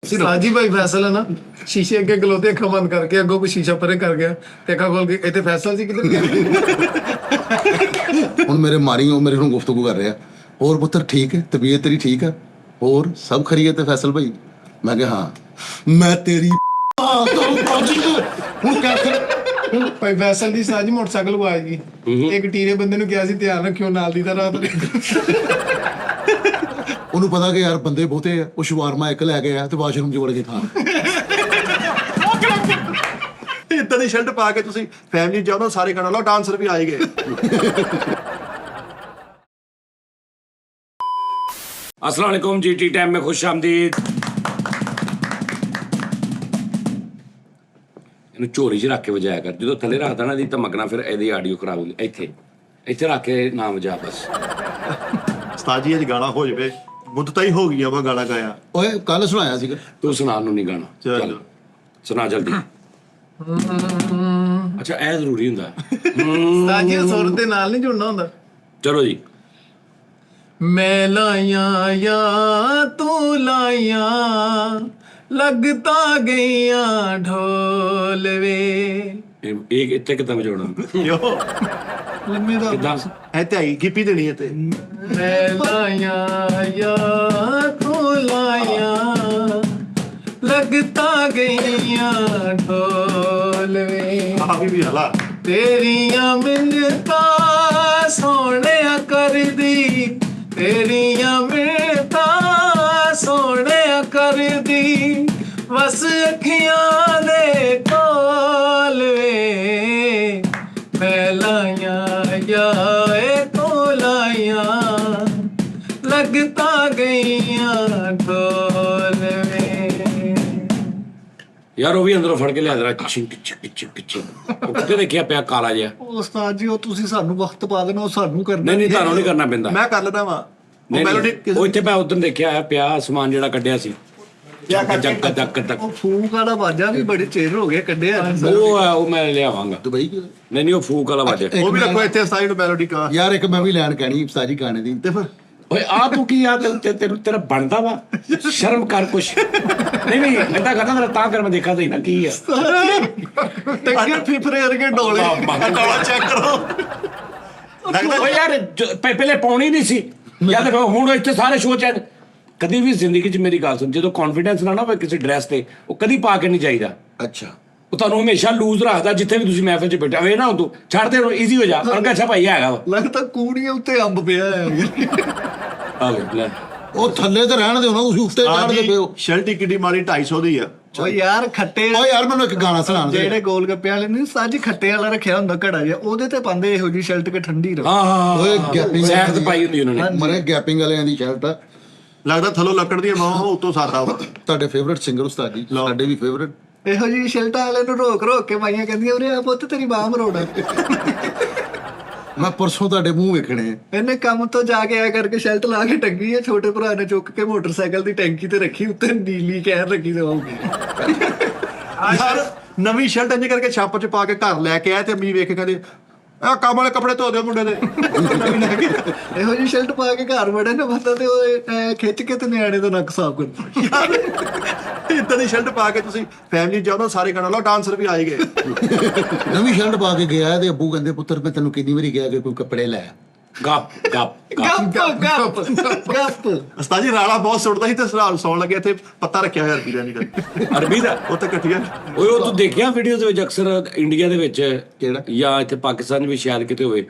ਸਾਜੀ ਭਾਈ ਫੈਸਲ ਹੈ ਨਾ ਸ਼ੀਸ਼ੇ ਅੱਗੇ ਖਲੋਤੇ ਅੱਖਾਂ ਬੰਦ ਕਰਕੇ ਅੱਗੋਂ ਕੋਈ ਸ਼ੀਸ਼ਾ ਪਰੇ ਕਰ ਗਿਆ ਤੇ ਅੱਖਾਂ ਖੋਲ ਕੇ ਇੱਥੇ ਫੈਸਲ ਸੀ ਕਿੱਧਰ ਗਿਆ ਹੁਣ ਮੇਰੇ ਮਾਰੀ ਉਹ ਮੇਰੇ ਨਾਲ ਗੁਫ਼ਤਗੂ ਕਰ ਰਿਹਾ ਹੋਰ ਪੁੱਤਰ ਠੀਕ ਹੈ ਤਬੀਅਤ ਤੇਰੀ ਠੀਕ ਹੈ ਹੋਰ ਸਭ ਖਰੀਏ ਤੇ ਫੈਸਲ ਭਾਈ ਮੈਂ ਕਿਹਾ ਹਾਂ ਮੈਂ ਤੇਰੀ ਹੁਣ ਕਹਿ ਭਾਈ ਫੈਸਲ ਦੀ ਸਾਜੀ ਮੋਟਰਸਾਈਕਲ ਕੋ ਆਏਗੀ ਇੱਕ ਟੀਰੇ ਬੰਦੇ ਨੂੰ ਕਿਹਾ ਸੀ ਧਿਆਨ ਰੱਖਿਓ ਨਾਲ ਦੀ ਤਾਂ ਰਾਤ ਉਹਨੂੰ ਪਤਾ ਕਿ ਯਾਰ ਬੰਦੇ ਬਹੁਤੇ ਆ ਉਹ ਸ਼ਵਾਰਮਾ ਇੱਕ ਲੈ ਕੇ ਆਇਆ ਤੇ ਵਾਸ਼ਰੂਮ 'ਚ ਵੜ ਕੇ ਖਾਣ ਇਦਾਂ ਦੀ ਸ਼ਰਟ ਪਾ ਕੇ ਤੁਸੀਂ ਫੈਮਿਲੀ ਜਾਓ ਸਾਰੇ ਗਾਣਾ ਲਾਓ ਡਾਂਸਰ ਵੀ ਆਏਗੇ अस्सलाम वालेकुम जीटी टाइम में खुश आमदीद ਇਹਨੂੰ ਝੋਰੀ 'ਚ ਰੱਖ ਕੇ ਵਜਾਇਆ ਕਰ ਜਦੋਂ ਥੱਲੇ ਰੱਖਦਾ ਨਾ ਦੀ ਧਮਕਣਾ ਫਿਰ ਇਹਦੀ ਆਡੀਓ ਖਰਾਬ ਹੁੰਦੀ ਇੱਥੇ ਇੱਥੇ ਰੱਖ ਕੇ ਨਾ ਵਜਾ ਬਸ ਉਸਤਾਦ ਜੀ ਅੱਜ ਗਾਣਾ ਹੋ ਜਾਵੇ ਮੁੱਦਤਾਂ ਹੀ ਹੋ ਗਈਆਂ ਵਾ ਗਾਣਾ ਗਾਇਆ ਓਏ ਕੱਲ ਸੁਣਾਇਆ ਸੀਗਾ ਤੂੰ ਸੁਣਾ ਨੂੰ ਨਹੀਂ ਗਾਣਾ ਚੱਲ ਸੁਣਾ ਜਲਦੀ ਅੱਛਾ ਇਹ ਜ਼ਰੂਰੀ ਹੁੰਦਾ ਸਾਜੀ ਸੁਰ ਦੇ ਨਾਲ ਨਹੀਂ ਜੁੜਨਾ ਹੁੰਦਾ ਚਲੋ ਜੀ ਮੈਂ ਲਾਈਆਂ ਜਾਂ ਤੂੰ ਲਾਈਆਂ ਲੱਗਦਾ ਗਈਆਂ ਢੋਲ ਵੇ ਇਹ ਇੱਥੇ ਕਿੱਦਾਂ ਵਜਾਉਣਾ ਯੋ ਲੰਮੇ ਦਾ ਕਿੱਦਾਂ ਇਹ ਤੇ ਆਈ ਗਿੱਪੀ ਦੇਣੀ ਹੈ ਤੇ ਮੈਂ ਲਾਈਆਂ ਜਾਂ ਤੂੰ ਲਾਈਆਂ ਲੱਗਦਾ ਗਈਆਂ ਢੋਲ ਵੇ ਆ ਵੀ ਹਲਾ ਤੇਰੀਆਂ ਮਿੰਨਤਾਂ ਸੋਹਣਿਆ ਕਰਦੀ ਤੇਰੀਆਂ ਮਿੰਨਤਾਂ ਸੋਹਣਿਆ ਕਰਦੀ ਵਸ ਅੱਖੀਆਂ ਦੇ ਕੋਲ ਵੇ ਮੈਂ ਲਾਈਆਂ ਜਾਏ ਤੂੰ ਲਾਈਆਂ ਲੱਗਦਾ ਗਈਆਂ ਢੋਲ ਵੇ ਯਾਰ ਉਹ ਵੀ ਅੰਦਰੋਂ ਫੜ ਕੇ ਲਿਆ ਜਰਾ ਚਿੰਕ ਚਿੰਕ ਚਿੰਕ ਚਿੰਕ ਉਹ ਕਿੱਥੇ ਦੇਖਿਆ ਪਿਆ ਕਾਲਾ ਜਿਹਾ ਉਸਤਾਦ ਜੀ ਉਹ ਤੁਸੀਂ ਸਾਨੂੰ ਵਕਤ ਪਾ ਦੇਣਾ ਉਹ ਸਾਨੂੰ ਕਰਨਾ ਨਹੀਂ ਨਹੀਂ ਤੁਹਾਨੂੰ ਨਹੀਂ ਕਰਨਾ ਪੈਂਦਾ ਮੈਂ ਕਰ ਲੈਦਾ ਵਾ ਉਹ ਨਹੀਂ ਮੈਲੋਡੀ ਨਹੀਂ, ਉਹ ਇੱਥੇ ਮੈਂ ਉਦੋਂ ਦੇਖਿਆ ਆ ਪਿਆ ਸਮਾਨ ਜਿਹੜਾ ਕੱਢਿਆ ਸੀ ਜੱਕ ਜੱਕ ਤੱਕ ਉਹ ਫੂਕ ਵਾਲਾ ਵਾਜਾ ਵੀ ਬੜੇ ਚਿਰ ਹੋ ਗਏ ਕੱਢਿਆ ਉਹ ਆ, ਉਹ ਮੈਂ ਲਿਆਵਾਂਗਾ ਦੁਬਈ ਨਹੀਂ ਨਹੀਂ ਉਹ ਫੂਕ ਵਾਲਾ ਵਾਜਾ ਉਹ ਵੀ ਰੱਖੋ ਇੱਥੇ ਉਸਤਾਦ ਨੂੰ ਮੈਲੋਡੀ ਕਾ ਯਾਰ ਇੱਕ ਮੈਂ ਵੀ ਲੈਣ ਕਹਿਣੀ ਸਾਜੀ ਗਾਣੇ ਦੀ ਤੇ ਫਿਰ ਓਏ ਆ ਤੂੰ ਕੀ ਆ ਤੈਨੂੰ ਤੇਰਾ ਬਣਦਾ ਵਾ ਸ਼ਰਮ ਕਰ ਕੁਛ ਨਹੀਂ ਨਹੀਂ ਏਦਾਂ ਕਰਨਾ ਮੇਰਾ ਤਾਂ ਕਰ ਮੈਂ ਦੇਖਾ ਤੇ ਨਾ ਕੀ ਆ ਟੱਕਰ ਫਿਫਰੇ ਵਰਗੇ ਡੋਲੇ ਡੋਲਾ ਚੈੱਕ ਕਰੋ ਲੱਗਦਾ ਓਏ ਯਾਰ ਪਹਿਲੇ ਪਾਉਣੀ ਨਹੀਂ ਸੀ ਯਾਰ ਦੇਖੋ ਹੁਣ ਇੱਥੇ ਸਾਰੇ ਸ਼ੋਅ ਚ ਕਦੀ ਵੀ ਜ਼ਿੰਦਗੀ 'ਚ ਮੇਰੀ ਗੱਲ ਸੁਣ ਜਦੋਂ ਕੌਨਫੀਡੈਂਸ ਨਾ ਹੋਵੇ ਕਿਸੇ ਡਰੈਸ ਤੇ ਉਹ ਕਦੀ ਪਾ ਕੇ ਨਹੀਂ ਚਾਹੀਦਾ ਅੱਛਾ ਉਹ ਤੁਹਾਨੂੰ ਹਮੇਸ਼ਾ ਲੂਜ਼ ਰੱਖਦਾ ਜਿੱਥੇ ਵੀ ਤੁਸੀਂ ਮਹਿਫਿਲ 'ਚ ਬੈਠਾ ਹੋਵੇ ਨਾ ਉਦੋਂ ਛੱਡ ਦੇ ਈਜ਼ੀ ਹੋ ਜਾ ਅਰਗਾ ਅੱਛਾ ਭਾਈ ਹੈਗਾ ਵਾ ਲੱਗਦਾ ਕੂੜੀਆਂ ਉੱਤੇ ਅੰਬ ਪਿਆ ਹੈ ਆ ਲੈ ਉਹ ਥੱਲੇ ਤੇ ਰਹਿਣ ਦਿਓ ਨਾ ਤੁਸੀਂ ਉੱਤੇ ਚੜ੍ਹਦੇ ਪਿਓ ਸ਼ਰਟ ਹੀ ਕਿੱਡੀ ਮਾਰੀ 250 ਦੀ ਆ ਓ ਯਾਰ ਖੱਟੇ ਓ ਯਾਰ ਮੈਨੂੰ ਇੱਕ ਗਾਣਾ ਸੁਣਾਉਣ ਦੇ ਜਿਹੜੇ ਗੋਲ ਗੱਪੇ ਵਾਲੇ ਨੇ ਸਾਜੀ ਖੱਟੇ ਵਾਲਾ ਰੱਖਿਆ ਹੁੰਦਾ ਘੜਾ ਜਿਹਾ ਉਹਦੇ ਤੇ ਪਾਉਂਦੇ ਇਹੋ ਜੀ ਸ਼ਰਟ ਕਿ ਠੰਡੀ ਰਹੇ ਹਾਂ ਓਏ ਗੈਪਿੰਗ ਸੈਡ ਤੇ ਪਾਈ ਹੁੰਦੀ ਉਹਨਾਂ ਨੇ ਮਰੇ ਗੈਪਿੰਗ ਵਾਲਿਆਂ ਦੀ ਸ਼ਰਟ ਆ ਲੱਗਦਾ ਥੱਲੋਂ ਲੱਕੜ ਦੀਆਂ ਬਾਹਾਂ ਉੱਤੋਂ ਸਾਦਾ ਵਾ ਤੁਹਾਡੇ ਫੇਵਰਿਟ ਸਿੰਗਰ ਉਸਤਾਦ ਜੀ ਸਾਡੇ ਵੀ ਫੇਵਰਿਟ ਇਹੋ ਜੀ ਸ਼ਰਟਾਂ ਵਾਲੇ ਨੂੰ ਰੋਕ ਰੋਕ ਕੇ ਮਾਈਆਂ ਕਹਿੰਦੀਆਂ ਉਰੇ ਆ ਪੁੱਤ ਤੇਰੀ ਬਾਹ ਮਰੋੜਾ ਮੈਂ ਪਰਸੋਂ ਤੁਹਾਡੇ ਮੂੰਹ ਵੇਖਣੇ ਆ। ਇਹਨੇ ਕੰਮ ਤੋਂ ਜਾ ਕੇ ਆ ਕਰਕੇ ਸ਼ਰਟ ਲਾ ਕੇ ਟੰਗੀ ਹੈ ਛੋਟੇ ਭਰਾ ਨੇ ਚੁੱਕ ਕੇ ਮੋਟਰਸਾਈਕਲ ਦੀ ਟੈਂਕੀ ਤੇ ਰੱਖੀ ਉੱਤੇ ਨੀਲੀ ਕਹਿਰ ਰੱਖੀ ਦਵਾਉਗੀ ਯਾਰ ਨਵੀਂ ਸ਼ਰਟ ਇੰਜ ਕਰਕੇ ਛਾਪ 'ਚ ਪਾ ਕੇ ਘਰ ਲੈ ਕੇ ਆਏ ਤੇ ਅੰਮੀ ਵੇਖ ਕੇ ਕਹਿੰਦੇ ਆ ਕੰਮ ਵਾਲੇ ਕੱਪੜੇ ਧੋ ਦਿਓ ਮੁੰਡੇ ਦੇ ਨਵੀਂ ਲੈ ਕੇ ਇਹੋ ਜੀ ਸ਼ਰਟ ਪਾ ਕੇ ਘਰ ਵੜੇ ਨਾ ਬੰਦਾ ਤੇ ਉਹ ਐਂ ਖਿੱਚ ਕੇ ਤੇ ਨਿਆਣੇ ਦਾ ਨੱਕ ਸਾਫ਼ ਕਰ ਯਾਰ ਇਦਾਂ ਦੀ ਸ਼ਰਟ ਪਾ ਕੇ ਤੁਸੀਂ ਫੈਮਿਲੀ ਜਾਓ ਸਾਰੇ ਗਾਣਾ ਲਾਓ ਡਾਂਸਰ ਵੀ ਆਏਗੇ ਨਵੀਂ ਸ਼ਰਟ ਪਾ ਕੇ ਗਿਆ ਤੇ ਅੱਬੂ ਕਹਿੰਦੇ ਪੁੱਤਰ ਮੈਂ ਤੈਨੂੰ ਕਿੰਨੀ ਵਾਰੀ ਕਿਹਾ ਕਿ ਕੋਈ ਕੱਪੜੇ ਲੈ ਗੱਪ ਗੱਪ ਗੱਪ ਗੱਪ ਗੱਪ ਉਸਤਾਦ ਜੀ ਰਾਲਾ ਬਹੁਤ ਸੁੱਟਦਾ ਸੀ ਤੇ ਸਰਾਲ ਸੌਣ ਲੱਗੇ ਇੱਥੇ ਪੱਤਾ ਰੱਖਿਆ ਹੋਇਆ ਅਰਬੀ ਦਾ ਨਹੀਂ ਅਰਬੀ ਦਾ ਉਹ ਤਾਂ ਕੱਟੀਆਂ ਓਏ ਉਹ ਤੂੰ ਦੇਖਿਆ ਵੀਡੀਓਜ਼ ਵਿੱਚ ਅਕਸਰ ਇੰਡੀਆ ਦੇ ਵਿੱਚ ਕਿਹੜਾ? ਜਾਂ ਇੱਥੇ ਪਾਕਿਸਤਾਨ ਵੀ ਸ਼ਾਇਦ ਕਿਤੇ ਹੋਵੇ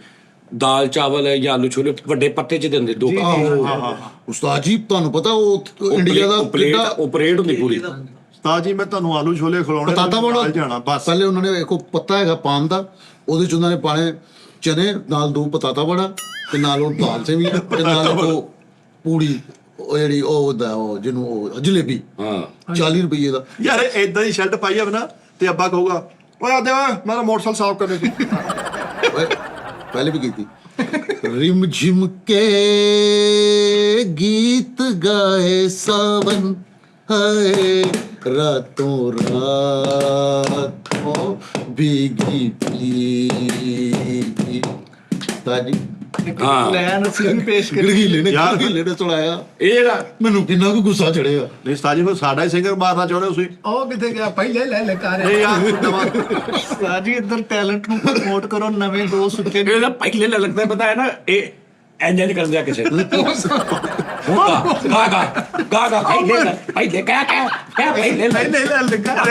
ਦਾਲ ਚਾਵਲ ਜਾਂ ਆਲੂ ਛੋਲੇ ਵੱਡੇ ਪੱਤੇ 'ਚ ਦਿੰਦੇ ਦੋ ਉਸਤਾਦ ਜੀ ਤੁਹਾਨੂੰ ਪਤਾ ਉਹ ਇੰਡੀਆ ਦਾ ਪਲੇਟ ਆਪਰੇਟ ਹੁੰਦੀ ਪੂਰੀ ਉਸਤਾਦ ਜੀ ਮੈਂ ਤੁਹਾਨੂੰ ਆਲੂ ਛੋਲੇ ਖਿਲਾਉਣੇ ਪਤਾਤਾ ਨਾਲ ਬੜਾ ਜਾਣਾ ਬਸ ਪਹਿਲੇ ਉਹਨਾਂ ਨੇ ਇੱਕੋ ਪੱਤਾ ਹੈਗਾ ਪਾਨ ਦਾ ਉਹਦੇ ਚ ਉਹਨਾਂ ਨੇ ਪਾਣੇ ਚਨੇ ਨਾਲ ਦੋ ਪਤਾਤਾ ਬੜਾ ਤੇ ਨਾਲ ਉਹ ਦਾਲ ਸੇਵੀ ਤੇ ਨਾਲ ਉਹ ਪੂੜੀ ਉਹ ਜਿਹੜੀ ਉਹ ਦਾ ਉਹ ਜਿਹਨੂੰ ਉਹ ਜਲੇਬੀ ਹਾਂ 40 ਰੁਪਏ ਦਾ ਯਾਰ ਇਦਾਂ ਦੀ ਸ਼ਰਟ ਪਾਈ ਹੋਵੇ ਨਾ ਤੇ ਅੱਬਾ ਕਹੂਗਾ ਓਏ ਆ ਦੇ ਮੇਰਾ ਮੋਟਰਸਾਈਕਲ ਸਾਫ਼ ਕਰਨੇ ਸੀ ਓਏ ਪਹਿਲੇ ਵੀ ਕੀਤੀ ਰਿਮ ਝਿਮ ਕੇ ਗੀਤ ਗਾਏ ਸਾਵਨ ਹਾਏ ਰਾਤੋਂ ਰਾਤੋਂ ਭੀਗੀ ਭੀਗੀ ਤਾਜੀ ਹਾਂ। ਪਲਾਨ ਅਸੀਂ ਵੀ ਪੇਸ਼ ਕਰੀ। ਗੜਗੀਲੇ ਨੇ ਚੜਾਇਆ। ਇਹ ਜਿਹੜਾ ਮੈਨੂੰ ਕਿੰਨਾ ਕੁ ਗੁੱਸਾ ਚੜਿਆ। ਨਹੀਂ ਉਸਤਾਦ ਜੀ ਫਿਰ ਸਾਡਾ ਹੀ ਸਿੰਗਰ ਮਾਰਨਾ ਚਾਹੁੰਦੇ ਹੋ ਤੁਸੀਂ? ਉਹ ਕਿੱਥੇ ਗਿਆ ਪਹਿਲੇ ਲੈ ਲੈ ਕਰ ਨਹੀਂ ਯਾਰ ਨਵਾਂ ਉਸਤਾਦ ਜੀ ਇੱਧਰ ਟੈਲੈਂਟ ਨੂੰ ਪ੍ਰਮੋਟ ਕਰੋ, ਨਵੇਂ ਦੋ ਸੁੱਕੇ ਇਹਦਾ ਪਹਿਲੇ ਲੱਗਦਾ ਪਤਾ ਹੈ ਨਾ, ਇਹ ਇੰਜ ਕਰ ਦਿਆ ਕਿਸੇ ਗਾ ਪਹਿਲੇ ਕਹਿ ਪਹਿਲੇ ਪਹਿਲੇ ਲੈ ਲੈ ਕਰ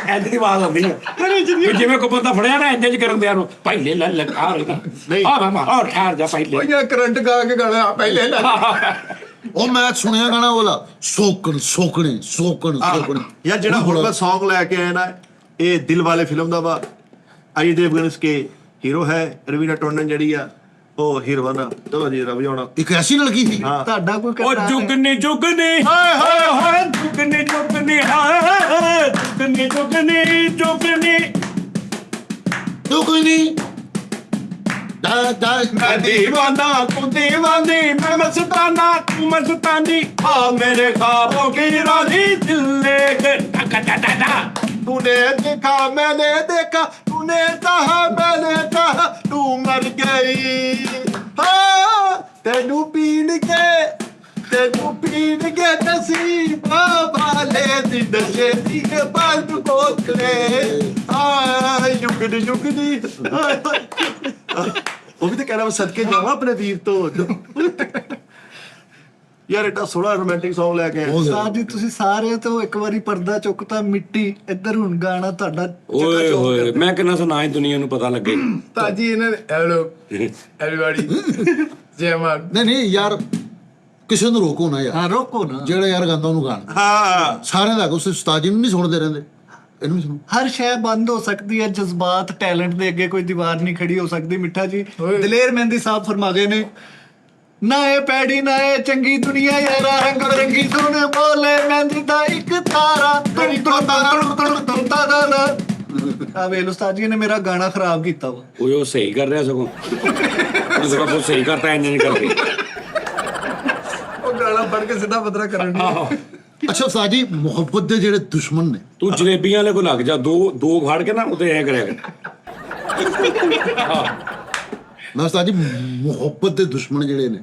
ਐਂਜ ਦੀ ਆਵਾਜ਼ ਆਉਂਦੀ ਹੈ ਵੀ ਜਿਵੇਂ ਕੋਈ ਬੰਦਾ ਫੜਿਆ ਨਾ ਇੰਜ ਕਰਨ ਦਿਆ ਨੂੰ ਪਹਿਲੇ ਲੈ ਲਗਾ ਨਹੀਂ। ਆ ਮਾਮਾ ਆ ਠਹਿਰ ਜਾ ਪਹਿਲੇ ਉਹ ਯਾਰ ਕਰੰਟ ਗਾ ਕੇ ਗਾਣਾ ਪਹਿਲੇ ਲੈ ਉਹ ਮੈਂ ਸੁਣਿਆ ਗਾਣਾ ਵਾਲਾ ਸੋਕਣ ਸੋਕਣੇ ਸੋਕਣ ਸੋਕਣੇ। ਯਾਰ ਜਿਹੜਾ ਹੁਣ ਮੈਂ Song ਲੈ ਕੇ ਆਇਆ ਨਾ, ਇਹ ਦਿਲ ਵਾਲੇ ਫਿਲਮ ਦਾ ਵਾ। ਅਜੇ ਦੇਵਗਨ ਇਸਕੇ ਹੀਰੋ ਹੈ, ਰਵੀਨਾ ਟੰਡਨ ਜਿਹੜੀ ਆ ਉਹ ਹੀਰੋਇਨ ਆ। ਚਲੋ ਜੀ ਰਵੀ ਆਉਣਾ। ਇੱਕ ਐਸੀ ਲੜਕੀ ਸੀ। ਤੁਹਾਡਾ ਕੋਈ ਉਹ ਕਰਤਾਰ ਹੈ? ਜੁਗਨੇ ਹਾਏ ਹਾਏ ਹਾਏ ਜੁਗਨੇ ਹਾਏ ਜੁਗਨੇ ਤੂੰ ਕੋਈ ਨਹੀਂ ਮੈਂ दीवाना तू दीवानी मैं मस्ताना तू मस्तानी आ मेरे ख्वाबों की रानी दिल ले के तूने देखा मैंने देखा, तूने कहा मैंने कहा, तू मर गई। हाँ तेनू पीन के नसीबा वाले दी नशे दी बंद कोतरे। युगनी ਉਹ ਵੀ ਤਾਂ ਕਹਿਣਾ ਮੈਂ ਸਦਕੇ ਜਾਵਾਂ ਆਪਣੇ ਵੀਰ ਤੋਂ। ਯਾਰ ਐਡਾ ਸੋਹਣਾ ਰੋਮਾਂਟਿਕ Song ਲੈ ਕੇ ਆਇਆ। ਉਸਤਾਦ ਜੀ ਤੁਸੀਂ ਸਾਰੇ ਤੋਂ ਇੱਕ ਵਾਰੀ ਪਰਦਾ ਚੁੱਕਤਾ ਮਿੱਟੀ, ਇੱਧਰ ਹੁਣ ਗਾਣਾ ਤੁਹਾਡਾ ਓਏ ਹੋਏ ਮੈਂ ਕਿੰਨਾ ਸੁਣਾ ਹੀ ਦੁਨੀਆ ਨੂੰ ਪਤਾ ਲੱਗੇ। ਤਾਜੀ ਇਹਨਾਂ ਨੇ ਹੈਲੋ ਐਵਰੀਬਾਡੀ ਜੈ ਮਾਨ। ਨਹੀਂ ਯਾਰ ਕਿਸੇ ਨੂੰ ਰੋਕੋ ਨਾ ਯਾਰ। ਹਾਂ ਰੋਕੋ ਨਾ। ਜਿਹੜਾ ਯਾਰ ਗਾਉਂਦਾ ਉਹਨੂੰ ਗਾਣ। ਹਾਂ ਸਾਰਿਆਂ ਦਾ ਉਸ ਉਸਤਾਦ ਜੀ ਨੂੰ ਨਹੀਂ ਸੁਣਦੇ ਰਹਿੰਦੇ, ਇਹਨੂੰ ਵੀ ਸੁਣੋ। ਹਰ ਸ਼ੈ ਬੰਦ ਹੋ ਸਕਦੀ ਹੈ, ਜਜ਼ਬਾਤ ਟੈਲੈਂਟ ਦੇ ਅੱਗੇ ਕੋਈ ਦੀਵਾਰ ਨਹੀਂ ਖੜੀ ਹੋ ਸਕਦੀ। ਮਿੱਠਾ ਜੀ ਦਲੇਰ ਮਹਿੰਦੀ ਸਾਹਿਬ ਫਰਮਾ ਗਏ ਨੇ, ਨਾ ਇਹ ਪੈੜੀ ਨਾ ਇਹ ਚੰਗੀ ਦੁਨੀਆ ਯਾਰਾ, ਰੰਗ ਬਰੰਗੀ ਧੁਨ ਬੋਲੇ ਮਹਿੰਦੀ ਦਾ ਇੱਕ ਤਾਰਾ ਤੜੀ ਆ ਵੇਲ ਉਸਤਾਦ ਜੀ ਨੇ ਮੇਰਾ ਗਾਣਾ ਖਰਾਬ ਕੀਤਾ ਵਾ। ਓਏ ਉਹ ਸਹੀ ਕਰ ਰਿਹਾ ਸਗੋਂ ਉਹ ਸਹੀ ਕਰਤਾ ਇੰਜ ਨਹੀਂ ਕਰਦੇ। ਉਹ ਗਾਣਾ ਪੜ ਕੇ ਸਿੱਧਾ ਬਦਰਾ ਕਰਨ ਦੀ। ਅੱਛਾ ਉਸਤਾਦ ਜੀ, ਮੁਹੱਬਤ ਦੇ ਜਿਹੜੇ ਦੁਸ਼ਮਣ ਨੇ, ਤੂੰ ਜਲੇਬੀਆਂ ਵਾਲੇ ਕੋ ਲੱਗ ਜਾ, ਦੋ ਫੜ ਕੇ ਨਾ ਉਤੇ ਐ ਕਰਿਆ ਕਰ। ਮੈਂ ਉਸਤਾਦ ਜੀ ਮੁਹੱਬਤ ਦੇ ਦੁਸ਼ਮਣ ਜਿਹੜੇ ਨੇ,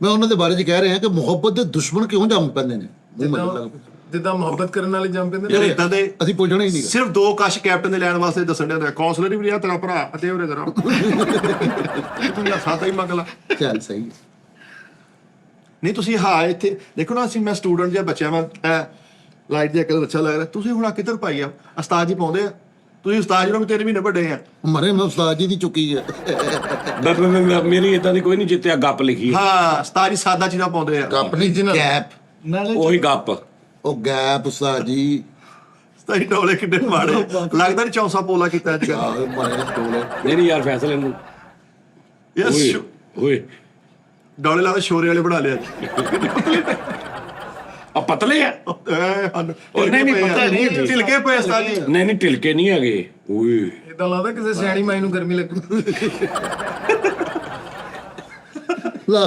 ਮੈਂ ਉਹਨਾਂ ਦੇ ਬਾਰੇ 'ਚ ਕਹਿ ਰਿਹਾ ਕਿ ਮੁਹੱਬਤ ਦੇ ਦੁਸ਼ਮਣ ਕਿਉਂ ਜੰਮ ਪੈਂਦੇ ਨੇ। ਜਿੱਦਾਂ ਮੁਹੱਬਤ ਕਰਨ ਵਾਲੇ ਜੰਮ ਪੈਂਦੇ ਯਾਰ ਨੇ। ਇਦਾਂ ਦੇ ਅਸੀਂ ਪੁੱਛਣਾ ਹੀ ਨਹੀਂ। ਸਿਰਫ 2 ਕਸ਼ ਕੈਪਟਨ ਦੇ ਲੈਣ ਵਾਸਤੇ ਦੱਸਣ ਦੇ ਕਾਉਂਸਲਰ ਹੀ ਵੀ ਰਿਹਾ ਤੇਰਾ ਭਰਾ ਅਤੇ ਉਹਰੇ ਜ਼ਰਾ ਤੂੰ ਯਾਰ ਸਾਥ ਹੀ ਮੰਗ ਲਾ। ਚੱਲ ਸਹੀ ਹੈ। ਨਹੀਂ ਤੁਸੀਂ ਹਾਂ ਇੱਥੇ ਦੇਖੋ ਨਾ, ਅਸੀਂ ਮੈਂ ਸਟੂਡੈਂਟ ਜਿਹਾ ਬੱਚਾ ਮੈਂ ਲਾਈਟ ਦੀ ਕਲਰ ਅੱਛਾ ਲੱਗ ਰਿਹਾ। ਤੁਸੀਂ ਹੁਣ ਕਿੱਧਰ ਪਾਈ ਆ? ਉਸਤਾਦ ਜੀ ਪਾਉਂਦੇ ਆ, ਤੁਸੀਂ ਉਸਤਾਦ ਜੀ ਨੂੰ ਵੀ 3 ਮਹੀਨੇ ਵੱਡੇ ਆ। ਮਰੇ ਮੈਂ ਉਸਤਾਦ ਜੀ ਦੀ ਚੁੱਕੀ ਹੈ। ਮੇਰੀ ਇਦਾਂ ਦੀ ਕੋਈ ਨਹੀਂ ਜਿੱਤੇ ਗੱਪ ਲਿਖੀ ਹੈ। ਹਾਂ ਉਸਤਾਦ ਜੀ ਸਾਦਾ ਚੀਜ਼ਾਂ ਪਾਉਂਦੇ ਆ। ਆਪਣੀ Original। ਕੈਪ, ਨਾਲੇ ਉਹੀ ਗੱਪ ਉਹ ਗੈਪ ਉਸਤਾਦ ਜੀ। ਉਸਤਾਦ ਜੀ ਡੋਲੇ ਕਿੱਡੇ ਮਾੜੇ, ਲੱਗਦਾ ਨਹੀਂ ਚੌਂਸਾ ਪੋਲਾ ਕੀਤਾ ਅੱਜ ਕੱਲ੍ਹ। ਆਹ ਮਾਰੇ ਟੋਲੇ। ਨਹੀਂ ਯਾਰ ਫੈਸਲੇ ਨੂੰ ਯਸ ਓਏ ਡੋਲੇ ਲਾ ਸ਼ੋਰੇ ਵਾਲੇ ਬਣਾ ਲਿਆ। ਆ ਪਤਲੇ ਆ। ਨਹੀਂ ਪਤਾ ਨਹੀਂ ਢਿਲਕੇ ਪਏ ਉਸਤਾਦ ਜੀ। ਨਹੀਂ ਢਿਲਕੇ ਨਹੀਂ ਹੈਗੇ। ਓਏ ਇਦਾਂ ਲੱਗਦਾ ਕਿਸੇ ਸਿਆਣੀ ਮਾਈ ਨੂੰ ਗਰਮੀ ਲੱਗੂ। ਲਾ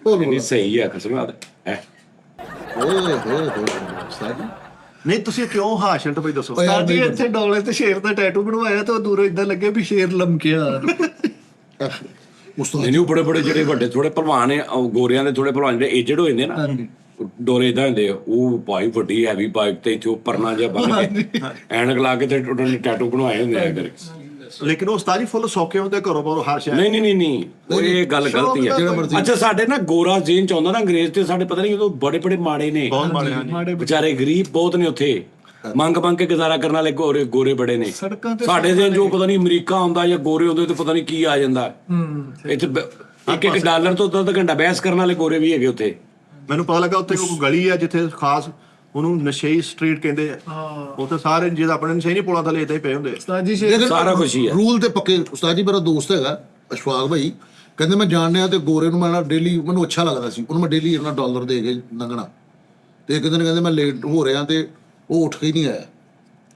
ਬੋਲੋ। ਨਹੀਂ ਸਹੀ ਆ ਕਸਮ ਆ ਐ ਓਏ ਉਸਤਾਦ ਜੀ। ਨਹੀਂ ਤੁਸੀਂ ਕਿਉਂ ਹਾਂ ਸ਼ਰਟ ਪਈ ਦੱਸੋ। ਓਏ ਉਸਤਾਦ ਜੀ ਇੱਥੇ ਡੋਲੇ ਤੇ ਸ਼ੇਰ ਦਾ ਟੈਟੂ ਬਣਵਾਇਆ ਤੇ ਉਹ ਦੂਰੋਂ ਇਦਾਂ ਲੱਗੇ ਵੀ ਸ਼ੇਰ ਲਮਕਿਆ। ਉਸਤਾਦ ਨਹੀਂ ਬੜੇ ਜਿਹੜੇ ਵੱਡੇ ਥੋੜੇ ਭਲਵਾਨ ਆ, ਉਹ ਗੋਰਿਆਂ ਦੇ ਥੋੜੇ ਭਲਵਾਨ ਜਿਹੜੇ ਏਜਡ ਹੋਏ ਨੇ ਨਾ, ਡੋਰੇ ਇਦਾਂ ਹੁੰਦੇ ਆ, ਉਹ ਭਾਈ ਵੱਡੀ ਹੈਵੀ ਬਾਈਕ ਤੇ ਇੱਥੇ ਪਰਨਾ ਜਿਹਾ ਬੰਨ ਕੇ ਐਨਕ ਲਾ ਕੇ ਤੇ ਉਹਨਾਂ ਨੇ ਟੈਟੂ ਬਣਵਾਏ ਹੁੰਦੇ ਆ ਕਰ। ਲੇਕਿਨ ਉਹ ਉਸਤਾਦ ਜੀ ਫੁੱਲ ਸੌਕੇ ਹੁੰਦੇ ਘਰੋਂ ਬਾਹਰੋਂ ਹਰ ਸ਼ਹਿਰ। ਨਹੀਂ ਉਹ ਇਹ ਗੱਲ ਗਲਤੀ ਜਿਹੜਾ ਹੈ। ਮਰਜ਼ੀ। ਅੱਛਾ ਸਾਡੇ ਨਾ ਗੋਰਾ ਜ਼ੇਨ ਚ ਆਉਂਦਾ ਨਾ ਅੰਗਰੇਜ਼ ਤੇ ਸਾਡੇ ਪਤਾ ਨਹੀਂ ਉਦੋਂ ਬੜੇ ਮਾੜੇ ਨੇ, ਬਹੁਤ ਮਾੜੇ ਹਨ। ਵਿਚਾਰੇ ਗਰੀਬ ਬਹੁਤ ਨੇ ਉੱਥੇ, ਮੰਗ ਕੇ ਗੁਜ਼ਾਰਾ ਕਰਨ ਵਾਲੇ ਗੋਰੇ ਬੜੇ ਨੇ। ਸੜਕਾਂ ਤੇ ਸਾਡੇ ਦੇ ਜੋ ਪਤਾ ਨਹੀਂ ਅਮਰੀਕਾ ਆਉਂਦਾ ਜਾਂ ਗੋਰੇ ਹੁੰਦੇ ਤੇ ਪਤਾ ਨਹੀਂ ਕੀ ਆ ਜਾਂਦਾ। ਇੱਥੇ ਇੱਕ ਡਾਲਰ ਤੋਂ ਅੱਧਾ ਘੰਟਾ ਬਹਿਸ ਕਰਨ ਵਾਲੇ ਗੋਰੇ ਵੀ ਹੈਗੇ ਉੱਥੇ। ਮੈਨੂੰ ਪਤਾ ਲੱਗਾ ਉੱਥੇ ਕੋਈ ਗਲੀ ਆ ਜਿੱਥੇ ਖਾਸ ਉਹਨੂੰ ਨਸ਼ਈ ਸਟਰੀਟ ਕਹਿੰਦੇ ਆ। ਉੱਥੇ ਸਾਰੇ ਜਿਹਦਾ ਆਪਣੇ ਨਸ਼ਈ ਨਹੀਂ ਪੁਲਾਂ ਥੱਲੇ ਏਦਾਂ ਹੀ ਪਏ ਹੁੰਦੇ। ਉਸਤਾਦ ਜੀ ਸ਼ੇਰ ਸਾਰਾ ਕੁਛ ਹੀ ਹੈ। ਰੂਲ ਤੇ ਪੱਕੇ। ਉਸਤਾਦ ਜੀ ਮੇਰਾ ਦੋਸਤ ਹੈਗਾ ਅਸ਼ਫਾਕ ਭਾਈ, ਕਹਿੰਦੇ ਮੈਂ ਜਾਣਿਆ ਤੇ ਗੋਰੇ ਨੂੰ ਮੈਂ ਡੇਲੀ, ਮੈਨੂੰ ਅੱਛਾ ਲੱਗਦਾ ਸੀ ਉਹਨੂੰ, ਮੈਂ ਡੇਲੀ ਇਹਨਾਂ ਡਾਲਰ ਦੇ ਕੇ ਲੰਘਣਾ। ਤੇ ਇੱਕ ਦਿਨ ਕਹਿੰਦੇ ਮੈਂ ਲੇਟ ਹੋ ਰਿਹਾ ਤੇ ਉਹ ਉੱਠ ਕੇ ਹੀ ਨਹੀਂ ਆਇਆ,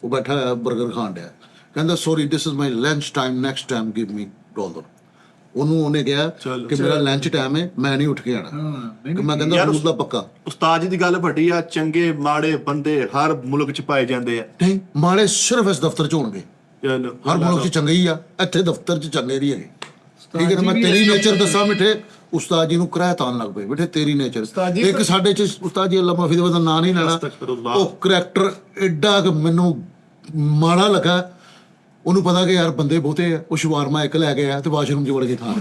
ਉਹ ਬੈਠਾ ਹੋਇਆ 버ਗਰ ਖਾਣ ਡਿਆ। ਕਹਿੰਦਾ sorry this is my lunch time, next time give me dollar. ਉਹਨੇ ਕਿਹਾ ਕਿ ਮੇਰਾ ਲੰਚ ਟਾਈਮ ਹੈ, ਮੈਂ ਨਹੀਂ ਉੱਠ ਕੇ ਆਣਾ। ਮੈਂ ਕਹਿੰਦਾ ਰੂਲ ਦਾ ਪੱਕਾ। ਉਸਤਾਦ ਜੀ ਦੀ ਗੱਲ ਵੱਡੀ ਆ, ਚੰਗੇ ਮਾੜੇ ਬੰਦੇ ਹਰ ਮੁਲਕ ਚ ਪਾਏ ਜਾਂਦੇ ਆ। ਨਹੀਂ ਮਾੜੇ ਸਿਰਫ ਇਸ ਦਫ਼ਤਰ ਚ ਹੋਣਗੇ, ਚਲੋ ਹਰ ਮੁਲਕ ਚ ਚੰਗੇ ਹੀ ਆ, ਇੱਥੇ ਦਫ਼ਤਰ ਚ ਚੰਗੇ ਨਹੀਂ ਹੈਗੇ। ਠੀਕ ਹੈ ਨਾ, ਮੈਂ ਤੇਰੀ ਨੇਚਰ ਦੱਸਾਂ ਮਿੱਠੇ, ਉਸਤਾਦ ਜੀ ਨੂੰ ਕਿਰਾਇਆ ਤਾਨ ਲੱਗ ਪਏ ਬੇਟੇ ਤੇਰੀ ਨੇਚਰ। ਉਸਤਾਦ ਜੀ ਇੱਕ ਸਾਡੇ ਚ ਉਸਤਾਦ ਜੀ ਅੱਲਾ ਮਾਫੀ ਦੇ ਬਦਾ ਨਾਂ ਨਹੀਂ ਲੈਣਾ, ਉਹ ਕਰੈਕਟਰ ਐਡਾ ਕਿ ਮੈਨੂੰ ਮਾੜਾ ਲੱਗਾ। ਉਹਨੂੰ ਪਤਾ ਕਿ ਯਾਰ ਬੰਦੇ ਬਹੁਤੇ ਆ, ਉਹ ਸ਼ਵਾਰਮਾ ਇੱਕ ਲੈ ਕੇ ਆਇਆ ਤੇ ਵਾਸ਼ਰੂਮ 'ਚ ਵੜ ਕੇ ਥਾਂ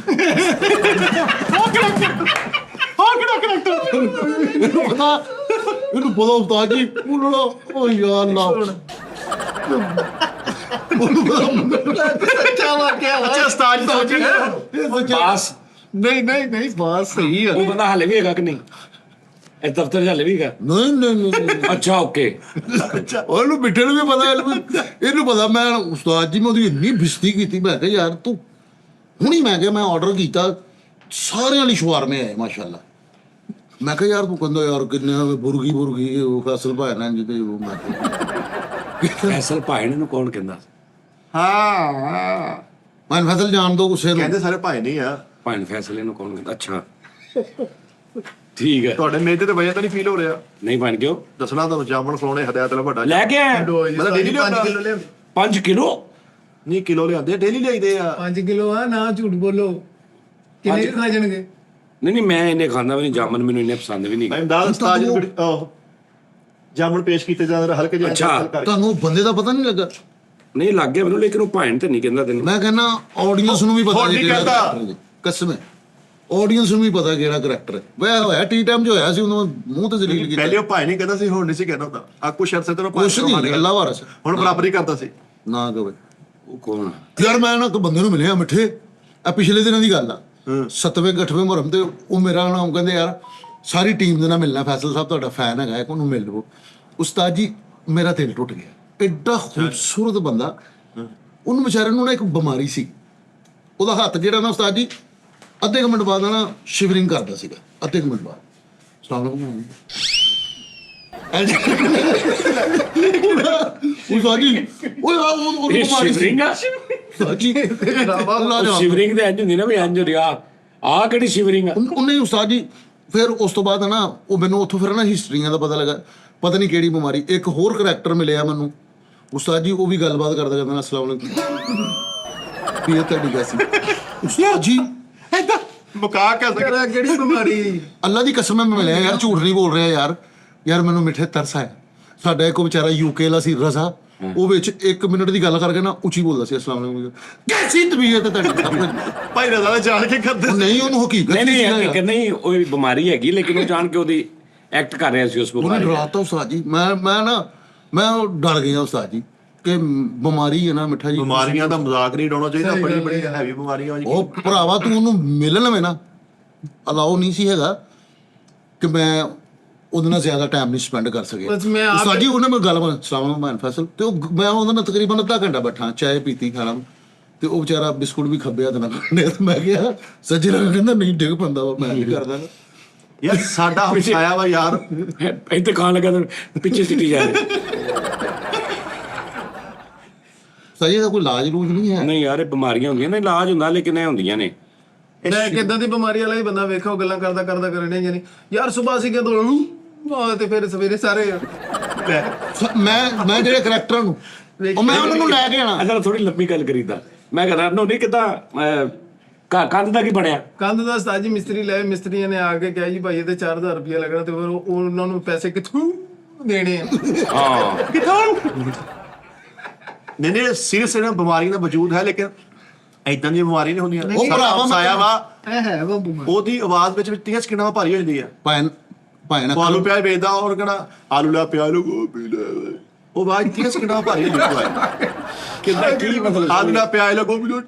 ਇਹਨੂੰ ਪਤਾ ਉਸਤਾਦ ਜੀ ਬੋਲਣਾ ਉਹ ਯਾਰ ਨਾ ਅੱਛਾ ਉਸਤਾਦ ਜੀ ਪਾਸ ਨਹੀਂ ਬਾਤ ਸਹੀ ਹੈ। ਉਹ ਬੰਦਾ ਹਾਲੇ ਵੀ ਹੈਗਾ ਕਿ ਨਹੀਂ ਇਹ ਦਫ਼ਤਰ 'ਚ ਹਾਲੇ ਵੀ ਹੈਗਾ? ਨਹੀਂ ਅੱਛਾ ਓਕੇ। ਉਹਨੂੰ ਮਿੱਠੇ ਨੂੰ ਵੀ ਪਤਾ, ਇਹਨੂੰ ਪਤਾ। ਮੈਂ ਉਸਤਾਦ ਜੀ ਮੈਂ ਉਹਦੀ ਇੰਨੀ ਬਿਸਤੀ ਕੀਤੀ, ਮੈਂ ਕਿਹਾ ਯਾਰ ਤੂੰ ਹੁਣੀ, ਮੈਂ ਕਿਹਾ ਮੈਂ ਆਰਡਰ ਕੀਤਾ ਸਾਰਿਆਂ ਲਈ ਸ਼ਵਾਰਮੇ ਆਏ ਮਾਸ਼ਾਅੱਲਾ। ਮੈਂ ਕਿਹਾ ਯਾਰ ਤੂੰ ਕਹਿੰਦਾ ਯਾਰ ਕਿੰਨੇ ਬੁਰਗੀ ਉਹ ਫੈਸਲ ਭਾਇਆ ਨਾ ਜਿੱਤੇ ਉਹ ਮੈਂ ਫੈਸਲ ਭਾਈ ਨੂੰ ਕੌਣ ਕਹਿੰਦਾ? ਹਾਂ ਮੈਂ ਫੈਸਲ ਜਾਣ ਦੋ ਗੁੱਸੇ ਨੂੰ। ਕਹਿੰਦੇ ਸਾਰੇ ਭਾਈ ਨਹੀਂ ਆ। ਭਾਈ ਫੈਸਲੇ ਨੂੰ ਕੌਣ ਕਹਿੰਦਾ? ਅੱਛਾ ਠੀਕ ਹੈ। ਤੁਹਾਡੇ ਮੇਜੇ ਤੇ ਵਜ੍ਹਾ ਤਾਂ ਨਹੀਂ ਫੀਲ ਹੋ ਰਿਹਾ? ਨਹੀਂ ਬਣ ਕਿਉਂ ਦੱਸਣਾ ਤੁਹਾਨੂੰ ਜਾਮਣ ਖਲੋਣੇ ਹਦਾਇਤ ਵਾਲਾ ਵੱਡਾ ਲੈ ਕੇ ਆਇਆ? ਮਤਲਬ ਡੇਲੀ 5 ਕਿਲੋ ਲਿਆਂਦੇ 5 ਕਿਲੋ? ਨਹੀਂ ਕਿਲੋ ਲਿਆਂਦੇ, ਡੇਲੀ ਲਿਆਈਦੇ ਆ। 5 ਕਿਲੋ ਆ ਨਾ, ਝੂਠ ਬੋਲੋ। ਕਿੰਨੇ ਖਾ ਜਾਣਗੇ? ਨਹੀਂ ਮੈਂ ਇਹਨੇ ਖਾਂਦਾ ਵੀ ਨਹੀਂ ਜਾਮਨ, ਮੈਨੂੰ ਇੰਨੇ ਪਸੰਦ ਵੀ ਨਹੀਂ। ਮੈਂ ਇਮਦਾਦ ਉਸਤਾਦ ਜੀ ਨੂੰ ਜਾਮਣ ਪੇਸ਼ ਕੀਤੇ ਜਾਂਦੇ ਹਲਕੇ ਜਿਹੇ ਅੱਛਾ। ਤੁਹਾਨੂੰ ਬੰਦੇ ਦਾ ਪਤਾ ਨਹੀਂ ਲੱਗਾ? ਨਹੀਂ ਲੱਗ ਗਿਆ ਮੈਨੂੰ, ਲੇਕਿਨ ਉਹ ਭਾਣ ਤੇ ਨਹੀਂ ਕਹਿੰਦਾ ਤੈਨੂੰ। ਮੈਂ ਕਹਿੰਦਾ ਆਡੀਅנס ਨੂੰ ਵੀ ਪਤਾ ਹੁਣ ਨਹੀਂ ਕਿਹੜਾ ਕਹਿੰਦਾ। character ਹੈ। ਕਸਮ ਹੈ ਆਡੀਅנס ਨੂੰ ਵੀ ਪਤਾ ਕਿਹੜਾ ਕਰੈਕਟਰ ਹੈ। ਵੈ ਹੋਇਆ ਟੀ ਟਾਈਮ 'ਚ ਹੋਇਆ ਸੀ, ਉਹਨੂੰ ਮੂੰਹ ਤੇ ਜ਼ਲੀਲ ਕੀਤਾ। ਪਹਿਲੇ ਉਹ ਭਾਈ ਨਹੀਂ ਕਹਿੰਦਾ ਸੀ, ਹੁਣ ਨਹੀਂ ਸੀ ਕਹਿੰਦਾ ਹੁੰਦਾ। ਆ ਕੁਛ ਅਰਸੇ ਤੋਂ ਕੁਛ ਨਹੀਂ, ਅੱਲਾ ਵਾਰਸ ਹੁਣ ਬਰਾਬਰੀ ਕਰਦਾ ਸੀ। ਨਾ ਕਵੇ ਉਹ ਕੌਣ? ਯਾਰ ਮੈਂ ਨਾ ਇੱਕ ਬੰਦੇ ਨੂੰ ਮਿਲਿਆ ਮਿੱਠੇ, ਆ ਪਿਛਲੇ ਦਿਨਾਂ ਦੀ ਗੱਲ ਆ, 7ਵੇਂ 8ਵੇਂ ਮੁਹਰਮ ਤੇ ਉਹ ਮੇਰਾ ਨਾਮ ਕਹਿੰਦੇ ਯਾਰ ਸਾਰੀ ਟੀਮ ਦੇ ਨਾਲ ਮਿਲਣਾ, ਫੈਸਲ ਸਾਹਿਬ ਤੁਹਾਡਾ ਫੈਨ ਹੈਗਾ ਇੱਕ, ਉਹਨੂੰ ਮਿਲ ਲਵੋ। ਉਸਤਾਦ ਜੀ ਮੇਰਾ ਦਿਲ ਟੁੱਟ ਗਿਆ, ਐਡਾ ਖੂਬਸੂਰਤ ਬੰਦਾ। ਉਹਨੂੰ ਵਿਚਾਰੇ ਨੂੰ ਨਾ ਇੱਕ ਬਿਮਾਰੀ ਸੀ, ਉਹਦਾ ਹੱਥ ਜਿਹੜਾ ਨਾ ਉਸਤਾਦ ਜੀ ਅੱਧੇ ਕੁ ਮਿੰਟ ਬਾਅਦ ਨਾ ਸ਼ਿਵਰਿੰਗ ਕਰਦਾ ਸੀਗਾ, ਅੱਧੇ ਕੁ ਮਿੰਟ ਬਾਅਦ। ਉਸਤਾਦ ਜੀ ਓਏ ਉਹ ਇਹ ਬਿਮਾਰੀ ਸੀ ਸ਼ਿਵਰਿੰਗ ਆ? ਉਸਤਾਦ ਜੀ ਅੱਲਾ ਜਾਣਦਾ। ਸ਼ਿਵਰਿੰਗ ਤੇ ਇੰਜ ਹੁੰਦੀ ਨਾ ਵੀ ਇੰਜ ਹੋ ਰਿਹਾ। ਆਹ ਕਿਹੜੀ ਸ਼ਿਵਰਿੰਗ ਆ? ਉਹਨੇ ਉਸਤਾਦ ਜੀ ਫਿਰ ਉਸ ਤੋਂ ਬਾਅਦ ਨਾ ਉਹ ਮੈਨੂੰ ਉੱਥੋਂ ਫਿਰ ਨਾ ਹਿਸਟਰੀਆਂ ਦਾ ਪਤਾ ਲੱਗਾ, ਪਤਾ ਨਹੀਂ ਕਿਹੜੀ ਬਿਮਾਰੀ। ਇੱਕ ਹੋਰ ਕਰੈਕਟਰ ਮਿਲਿਆ ਮੈਨੂੰ ਉਸਤਾਦ ਜੀ, ਉਹ ਵੀ ਗੱਲਬਾਤ ਕਰਦਾ ਕਹਿੰਦਾ ਅਸਲਾਮ ਅਲੈਕੁਮ ਵੀ ਇਹ ਤੁਹਾਡੀ ਗੈਸੀ। ਉਸਤਾਦ ਜੀ ਏਦਾਂ ਮੁਕਾ ਕੇ ਤੇਰਾ ਕਿਹੜੀ ਬਿਮਾਰੀ? ਅੱਲਾ ਦੀ ਕਸਮ ਮੈਂ ਮਿਲਿਆ ਯਾਰ, ਝੂਠ ਨਹੀਂ ਬੋਲ ਰਿਹਾ ਯਾਰ ਮੈਨੂੰ ਮਿੱਠੇ ਤਰਸ ਆਇਆ। ਸਾਡਾ ਇੱਕ ਵਿਚਾਰਾ ਯੂਕੇ ਵਾਲਾ ਸੀ ਰਜ਼ਾ, ਉਹ ਵਿੱਚ 1 ਮਿੰਟ ਦੀ ਗੱਲ ਕਰਕੇ ਨਾ ਉੱਚੀ ਬੋਲਦਾ ਸੀ ਅਸਲਾਮ ਅਲੈਕੁਮ ਕੈਸੀ ਤਬੀਅਤ ਹੈ ਤੁਹਾਡੀ। ਭਾਈ ਰਜ਼ਾ ਜਾਣ ਕੇ ਕਰਦੇ ਉਹ ਨਹੀਂ, ਉਹਨੂੰ ਹਕੀਕਤ ਨਹੀਂ ਸੀ ਯਾਰ। ਹਕੀਕਤ ਨਹੀਂ, ਉਹ ਬਿਮਾਰੀ ਹੈਗੀ, ਲੇਕਿਨ ਉਹ ਜਾਣ ਕੇ ਉਹਦੀ ਐਕਟ ਕਰ ਰਿਹਾ ਸੀ ਉਸ ਉਹਨੇ ਬਿਮਾਰੀ। ਡਰਾਤਾ ਉਸਤਾਦ ਜੀ। ਮੈਂ ਉਹ ਡਰ ਗਿਆ ਉਸਤਾਦ ਜੀ ਕਿ ਬਿਮਾਰੀ ਹੈ ਨਾ ਮਿੱਠਾ ਜੀ। ਬਿਮਾਰੀਆਂ ਦਾ ਮਜ਼ਾਕ ਨਹੀਂ ਉਡਾਉਣਾ ਚਾਹੀਦਾ, ਬੜੀ ਬੜੀ ਹੈਵੀ ਬਿਮਾਰੀਆਂ ਜੀ। ਉਹ ਭਰਾਵਾ ਤੂੰ ਉਹਨੂੰ ਮਿਲ ਲਵੇਂ ਨਾ, ਅਲਾਓ ਨਹੀਂ ਸੀ ਹੈਗਾ ਕਿ ਮੈਂ ਉਹਦੇ ਨਾਲ ਜ਼ਿਆਦਾ ਟਾਈਮ ਨਹੀਂ ਸਪੈਂਡ ਕਰ ਸਕਿਆ। ਬਸ ਮੈਂ ਆਪ- ਉਸਤਾਦ ਜੀ ਉਹਨੇ ਮੈਂ ਗੱਲ ਸਲਾਮ ਮੈਂ ਫੈਸਲ ਤੇ ਉਹ ਮੈਂ ਉਹਦੇ ਨਾਲ ਤਕਰੀਬਨ ਅੱਧਾ ਘੰਟਾ ਬੈਠਾ, ਚਾਹ ਪੀਤੀ ਖਾਣਾ, ਤੇ ਉਹ ਵਿਚਾਰਾ ਬਿਸਕੁਟ ਵੀ ਖੱਬਿਆ ਤੇ ਨਾ ਖਾਣੇ। ਤੇ ਮੈਂ ਕਿਹਾ ਸੱਜਣਾ ਕਹਿੰਦਾ ਨਹੀਂ ਡਿੱਗ ਪੈਂਦਾ ਵਾ, ਮੈਂ ਨਹੀਂ ਕਰਦਾ। ਯਾਰ ਸਾਡਾ ਹਮਸਾਇਆ ਵਾ ਯਾਰ, ਇੱਥੇ ਖਾਣ ਲੱਗਾ ਤਾਂ ਪਿੱਛੇ ਸਿੱਟੀ ਜਾ ਰਿਹਾ। ਸਹੀ ਦਾ ਕੋਈ ਇਲਾਜ ਲੂਜ ਨਹੀਂ ਹੈ। ਨਹੀਂ ਯਾਰ ਇਹ ਬਿਮਾਰੀਆਂ ਹੁੰਦੀਆਂ ਨੇ, ਇਲਾਜ ਹੁੰਦਾ, ਲੇਕਿਨ ਇਹ ਹੁੰਦੀਆਂ ਨੇ। ਮੈਂ ਕਿਦਾਂ ਦੀ ਬਿਮਾਰੀ ਵਾਲਾ ਹੀ ਬੰਦਾ ਵੇਖੋ, ਗੱਲਾਂ ਕਰਦਾ ਕਰਨੇ ਜਾਨੀ ਯਾਰ ਸੁਬਾਹ ਸੀ ਕਦੋਂ ਤੇ ਫਿਰ ਸਵੇਰੇ ਸਾਰੇ ਮੈਂ ਜਿਹੜੇ ਕਰੈਕਟਰਾਂ ਨੂੰ ਉਹ ਮੈਂ ਉਹਨਾਂ ਨੂੰ ਲੈ ਕੇ ਆਣਾ। ਅਸਲ ਥੋੜੀ ਲੰਬੀ ਗੱਲ ਕਰੀਦਾ। ਮੈਂ ਕਹਿੰਦਾ ਨਹੀਂ ਕਿਦਾਂ ਕੰਧ ਦਾ ਕੀ ਬਣਿਆ? ਕੰਧ ਦਾ ਉਸਤਾਦ ਜੀ ਮਿਸਤਰੀ ਲੈ, ਮਿਸਤਰੀਆਂ ਨੇ ਆ ਕੇ ਕਿਹਾ ਜੀ ਭਾਈ ਇਹਦੇ 4000 ਰੁਪਇਆ ਲੱਗਣਾ, ਤੇ ਫਿਰ ਉਹਨਾਂ ਨੂੰ ਪੈਸੇ ਕਿੱਥੋਂ ਦੇਣੇ ਆ? ਹਾਂ ਨਹੀਂ ਸੀਰੀਅਸ ਇਹਨਾਂ ਬਿਮਾਰੀਆਂ ਦਾ ਵਜੂਦ ਹੈ, ਲੇਕਿਨ ਏਦਾਂ ਦੀ ਬਿਮਾਰੀ ਨਹੀਂ ਹੁੰਦੀਆਂ। ਉਹ ਸਾਡਾ ਭਰਾਵਾ ਹਮਸਾਇਆ ਵਾ, ਇਹ ਹੈ ਉਹ ਬਿਮਾਰੀ। ਉਹਦੀ ਆਵਾਜ਼ ਵਿੱਚ 30 ਸਕਿੰਟਾਂ ਭਾਰੀ ਹੋ ਜਾਂਦੀ ਆ। ਭਾਣ ਉਹ ਆਲੂ ਪਿਆਜ਼ ਵੇਚਦਾ, ਔਰ ਕਹਿੰਦਾ ਆਲੂ ਲਿਆ ਪਿਆਜ਼ ਲੋ ਗੋਭੀ ਲੈ, ਉਹ ਆਵਾਜ਼ 30 ਸਕਿੰਟਾਂ ਭਾਰੀ ਹੋ ਜਾਂਦੀ ਹੈ। ਕਿੱਦਾਂ ਕੀ ਮਤਲਬ? ਆਲੂ ਲਿਆ ਪਿਆਜ਼ ਲੋ ਗੋਭੀ ਲੋ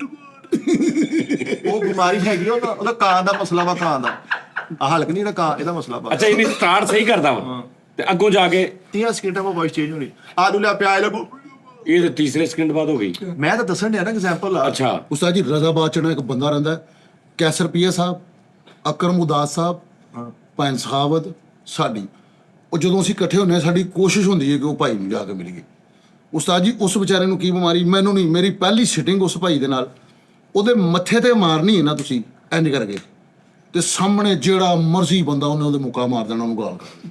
ਉਹ ਬਿਮਾਰੀ ਹੈਗੀ, ਉਹਦਾ ਕਾਂ ਦਾ ਮਸਲਾ ਵਾ, ਕਾਂ ਦਾ ਹਲਕ ਨਹੀਂ, ਕਾਂ ਇਹਦਾ ਮਸਲਾ ਵਾ। ਅੱਛਾ ਇਹਨੇ ਸਟਾਰਟ ਸਹੀ ਕਰਦਾ ਵਾ ਤੇ ਅੱਗੋਂ ਜਾ ਕੇ 30 ਸਕਿੰਟਾਂ ਵਿੱਚ ਵੌਇਸ ਚੇਂਜ ਹੋਣੀ। ਆਲੂ ਲਿਆ ਪਿਆਜ਼ ਲੋ ਗੋਭੀ। ਇਹ ਤੇ ਤੀਸਰੇ ਸਕਿੰਟ ਬਾਅਦ ਹੋ ਗਈ। ਮੈਂ ਤਾਂ ਦੱਸਣ ਡਿਆ ਨਾ ਐਗਜ਼ਾਮਪਲ ਆ। ਅੱਛਾ ਉਸਤਾਦ ਜੀ ਰਜ਼ਾਬਾਦ ਚ ਨਾ ਇੱਕ ਬੰਦਾ ਰਹਿੰਦਾ, ਕੈਸਰ ਪੀਆ ਸਾਹਿਬ, ਅਕਰਮ ਉਦਾਸ ਸਾਹਿਬ, ਭੈਣ ਸਖਾਵਤ ਸਾਡੀ। ਉਹ ਜਦੋਂ ਅਸੀਂ ਇਕੱਠੇ ਹੁੰਦੇ ਹਾਂ, ਸਾਡੀ ਕੋਸ਼ਿਸ਼ ਹੁੰਦੀ ਹੈ ਕਿ ਉਹ ਭਾਈ ਨੂੰ ਜਾ ਕੇ ਮਿਲੀਏ। ਉਸਤਾਦ ਜੀ ਉਸ ਵਿਚਾਰੇ ਨੂੰ ਕੀ ਬਿਮਾਰੀ, ਮੈਨੂੰ ਨਹੀਂ, ਮੇਰੀ ਪਹਿਲੀ ਸਿਟਿੰਗ ਉਸ ਭਾਈ ਦੇ ਨਾਲ, ਉਹਦੇ ਮੱਥੇ ਤੇ ਮਾਰਨੀ ਹੈ ਨਾ ਤੁਸੀਂ ਇੰਝ ਕਰਕੇ, ਤੇ ਸਾਹਮਣੇ ਜਿਹੜਾ ਮਰਜ਼ੀ ਬੰਦਾ ਉਹਨੇ ਉਹਦੇ ਮੁੱਕਾ ਮਾਰ ਦੇਣਾ, ਉਹਨੂੰ ਗਾਲ ਕਰ।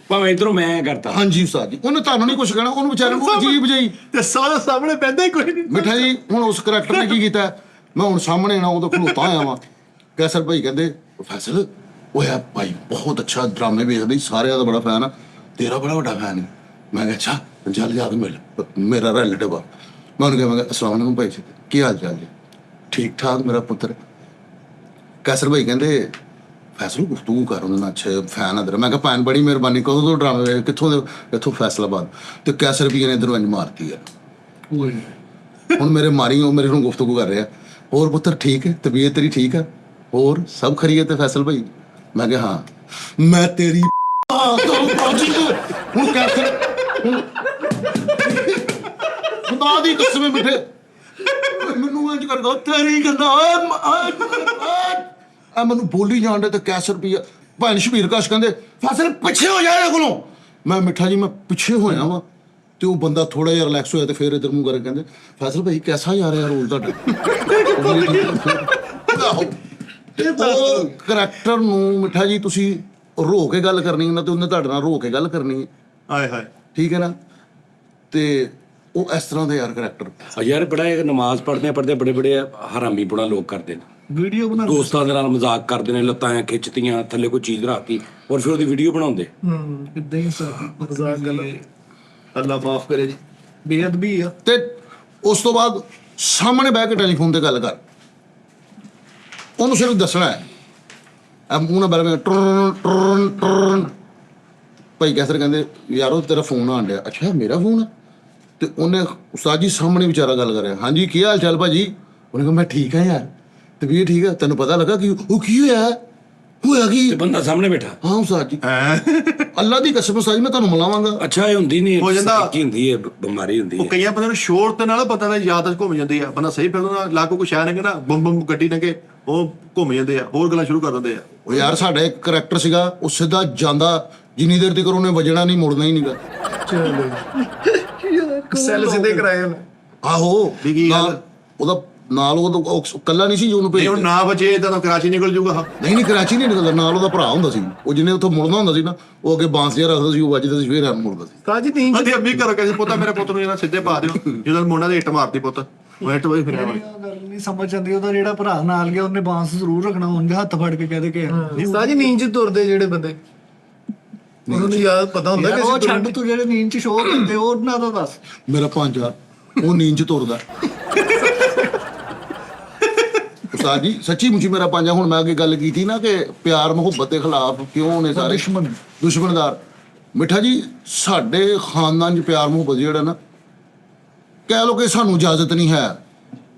ਭਾਵੇਂ ਇਧਰੋਂ ਮੈਂ ਕਰਤਾ। ਹਾਂਜੀ ਉਸਤਾਦ ਜੀ, ਉਹਨੇ ਤੁਹਾਨੂੰ ਨਹੀਂ ਕੁਝ ਕਹਿਣਾ, ਉਹਨੂੰ ਵਿਚਾਰੇ ਨੂੰ ਅਜੀਬ ਜਿਹੀ। ਤੇ ਸਾਰਾ ਸਾਹਮਣੇ ਪੈਂਦਾ ਹੀ ਕੋਈ ਨਹੀਂ। ਮਿੱਠਾ ਜੀ ਹੁਣ ਉਸ ਕਰੈਕਟਰ ਨੇ ਕੀ ਕੀਤਾ, ਮੈਂ ਹੁਣ ਸਾਹਮਣੇ ਨਾ ਉਹਦੇ ਖਲੋਤਾ ਆਇਆ ਵਾਂ। ਕੈਸਰ ਭਾਈ ਕਹਿੰਦੇ ਫੈਸਲ ਉਹ ਹੈ ਭਾਈ ਬਹੁਤ ਅੱਛਾ ਡਰਾਮੇ ਵੇਖਦੇ ਸੀ, ਸਾਰਿਆਂ ਦਾ ਬੜਾ ਫੈਨ ਆ, ਤੇਰਾ ਬੜਾ ਵੱਡਾ ਫੈਨ ਹੈ। ਮੈਂ ਕਿਹਾ ਅੱਛਾ ਜਲ ਜਾ ਕੇ ਮਿਲ, ਮੇਰਾ ਰਿਲੇਟਿਵ ਆ। ਮੈਂ ਉਹਨੂੰ ਕਿਹਾ ਅਸਲਾਮ ਵਾਲੇਕੁਮ ਭਾਈ ਜੀ, ਕੀ ਹਾਲ ਚਾਲ ਜੀ? ਠੀਕ ਠਾਕ ਮੇਰਾ ਪੁੱਤਰ। ਕੈਸਰ ਭਾਈ ਕਹਿੰਦੇ ਫੈਸਲ ਗੁਫ਼ਤਗੂ ਕਰ ਉਹਨਾਂ ਨਾਲ, ਅੱਛਾ ਫੈਨ ਆ ਤੇਰਾ। ਮੈਂ ਕਿਹਾ ਭੈਣ ਬੜੀ ਮਿਹਰਬਾਨੀ, ਕਦੋਂ ਤੋਂ ਡਰਾਮੇ ਵੇਖ, ਕਿੱਥੋਂ ਦੇ? ਇੱਥੋਂ ਫੈਸਲਾਬਾਦ। ਤੇ ਕੈਸਰ ਵੀ ਨੇ ਇੱਧਰੋਂ ਇੰਝ ਮਾਰਤੀ ਆ। ਹੁਣ ਮੇਰੇ ਮਾਰੀ ਉਹ ਮੇਰੇ ਨੂੰ ਗੁਫ਼ਤਗੂ ਕਰ ਰਿਹਾ, ਹੋਰ ਪੁੱਤਰ ਠੀਕ ਹੈ, ਤਬੀਅਤ ਤੇਰੀ ਠੀਕ ਹੈ, ਹੋਰ ਸਭ ਖਰੀਏ ਤੇ ਫੈਸਲ ਭਾਈ? ਮੈਂ ਕਿਹਾ ਹਾਂ। ਮੈਂ ਤੇਰੀ ਹੁਣ ਕੈਸਰ ਖੁਦਾ ਦੀ ਕਸਮ ਮਿੱਠੇ ਮੈਨੂੰ ਇੰਝ ਕਰਦਾ ਤੇਰੀ ਕਹਿੰਦਾ ਆ ਮੈਨੂੰ ਬੋਲੀ ਜਾਣ ਦੇ ਤੇ ਕੈਸਰ ਪੀਆ ਭੈਣ ਸ਼ਬੀਰ ਕਸ਼ ਕਹਿੰਦੇ ਫੈਸਲ ਪਿੱਛੇ ਹੋ ਜਾ ਇਹਦੇ ਕੋਲੋਂ। ਮੈਂ ਮਿੱਠਾ ਜੀ ਮੈਂ ਪਿੱਛੇ ਹੋਇਆ ਵਾਂ ਤੇ ਉਹ ਬੰਦਾ ਥੋੜਾ ਜਿਹਾ ਰਿਲੈਕਸ ਹੋਇਆ ਤੇ ਫਿਰ ਇੱਧਰ ਮੂੰਹ ਕਰਕੇ ਕਹਿੰਦੇ ਫੈਸਲ ਭਾਈ ਕੈਸਾ ਜਾ ਰਿਹਾ ਰੋਲ ਤੁਹਾਡਾ? ਉਹ ਕਰੈਕਟਰ ਨੂੰ ਮਿੱਠਾ ਜੀ ਤੁਸੀਂ ਰੋ ਕੇ ਗੱਲ ਕਰਨੀ ਨਾ ਤੇ ਉਹਨੇ ਤੁਹਾਡੇ ਨਾਲ ਰੋ ਕੇ ਗੱਲ ਕਰਨੀ ਹੈ। ਹਾਏ ਹਾਏ ਠੀਕ ਹੈ ਨਾ? ਤੇ ਉਹ ਇਸ ਤਰ੍ਹਾਂ ਦਾ ਯਾਰ ਕਰੈਕਟਰ। ਯਾਰ ਬੜਾ ਇੱਕ ਨਮਾਜ਼ ਪੜ੍ਹਦੇ ਬੜੇ ਬੜੇ ਹਰਾਮੀ ਬੁਣਾ ਲੋਕ ਕਰਦੇ ਨੇ, ਵੀਡੀਓ ਬਣਾ ਦੋਸਤਾਂ ਦੇ ਨਾਲ ਮਜ਼ਾਕ ਕਰਦੇ ਨੇ, ਲੱਤਾਂ ਖਿੱਚਤੀਆਂ, ਥੱਲੇ ਕੋਈ ਚੀਜ਼ ਰੱਖਤੀ ਔਰ ਫਿਰ ਉਹਦੀ ਵੀਡੀਓ ਬਣਾਉਂਦੇ। ਇਦਾਂ ਹੀ ਸਰ ਮਜ਼ਾਕ ਗੱਲ ਹੈ। ਅੱਲਾ ਮਾਫ ਕਰੇ ਜੀ। ਬੇਅਦਬੀ ਆ। ਤੇ ਉਸ ਤੋਂ ਬਾਅਦ ਸਾਹਮਣੇ ਬਹਿ ਕੇ ਟੈਲੀਫੋਨ ਤੇ ਗੱਲ ਕਰ, ਉਹਨੂੰ ਸਿਰਫ ਦੱਸਣਾ ਹੈ ਆ ਮੂੰਹ ਨਾਲ ਬੈਲ ਟਰਨ। ਭਾਈ ਕੈਸਰ ਕਹਿੰਦੇ ਯਾਰੋ ਤੇਰਾ ਫੋਨ ਆਣ ਡਿਆ। ਅੱਛਾ ਮੇਰਾ ਫੋਨ ਆ? ਤੇ ਉਹਨੇ ਉਸਤਾਦ ਜੀ ਸਾਹਮਣੇ ਵਿਚਾਰਾ ਗੱਲ ਕਰ ਰਿਹਾ, ਹਾਂਜੀ ਕੀ ਹਾਲ ਚਾਲ ਭਾਜੀ? ਉਹਨੇ ਕਿਹਾ ਮੈਂ ਠੀਕ ਹਾਂ ਯਾਰ, ਤਬੀਅਤ ਠੀਕ ਹੈ, ਤੈਨੂੰ ਪਤਾ ਲੱਗਾ ਕਿ ਉਹ ਕੀ ਹੋਇਆ ਕੀ? ਤੇ ਬੰਦਾ ਸਾਹਮਣੇ ਬੈਠਾ। ਹਾਂ ਉਸਤਾਦ ਜੀ, ਅੱਲਾ ਦੀ ਕਸਮ ਉਸਤਾਦ ਜੀ ਮੈਂ ਤੁਹਾਨੂੰ ਮਿਲਾਵਾਂਗਾ। ਅੱਛਾ ਇਹ ਹੁੰਦੀ ਨਹੀਂ, ਹੋ ਜਾਂਦਾ। ਕੀ ਹੁੰਦੀ ਹੈ, ਬਿਮਾਰੀ ਹੁੰਦੀ ਉਹ ਹੈ। ਕਈਆਂ ਬੰਦੇ ਨੂੰ ਸ਼ੋਰ ਤੇ ਨਾਲ ਪਤਾ ਨਹੀਂ ਯਾਦ ਘੁੰਮ ਜਾਂਦੀ ਆ, ਬੰਦਾ ਸਹੀ ਫਿਲਮ ਨਾਲ ਲਾਗੋ ਕੁਛ ਆਇਆ ਨਾ ਬੰਮ ਬੰਮ ਗੱਡੀ ਲੰਘੇ ਉਹ ਘੁੰਮ ਜਾਂਦੇ ਆ, ਹੋਰ ਗੱਲਾਂ ਸ਼ੁਰੂ ਕਰ ਦਿੰਦੇ ਆ। ਉਹ ਯਾਰ ਸਾਡਾ ਇੱਕ ਕਰੈਕਟਰ ਸੀਗਾ, ਉਹ ਸਿੱਧਾ ਜਾਂਦਾ, ਜਿੰਨੀ ਦੇਰ ਤੱਕ ਉਹਨੇ ਵਜਣਾ ਨਹੀਂ ਮੁੜਨਾ ਹੀ ਨਹੀਂਗਾ। ਸੈੱਲ ਸਿੱਧੇ ਕਰਾਏ ਉਹਨੇ। ਆਹੋ ਵੀ ਕੀ ਗੱਲ? ਨਾਲ ਉਹਦਾ ਨਾਲ ਉਹ ਕੱਲਾ ਨਹੀਂ ਸੀ ਜੋ ਉਹਨੂੰ ਨਹੀਂ ਹੁਣ ਭੇਜ। ਨਾ ਬਚੇ ਤਾਂ ਕਰਾਚੀ ਨਿਕਲ ਜੂਗਾ। ਨਹੀਂ ਕਰਾਚੀ ਨਹੀਂ ਨਿਕਲਦਾ, ਨਾਲ ਉਹਦਾ ਭਰਾ ਹੁੰਦਾ ਸੀ, ਉਹ ਜਿਹਨੇ ਉੱਥੋਂ ਮੁੜਨਾ ਹੁੰਦਾ ਸੀ ਨਾ, ਉਹ ਅੱਗੇ ਬਾਂਸ ਜਿਹਾ ਰੱਖਦਾ ਸੀ, ਉਹ ਵੱਜਦਾ ਸੀ, ਫੇਰ ਐਨ ਮੁੜਦਾ ਸੀ। ਤਾਜੀ ਨਹੀਂ ਉਹਦੀ ਅੰਮੀ ਘਰੋਂ ਕਹਿੰਦੀ ਪੁੱਤਾ ਮੇਰੇ ਪੁੱਤ ਨੂੰ ਇਹਨਾਂ ਸਿੱਧੇ ਪਾ ਦਿਓ, ਜਦੋਂ ਮੋਨਾ ਦੇ ਇੱਟ ਮਾਰਦੀ ਪੁੱਤ ਉਹ ਇੱਟ ਵਈ ਫਿਰਿਆ ਵਾ। ਗੱਲ ਨਹੀਂ ਸਮਝ ਆਉਂਦੀ। ਉਹਦਾ ਜਿਹੜਾ ਭਰਾ ਨਾਲ ਗਿਆ ਉਹਨੇ ਬਾਂਸ ਜ਼ਰੂਰ ਰੱਖਣਾ, ਉਹਦੇ ਹੱਥ ਫੜ ਕੇ ਕਹਦੇ ਕਿ ਤਾਜੀ ਨੀਂਦ ਚ ਤੁਰਦੇ ਜਿਹੜੇ ਬੰਦੇ, ਉਹਨਾਂ ਨੂੰ ਯਾਦ ਪਤਾ ਹੁੰਦਾ ਕਿ ਉਹ ਅਸੀਂ ਛੱਡ ਤੂੰ ਜਿਹੜੇ ਨੀਂਦ ਚ ਸ਼ੋਅ ਕਰਦੇ ਉਹ ਉਹਨਾਂ ਦਾ ਦੱਸ। ਮੇਰਾ ਭਾਂਜਾ ਉਹ ਨੀਂਦ ਚ ਤੁਰਦਾ। ਉਸਤਾਦ ਜੀ ਸੱਚੀ ਮੁੱਚੀ ਮੇਰਾ ਭਾਂਜਾ। ਹੁਣ ਮੈਂ ਅੱਗੇ ਗੱਲ ਕੀਤੀ ਨਾ ਕਿ ਪਿਆਰ ਮੁਹੱਬਤ ਦੇ ਖਿਲਾਫ ਕਿਉਂ ਨੇ ਸਾਰੇ ਦੁਸ਼ਮਣਦਾਰ। ਮਿੱਠਾ ਜੀ ਸਾਡੇ ਖਾਨਦਾਨ 'ਚ ਪਿਆਰ ਮੁਹੱਬਤ ਜਿਹੜਾ ਨਾ, ਕਹਿ ਲਓ ਕਿ ਸਾਨੂੰ ਇਜਾਜ਼ਤ ਨਹੀਂ ਹੈ।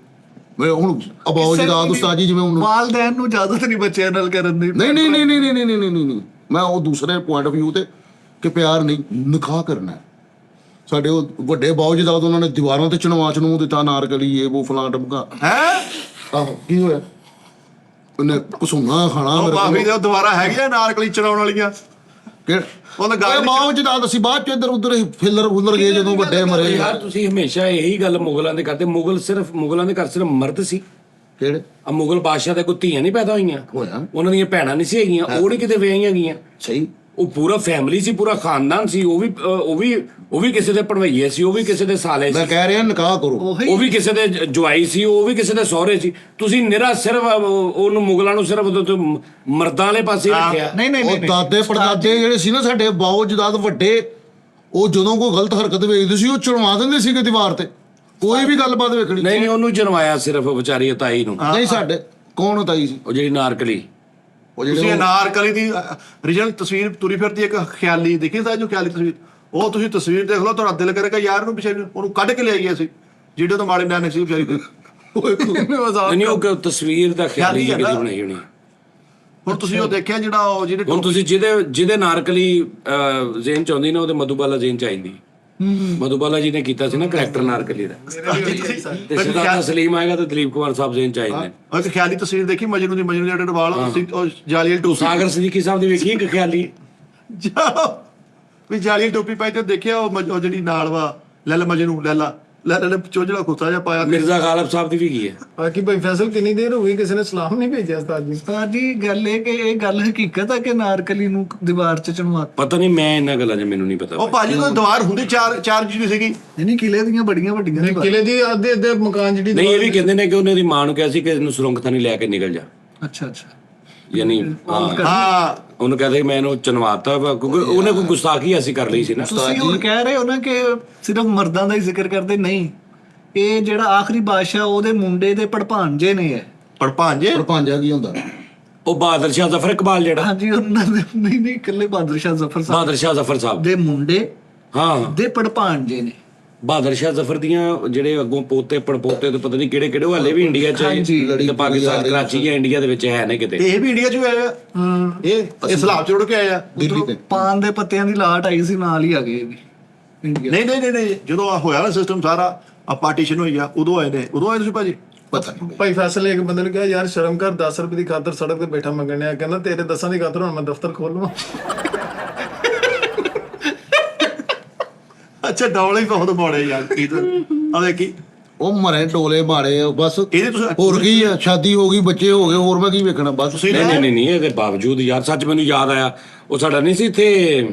ਮੈਂ ਹੁਣ ਅਬਾਉ ਜਦਾਦ ਉਸਤਾਦ ਜੀ ਜਿਵੇਂ ਉਹਨੂੰ ਵਾਲਦੈਨ ਨੂੰ ਇਜਾਜ਼ਤ ਨਹੀਂ ਬੱਚਿਆਂ ਨਾਲ ਕਰਨ ਦੀ। ਨਹੀਂ ਮੈਂ ਉਹ ਦੂਸਰੇ ਪੁਆਇੰਟ ਆਫ ਵਿਊ ਤੇ ਕਿ ਪਿਆਰ ਨਹੀਂ ਨਿਕਾਹ ਕਰਨਾ। ਸਾਡੇ ਉਹ ਵੱਡੇ ਬਾਉ ਜਦਾਦ ਉਹਨਾਂ ਨੇ ਦੀਵਾਰਾਂ ਤੇ ਚਣਵਾ ਦਿੱਤਾ, ਅਨਾਰਕਲੀ ਇਹ ਉਹ ਫਲਾਂ ਟਮਕਾ। ਆਹੋ ਕੀ ਹੋਇਆ? ਉਹਨੇ ਕਸੂਨਾ ਖਾਣਾ ਉਹ ਮੇਰੇ ਬਾਫੀ ਦੇ ਦੁਬਾਰਾ ਹੈਗੀਆਂ ਨਾਰਕਲੀ ਚਲਾਉਣ ਵਾਲੀਆਂ। ਉਹਨੇ ਗੱਲ ਬਾਉ ਜਦਾਦ ਅਸੀਂ ਬਾਅਦ ਚ ਇੱਧਰ ਉੱਧਰ ਫੁੱਲਰ ਗਏ ਜਦੋਂ ਵੱਡੇ ਮਰੇ। ਯਾਰ ਤੁਸੀਂ ਹਮੇਸ਼ਾ ਇਹੀ ਗੱਲ ਮੁਗਲਾਂ ਦੇ ਕਰਦੇ, ਮੁਗਲਾਂ ਦੇ ਘਰ ਸਿਰਫ ਮਰਦ ਸੀ। ਕਿਹੜੇ? ਆ ਮੁਗਲ ਬਾਦਸ਼ਾਹ ਦੇ ਕੋਈ ਧੀਆਂ ਨਹੀਂ ਪੈਦਾ ਹੋਈਆਂ, ਹੋਇਆ ਉਹਨਾਂ ਦੀਆਂ ਭੈਣਾਂ ਨਹੀਂ ਸੀ ਹੈਗੀਆਂ, ਉਹ ਨਹੀਂ ਕਿਤੇ ਵਿਆਹੀਆਂ ਗਈਆਂ। ਸਹੀ। ਉਹ ਪੂਰਾ ਫੈਮਿਲੀ ਸੀ, ਪੂਰਾ ਖਾਨਦਾਨ ਸੀ। ਉਹ ਵੀ ਕਿਸੇ ਦੇ ਭਣਵਈਏ ਸੀ, ਉਹ ਵੀ ਕਿਸੇ ਦੇ ਸਾਲੇ ਸੀ, ਮੈਂ ਕਹਿ ਰਿਹਾ ਨਿਕਾਹ ਕਰੋ। ਉਹ ਵੀ ਕਿਸੇ ਦੇ ਜਵਾਈ ਸੀ, ਉਹ ਵੀ ਕਿਸੇ ਦੇ ਸਹੁਰੇ ਸੀ। ਤੁਸੀਂ ਨਿਰਾ ਸਿਰਫ ਉਹਨੂੰ ਮੁਗਲਾਂ ਨੂੰ ਸਿਰਫ ਮਰਦਾਂ ਵਾਲੇ ਪਾਸੇ ਰੱਖਿਆ। ਨਹੀਂ ਉਹ ਦਾਦੇ ਪੜਦਾਦੇ ਜਿਹੜੇ ਸੀ ਨਾ ਸਾਡੇ ਬਾਉ ਜਦਾਦ ਵੱਡੇ, ਉਹ ਜਦੋਂ ਕੋਈ ਗਲਤ ਹਰਕਤ ਵੇਖਦੇ ਸੀ ਉਹ ਚੜਵਾ ਦਿੰਦੇ ਸੀਗੇ ਦੀਵਾਰ ਤੇ, ਕੋਈ ਵੀ ਗੱਲਬਾਤ ਵੇਖਣੀ। ਨਹੀਂ ਉਹਨੂੰ ਜਨਵਾਇਆ ਸਿਰਫ ਵਿਚਾਰੀ ਤਾਈ ਨੂੰ। ਨਹੀਂ ਸਾਡੇ ਕੌਣ ਤਾਈ ਸੀ? ਉਹ ਜਿਹੜੀ ਨਾਰਕਲੀ, ਉਹ ਤੁਸੀਂ ਜਿਹੜੇ ਅਨਾਰਕਲੀ ਦੀ ਰੀਜਨਲ ਤਸਵੀਰ ਤੁਰੀ ਫਿਰਦੀ ਇੱਕ ਖਿਆਲੀ ਦੇਖੀ ਤਾਂ ਜੋ ਖਿਆਲੀ ਤਸਵੀਰ, ਉਹ ਤੁਸੀਂ ਤਸਵੀਰ ਦੇਖ ਲਓ ਤੁਹਾਡਾ ਦਿਲ ਕਰੇਗਾ ਯਾਰ ਨੂੰ ਪਿੱਛੇ ਉਹਨੂੰ ਕੱਢ ਕੇ ਲਿਆਈਏ ਅਸੀਂ, ਜਿਹੜੇ ਤੋਂ ਮਾੜੇ ਨਿਆਣੇ ਸੀ ਵਿਚਾਰੀ ਦੇ। ਨਹੀਂ ਉਹ ਤਸਵੀਰ ਦਾ ਖਿਆਲੀ ਖਿਆਲੀ ਕਿਸੇ ਬਣਾਈ ਹੋਣੀ। ਹੁਣ ਤੁਸੀਂ ਉਹ ਦੇਖਿਆ ਜਿਹੜਾ ਉਹ ਜਿਹੜੇ ਹੁਣ ਤੁਸੀਂ ਜਿਹਦੇ ਨਾਰਕਲੀ ਜ਼ੇਨ ਚ ਆਉਂਦੀ ਨਾ, ਉਹਦੇ ਮਧੂਬਾਲਾ ਜ਼ੇਨ ਚ ਆਈਂਦੀ। ਮਧੂਬਾਲਾ ਜੀ ਨੇ ਕੀਤਾ ਸੀ ਨਾ ਕਰੈਕਟਰ ਨਾਰਕਲੀ ਦਾ, ਤੇ ਸਿੱਧਾ ਸਲੀਮ ਆਏਗਾ ਤੇ ਦਲੀਪ ਕੁਮਾਰ ਸਾਹਿਬ ਜ਼ੇਨ ਚ ਆਈਂਦੇ। ਉਹ ਇੱਕ ਖਿਆਲੀ ਤਸਵੀਰ ਦੇਖੀ ਮਜਨੂ ਦੀ, ਮਜਨੂ ਦੇ ਜਿਹੜੇ ਵਾਲ ਉਹ ਜਾਲੀ ਵਾਲੀ ਟੋਪੀ, ਸਾਗਰ ਸਦੀਕੀ ਸਾਹਿਬ ਦੀ ਵੇਖੀ ਇੱਕ ਖਿਆਲੀ ਵੀ ਜਾਲੀ ਵਾਲੀ ਟੋਪੀ ਪਾਈ ਤੇ ਦੇਖਿਆ ਉਹ ਜਿਹੜੀ ਨਾਲ ਵਾ ਲੈਲਾ ਮਜਨੂ ਲੈਲਾ, ਲੈ ਲੈ ਚੋਜਲਾ ਕੁੱਤਾ ਜਿਹਾ ਪਾਇਆ ਮਿਰਜ਼ਾ ਗਾਲਬ ਸਾਹਿਬ ਦੀ ਵੀ ਕੀ ਹੈ? ਬਾਕੀ ਭਾਈ ਫੈਸਲ ਕਿੰਨੀ ਦੇਰ ਹੋ ਗਈ ਕਿਸੇ ਨੇ ਸਲਾਮ ਨਹੀਂ ਭੇਜਿਆ ਉਸਤਾਦ ਜੀ? ਉਸਤਾਦ ਜੀ ਗੱਲ ਇਹ ਕਿ ਇਹ ਗੱਲ ਹਕੀਕਤ ਹੈ ਕਿ ਨਾਰਕਲੀ ਨੂੰ ਦੀਵਾਰ 'ਚ ਚਣਵਾ ਪਤਾ ਨਹੀਂ, ਮੈਂ ਇਹਨਾਂ ਗੱਲਾਂ 'ਚ ਮੈਨੂੰ ਨਹੀਂ ਪਤਾ। ਉਹ ਭਾਜੀ ਤੋਂ ਦੀਵਾਰ ਹੁੰਦੀ ਚਾਰ ਜੀ ਸੀਗੀ। ਨਹੀਂ ਕਿਲੇ ਦੀਆਂ ਬੜੀਆਂ ਵੱਡੀਆਂ ਨਹੀਂ, ਕਿਲੇ ਦੀ ਅੱਧੇ ਅੱਧੇ ਮਕਾਨ ਜਿਹੜੀ ਨਹੀਂ, ਇਹ ਵੀ ਕਹਿੰਦੇ ਨੇ ਕਿ ਉਹਨੇ ਦੀ ਮਾਂ ਨੂੰ ਕਿਹਾ ਸੀ ਕਿ ਇਹਨੂੰ ਸੁਰੰਗ ਥਾਂ ਲੈ ਕੇ ਨਿਕਲ ਜਾ, ਅੱਛਾ ਅੱਛਾ ਯਾਨੀ ਹਾਂ ਉਹਨੂੰ ਕਹਿੰਦੇ ਮੈਂ ਇਹਨੂੰ ਚਨਵਾਤਾ ਕਿਉਂਕਿ ਉਹਨੇ ਕੋਈ ਗੁਸਤਾਖੀ ਐਸੀ ਕਰ ਲਈ ਸੀ ਨਾ। ਤੁਸੀਂ ਹੁਣ ਕਹਿ ਰਹੇ ਹੋ ਨਾ ਕਿ ਸਿਰਫ ਮਰਦਾਂ ਦਾ ਹੀ ਜ਼ਿਕਰ ਕਰਦੇ, ਨਹੀਂ ਇਹ ਜਿਹੜਾ ਆਖਰੀ ਬਾਦਸ਼ਾਹ ਉਹਦੇ ਮੁੰਡੇ ਦੇ ਪੜਭਾਂਜੇ ਨੇ ਹੈ। ਪੜਪਾਂਜੇ ਪੰਜਾ ਕੀ ਹੁੰਦਾ? ਉਹ ਬਹਾਦਰ ਸ਼ਾਹ ਜ਼ਫਰ ਇਕਬਾਲ ਜਿਹੜਾ, ਹਾਂਜੀ ਉਹਨਾਂ ਦੇ ਨਹੀਂ ਇਕੱਲੇ ਬਹਾਦਰ ਸ਼ਾਹ ਜ਼ਫਰ ਸਾਹਿਬ ਬਹਾਦਰ ਸ਼ਾਹ ਜ਼ਫਰ ਸਾਹਿਬ ਦੇ ਮੁੰਡੇ ਹਾਂ, ਦੇ ਪੜਭਾਂਜੇ ਨੇ। ਬਹਾਦਰ ਸ਼ਾਹ ਜ਼ਫਰ ਦੀਆਂ ਜਿਹੜੇ ਅੱਗੋਂ ਪੋਤੇ ਪੜਪੋਤੇ ਤੇ ਪਤਾ ਨਹੀਂ ਕਿਹੜੇ ਕਿਹੜੇ ਉਹ ਹਾਲੇ ਵੀ ਇੰਡੀਆ 'ਚ ਤੇ ਪਾਕਿਸਤਾਨ ਕਰਾਚੀ ਜਾਂ ਇੰਡੀਆ ਦੇ ਵਿੱਚ ਹੈ ਨੇ ਕਿਤੇ। ਤੇ ਇਹ ਵੀ ਇੰਡੀਆ ਚ ਆਇਆ ਇਹ ਸਲਾਬ ਚ ਉੜ ਕੇ ਆਇਆ। ਦਿੱਲੀ ਤੇ ਪਾਨ ਦੇ ਪੱਤਿਆਂ ਦੀ ਲਾਟ ਆਈ ਸੀ, ਨਾਲ ਹੀ ਆ ਗਏ ਇਹ ਵੀ ਇੰਡੀਆ। ਨਹੀਂ ਜਦੋਂ ਆਹ ਹੋਇਆ ਨਾ ਸਿਸਟਮ ਸਾਰਾ ਆ ਪਾਰਟੀਸ਼ਨ ਹੋਈ ਆ ਉਦੋਂ ਆਏ ਤੁਸੀਂ ਭਾਜੀ? ਪਤਾ ਨਹੀਂ ਭਾਈ ਫੈਸਲ ਨੇ ਇੱਕ ਬੰਦੇ ਨੂੰ ਕਿਹਾ ਯਾਰ ਸ਼ਰਮ ਕਰ, 10 ਰੁਪਏ ਦੀ ਖਾਤਰ ਸੜਕ ਤੇ ਬੈਠਾ ਮੰਗਣ ਆ, ਕਹਿੰਦਾ ਤੇਰੇ 10 ਦੀ ਖਾਤਰ ਹੁਣ ਮੈਂ ਦਫ਼ਤਰ ਖੋਲ ਲਵਾਂ। ਅੱਛਾ ਡੌਲੇ ਹੀ ਬਹੁਤ ਮਾੜੇ ਯਾਰ ਕੀ ਆ ਵੇਖੀ ਉਹ ਮਰੇ ਡੋਲੇ ਮਾਰੇ ਆ ਬਸ। ਇਹਦੇ ਤੁਸੀਂ ਹੋਰ ਕੀ ਆ, ਸ਼ਾਦੀ ਹੋ ਗਈ, ਬੱਚੇ ਹੋ ਗਏ, ਹੋਰ ਮੈਂ ਕੀ ਵੇਖਣਾ ਬਸ। ਤੁਸੀਂ ਨਹੀਂ ਇਹਦੇ ਬਾਵਜੂਦ ਯਾਰ ਸੱਚ ਮੈਨੂੰ ਯਾਦ ਆਇਆ, ਉਹ ਸਾਡਾ ਨਹੀਂ ਸੀ ਇੱਥੇ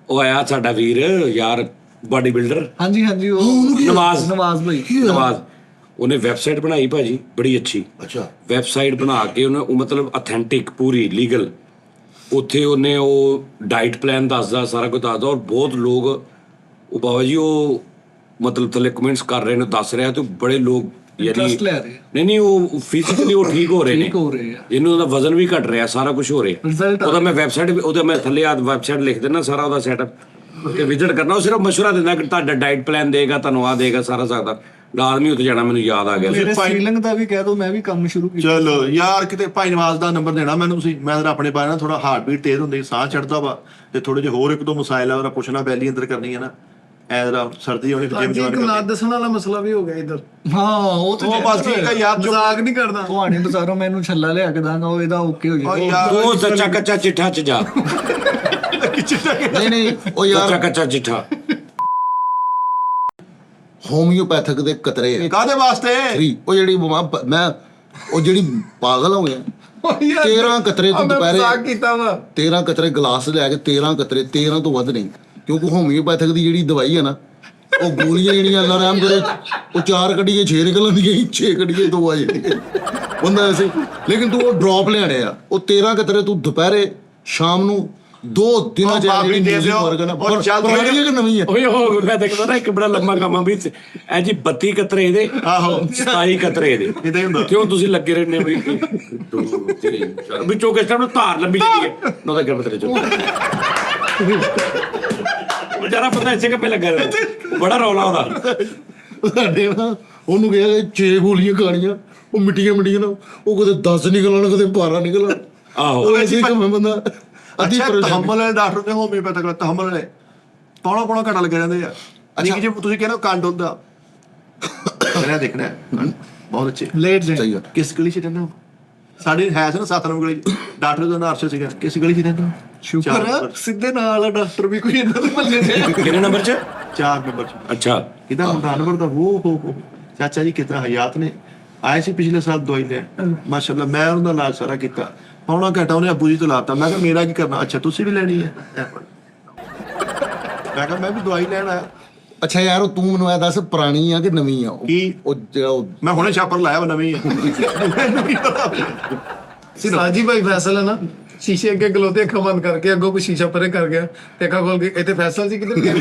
ਉਹ ਆਇਆ ਸਾਡਾ ਵੀਰ ਯਾਰ ਬਾਡੀ ਬਿਲਡਰ ਹਾਂਜੀ ਉਹ ਨਵਾਜ਼ ਭਾਈ ਨਵਾਜ਼, ਉਹਨੇ ਵੈਬਸਾਈਟ ਬਣਾਈ ਭਾਜੀ ਬੜੀ ਅੱਛੀ। ਅੱਛਾ ਵੈਬਸਾਈਟ ਬਣਾ ਕੇ ਉਹਨੇ ਉਹ ਮਤਲਬ ਅਥੈਂਟਿਕ ਪੂਰੀ ਲੀਗਲ, ਉੱਥੇ ਉਹਨੇ ਉਹ ਡਾਈਟ ਪਲਾਨ ਦੱਸਦਾ, ਸਾਰਾ ਕੁਝ ਦੱਸਦਾ, ਔਰ ਬਹੁਤ ਲੋਕ ਉਹ ਬਾਬਾ ਜੀ ਉਹ ਮਤਲਬ ਥੱਲੇ ਕਮੈਂਟਸ ਕਰ ਰਹੇ ਨੇ, ਦੱਸ ਰਿਹਾ ਤੇ ਬੜੇ ਲੋਕ ਇੰਟਰਸਟ ਲੈ ਰਹੇ ਨਹੀਂ ਉਹ ਫਿਜ਼ੀਕਲੀ ਉਹ ਠੀਕ ਹੋ ਰਹੇ ਨੇ, ਠੀਕ ਹੋ ਰਹੇ ਆ। ਇਹਨੂੰ ਉਹਦਾ ਵਜ਼ਨ ਵੀ ਘਟ ਰਿਹਾ, ਸਾਰਾ ਕੁਝ ਹੋ ਰਿਹਾ। Result ਉਹਦਾ ਮੈਂ ਵੈਬਸਾਈਟ ਉਹਦਾ ਮੈਂ ਥੱਲੇ ਆ ਵੈਬਸਾਈਟ ਲਿਖ ਦੇਣਾ ਸਾਰਾ ਉਹਦਾ ਸੈਟਅਪ ਤੇ ਵਿਜ਼ਿਟ ਕਰਨਾ। ਉਹ ਸਿਰਫ ਮਸ਼ਵਰਾ ਦਿੰਦਾ ਕਿ ਤੁਹਾਡਾ ਡਾਈਟ ਪਲਾਨ ਦੇਗਾ, ਤੁਹਾਨੂੰ ਆ ਦੇਗਾ ਸਾਰਾ ਸਕਦਾ। ਲਾਜ਼ਮੀ ਉੱਥੇ ਜਾਣਾ, ਮੈਨੂੰ ਯਾਦ ਆ ਗਿਆ। ਮੇਰੇ ਸੀਲਿੰਗ ਦਾ ਵੀ ਕਹਿ ਦੋ, ਮੈਂ ਵੀ ਕੰਮ ਸ਼ੁਰੂ ਕੀਤਾ। ਚਲੋ ਯਾਰ ਕਿਤੇ ਭਾਈ ਨਵਾਜ਼ ਦਾ ਨੰਬਰ ਦੇਣਾ ਮੈਨੂੰ ਤੁਸੀਂ। ਮੈਂ ਤਾਂ ਆਪਣੇ ਬਾਰੇ ਨਾ ਥੋੜਾ ਹਾਰਟ ਬੀਟ ਤੇਜ਼ ਹੁੰਦੀ, ਸਾਹ ਚੜਦਾ ਵਾ, ਤੇ ਥੋੜੇ ਜਿਹੇ ਹੋਰ ਇੱਕ ਦੋ ਮਸਾਇਲ ਆ ਉਹਦਾ ਪੁੱਛਣਾ, ਬੈਲੀ ਅੰਦਰ ਕਰਨੀ ਹੈ ਨਾ, ਐਦਾ ਸਰਦੀ ਹੋਣੀ ਜਿਮ ਜੀ ਜਵਾਨ ਇੱਕ ਨਾਦ ਦੱਸਣ ਵਾਲਾ ਮਸਲਾ ਵੀ ਹੋ ਗਿਆ ਇੱਧਰ। ਹਾਂ ਉਹ ਤਾਂ ਉਹ ਬਸ ਠੀਕ ਆ ਯਾਰ ਮਜ਼ਾਕ ਨਹੀਂ ਕਰਦਾ। ਤੁਹਾਡੇ ਬਾਜ਼ਾਰੋਂ ਮੈਨੂੰ ਛੱਲਾ ਲਿਆ ਕੇ ਦਾਂਗਾ, ਉਹ ਇਹਦਾ ਓਕੇ ਹੋ ਓ ਜਾਏਗਾ। ਯਾਰ ਉਹ ਸੱਚਾ ਕੱਚਾ ਚਿੱਠਾ ਚ ਜਾ, ਨਹੀਂ ਉਹ ਯਾਰ ਸੱਚਾ ਕੱਚਾ ਚਿੱਠਾ। ਹੋਮਿਓਪੈਥਿਕ ਦੇ ਕਤਰੇ ਆ ਕਾਹਦੇ ਵਾਸਤੇ? ਉਹ ਜਿਹੜੀ ਮੈਂ ਉਹ ਜਿਹੜੀ ਪਾਗਲ ਹੋ ਗਿਆ 13 ਕਤਰੇ ਤੋਂ ਦੁਪਹਿਰੇ ਮਜ਼ਾਕ ਕੀਤਾ ਵਾ। 13 ਕਤਰੇ ਗਲਾਸ ਲੈ ਕੇ 13 ਕਤਰੇ 13 ਤੋਂ ਵੱਧ ਨਹੀਂ, ਕਿਉਂਕਿ ਹੋਮਿਓਪੈਥਿਕ ਦੀ ਜਿਹੜੀ ਦਵਾਈ ਹੈ ਨਾ, ਉਹ ਗੋਲੀਆਂ ਜਿਹੜੀਆਂ ਅੱਲਾ ਰਹਿਮ ਕਰੇ, ਉਹ 4 ਕੱਢੀਏ 6 ਨਿਕਲਣਗੀਆਂ, 6 ਕੱਢੀਏ 2 ਆ ਜਾਂਦੀਆਂ ਹੁੰਦਾ ਐਸੇ। ਲੇਕਿਨ ਤੂੰ ਉਹ ਡ੍ਰੌਪ ਲੈਣੇ ਆ, ਉਹ 13 ਕਤਰੇ ਤੂੰ ਦੁਪਹਿਰੇ ਸ਼ਾਮ ਨੂੰ 2 ਦਿਨਾਂ ਚ ਜਿਹੜੀ ਮਿਊਜ਼ਿਕ ਵਰਗਾ ਨਾ ਪੁਰਾਣੀ ਹੈ ਕਿ ਨਵੀਂ ਹੈ? ਓਏ ਹੋ ਮੈਂ ਦੇਖਦਾ ਨਾ ਇੱਕ ਬੜਾ ਲੰਮਾ ਕੰਮ ਆ ਵੀ ਐ ਜੀ 32 ਕਤਰੇ ਦੇ, ਆਹੋ 27 ਕਤਰੇ ਦੇ, ਇਦਾਂ ਹੀ ਹੁੰਦਾ। ਕਿਉਂ ਤੁਸੀਂ ਲੱਗੇ ਰਹਿੰਦੇ ਵੀ 2 3 4 ਵਿੱਚੋਂ ਕਿਸ ਟਾਈਮ ਧਾਰ ਲੰਬੀ ਜਾਂਦੀ ਹੈ ਨਾ ਤਾਂ ਕਰ ਤੇਰੇ ਚੋਂ ਜਰਾ ਪਤਾ ਇਸੇ ਕਿ ਲੱਗਾ ਰਿਹਾ ਬੜਾ ਰੌਲਾ ਉਹਦਾ। ਸਾਡੇ ਨਾ ਉਹਨੂੰ ਕਿਹਾ 6 ਗੋਲੀਆਂ ਖਾਣੀਆਂ, ਉਹ ਮਿੱਟੀਆਂ ਨਾ, ਉਹ ਕਦੇ 10 ਨਿਕਲਣ, ਕਦੇ 12 ਨਿਕਲਣ। ਆਹੋ ਉਹ ਐਸੀ ਕੰਮ ਬੰਦਾ ਅੱਛਾ ਤਹਮਲ ਵਾਲੇ ਡਾਕਟਰ ਤੇ ਹੋਮਿਓਪੈਥਿਕ ਵਾਲੇ ਤਹਮਲ ਵਾਲੇ ਪੌਣਾ ਘਟਾ ਲੱਗੇ ਰਹਿੰਦੇ ਆ। ਅੱਛਾ ਜੇ ਤੁਸੀਂ ਕਹਿੰਦੇ ਕੰਡ ਹੁੰਦਾ ਮੈਂ ਦੇਖਣਾ ਬਹੁਤ ਅੱਛੇ ਲੇਟ ਜਾਏ। ਸਹੀ ਆ। ਕਿਸ ਗਲੀ 'ਚ ਰਹਿੰਦੇ ਹੋ? ਸਾਡੇ ਹੈ ਸੀ ਨਾ 7 ਨੰਬਰ ਗਲੀ 'ਚ ਡਾਕਟਰ ਦਾ ਨਾਮ ਅਰਸ਼ਦ ਸੀਗਾ। ਕਿਸ ਗਲੀ 'ਚ ਰਹਿੰਦੇ ਹੋ? ਸ਼ੁਕਰ ਆ ਸਿੱਧੇ ਨਾਲ ਆ ਡਾਕਟਰ ਵੀ ਕੋਈ ਇਹਨਾਂ ਦੇ ਮੱਲੇ ਦੇ। ਕਿਹੜੇ ਨੰਬਰ 'ਚ? 4 ਨੰਬਰ 'ਚ। ਅੱਛਾ ਕਿਹਦਾ ਮੁੰਡਾ ਨੰਬਰ ਦਾ ਹੋ ਚਾਚਾ ਜੀ ਕਿਤਨਾ ਹਯਾਤ ਨੇ ਆਏ ਸੀ ਪਿਛਲੇ ਸਾਲ ਦਵਾਈ ਲੈਣ, ਮਾਸ਼ਾਅੱਲਾ ਮੈਂ ਉਹਨਾਂ ਦਾ ਇਲਾਜ ਸਾਰਾ ਕੀਤਾ। ਪੌਣਾ ਘੰਟਾ ਉਹਨੇ ਅੱਬੂ ਜੀ ਤੋਂ ਲਾਤਾ। ਮੈਂ ਕਿਹਾ ਮੇਰਾ ਕੀ ਕਰਨਾ? ਅੱਛਾ ਤੁਸੀਂ ਵੀ ਲੈਣੀ ਹੈ? ਮੈਂ ਕਿਹਾ ਮੈਂ ਵੀ ਦਵਾਈ ਲੈਣ ਆਇਆ। ਅੱਛਾ ਯਾਰ ਤੂੰ ਮੈਨੂੰ ਇਹ ਦੱਸ, ਪੁਰਾਣੀ ਆ ਕਿ ਨਵੀਂ ਆ? ਕੀ? ਉਹ ਜਿਹੜਾ ਮੈਂ ਹੁਣੇ ਛਾਪਰ ਲਾਇਆ ਵਾ ਨਵੀਂ ਹੈ। ਸਾਜੀ ਭਾਈ ਫੈਸਲ ਹੈ ਨਾ, ਸ਼ੀਸ਼ੇ ਅੱਗੇ ਗਲੋਤੇ ਅੱਖਾਂ ਬੰਦ ਕਰਕੇ ਅੱਗੋਂ ਕੋਈ ਸ਼ੀਸ਼ਾ ਪਰੇ ਕਰ ਗਿਆ ਤੇ ਅੱਖਾਂ ਖੋਲ ਕੇ ਇੱਥੇ ਫੈਸਲ ਸੀ ਕਿੱਧਰ ਗਿਆ?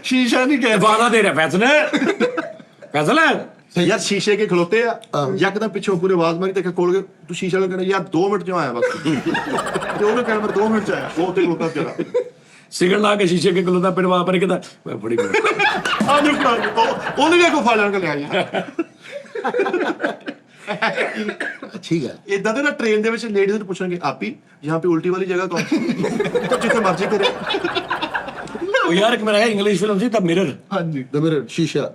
ਸ਼ੀਸ਼ਾ ਨਹੀਂ ਕਹਿ ਵਾਦਾ ਦੇ ਰਿਹਾ ਫੈਸਲਾ ਯਾਰ ਸ਼ੀਸ਼ੇ ਕੇ ਖਲੋਤੇ ਆ, ਯਕਦਮ ਪਿੱਛੋਂ ਪੂਰੇ ਆਵਾਜ਼ ਮਾਰੀ ਤੇ ਕੋਲ ਕੇ ਤੂੰ ਸ਼ੀਸ਼ਾ ਲਗਾਣਾ ਯਾਰ 2 ਮਿੰਟ ਚ ਆਇਆ ਬਸ। ਤੇ ਉਹਨੇ ਕਹਿਣਾ ਮੈਂ 2 ਮਿੰਟ ਚ ਆਇਆ, ਉਹ ਤੇ ਖਲੋਤਾ ਜਰਾ ਸਿਗਰ ਲਾ ਕੇ ਸ਼ੀਸ਼ੇ ਕੇ ਗਲੋਦਾ ਪਿੜਵਾ ਪਰ ਕਿਦਾ ਮੈਂ ਬੜੀ ਆ ਨੂੰ ਉਹਨੇ ਵੀ ਕੋ ਫੜ ਲੈਣ ਕੇ ਲਿਆ ਯਾਰ। ਠੀਕ ਹੈ। ਇਦਾਂ ਦੇ ਨਾ ਟ੍ਰੇਨ ਦੇ ਵਿੱਚ ਲੇਡੀਜ਼ ਨੂੰ ਪੁੱਛਣਗੇ ਆਪੀ यहाँ पे उल्टी वाली जगह कौन सी? जिथे मर्जी करे। ਉਹ ਯਾਰ ਇੱਕ ਮੇਰਾ ਇੰਗਲਿਸ਼ ਫਿਲਮ ਸੀ ਤਾਂ ਮਿਰਰ, ਹਾਂਜੀ ਤੇ ਮੇਰੇ ਸ਼ੀਸ਼ਾ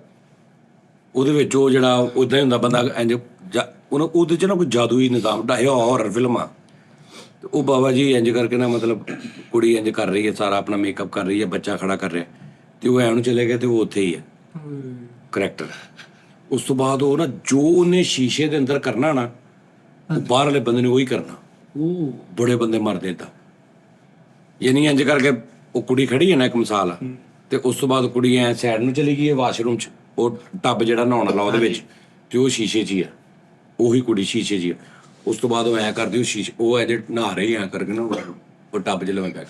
ਉਹਦੇ ਵਿੱਚ ਉਹ ਜਿਹੜਾ ਉਦਾਂ ਹੀ ਹੁੰਦਾ ਬੰਦਾ ਇੰਜ ਉਹਦੇ ਚ ਨਾ ਕੋਈ ਜਾਦੂਈ ਨਿਜ਼ਾਮ ਢਾਇਆ, ਹਾਰਰ ਫਿਲਮ ਆ। ਤੇ ਉਹ ਬਾਬਾ ਜੀ ਇੰਜ ਕਰਕੇ ਨਾ ਮਤਲਬ ਕੁੜੀ ਇੰਜ ਕਰ ਰਹੀ ਹੈ, ਸਾਰਾ ਆਪਣਾ ਮੇਕਅਪ ਕਰ ਰਹੀ ਹੈ, ਬੱਚਾ ਖੜਾ ਕਰ ਰਿਹਾ, ਤੇ ਉਹ ਐਂ ਨੂੰ ਚਲੇ ਗਏ ਤੇ ਉਹ ਉੱਥੇ ਹੀ ਹੈ ਕਰੈਕਟਰ। ਉਸ ਤੋਂ ਬਾਅਦ ਉਹ ਨਾ ਜੋ ਉਹਨੇ ਸ਼ੀਸ਼ੇ ਦੇ ਅੰਦਰ ਕਰਨਾ ਨਾ, ਉਹ ਬਾਹਰ ਵਾਲੇ ਬੰਦੇ ਨੇ ਉਹੀ ਕਰਨਾ। ਬੜੇ ਬੰਦੇ ਮਰਦੇ ਏਦਾਂ, ਯਾਨੀ ਇੰਜ ਕਰਕੇ ਉਹ ਕੁੜੀ ਖੜੀ ਹੈ ਨਾ, ਇੱਕ ਮਿਸਾਲ ਆ, ਤੇ ਉਸ ਤੋਂ ਬਾਅਦ ਕੁੜੀ ਐ ਸਾਈਡ ਨੂੰ ਚਲੀ ਗਈ ਹੈ ਵਾਸ਼ਰੂਮ 'ਚ, ਉਹ ਟੱਬ ਜਿਹੜਾ ਨਹਾਉਣ ਵਾਲਾ ਉਹਦੇ ਵਿੱਚ, ਤੇ ਉਹ ਸ਼ੀਸ਼ੇ 'ਚ ਹੀ ਆ, ਉਹੀ ਕੁੜੀ ਸ਼ੀਸ਼ੇ 'ਚ ਹੀ ਆ। ਉਸ ਤੋਂ ਬਾਅਦ ਉਹ ਐਂ ਕਰਦੀ, ਉਹ ਸ਼ੀਸ਼ੇ, ਉਹ ਐਂ ਨਹਾ ਰਹੀ ਐਂ ਕਰਕੇ ਨਾ, ਉਹ ਟੱਬ 'ਚ ਲਵੇਂ ਪੈ ਗਿਆ।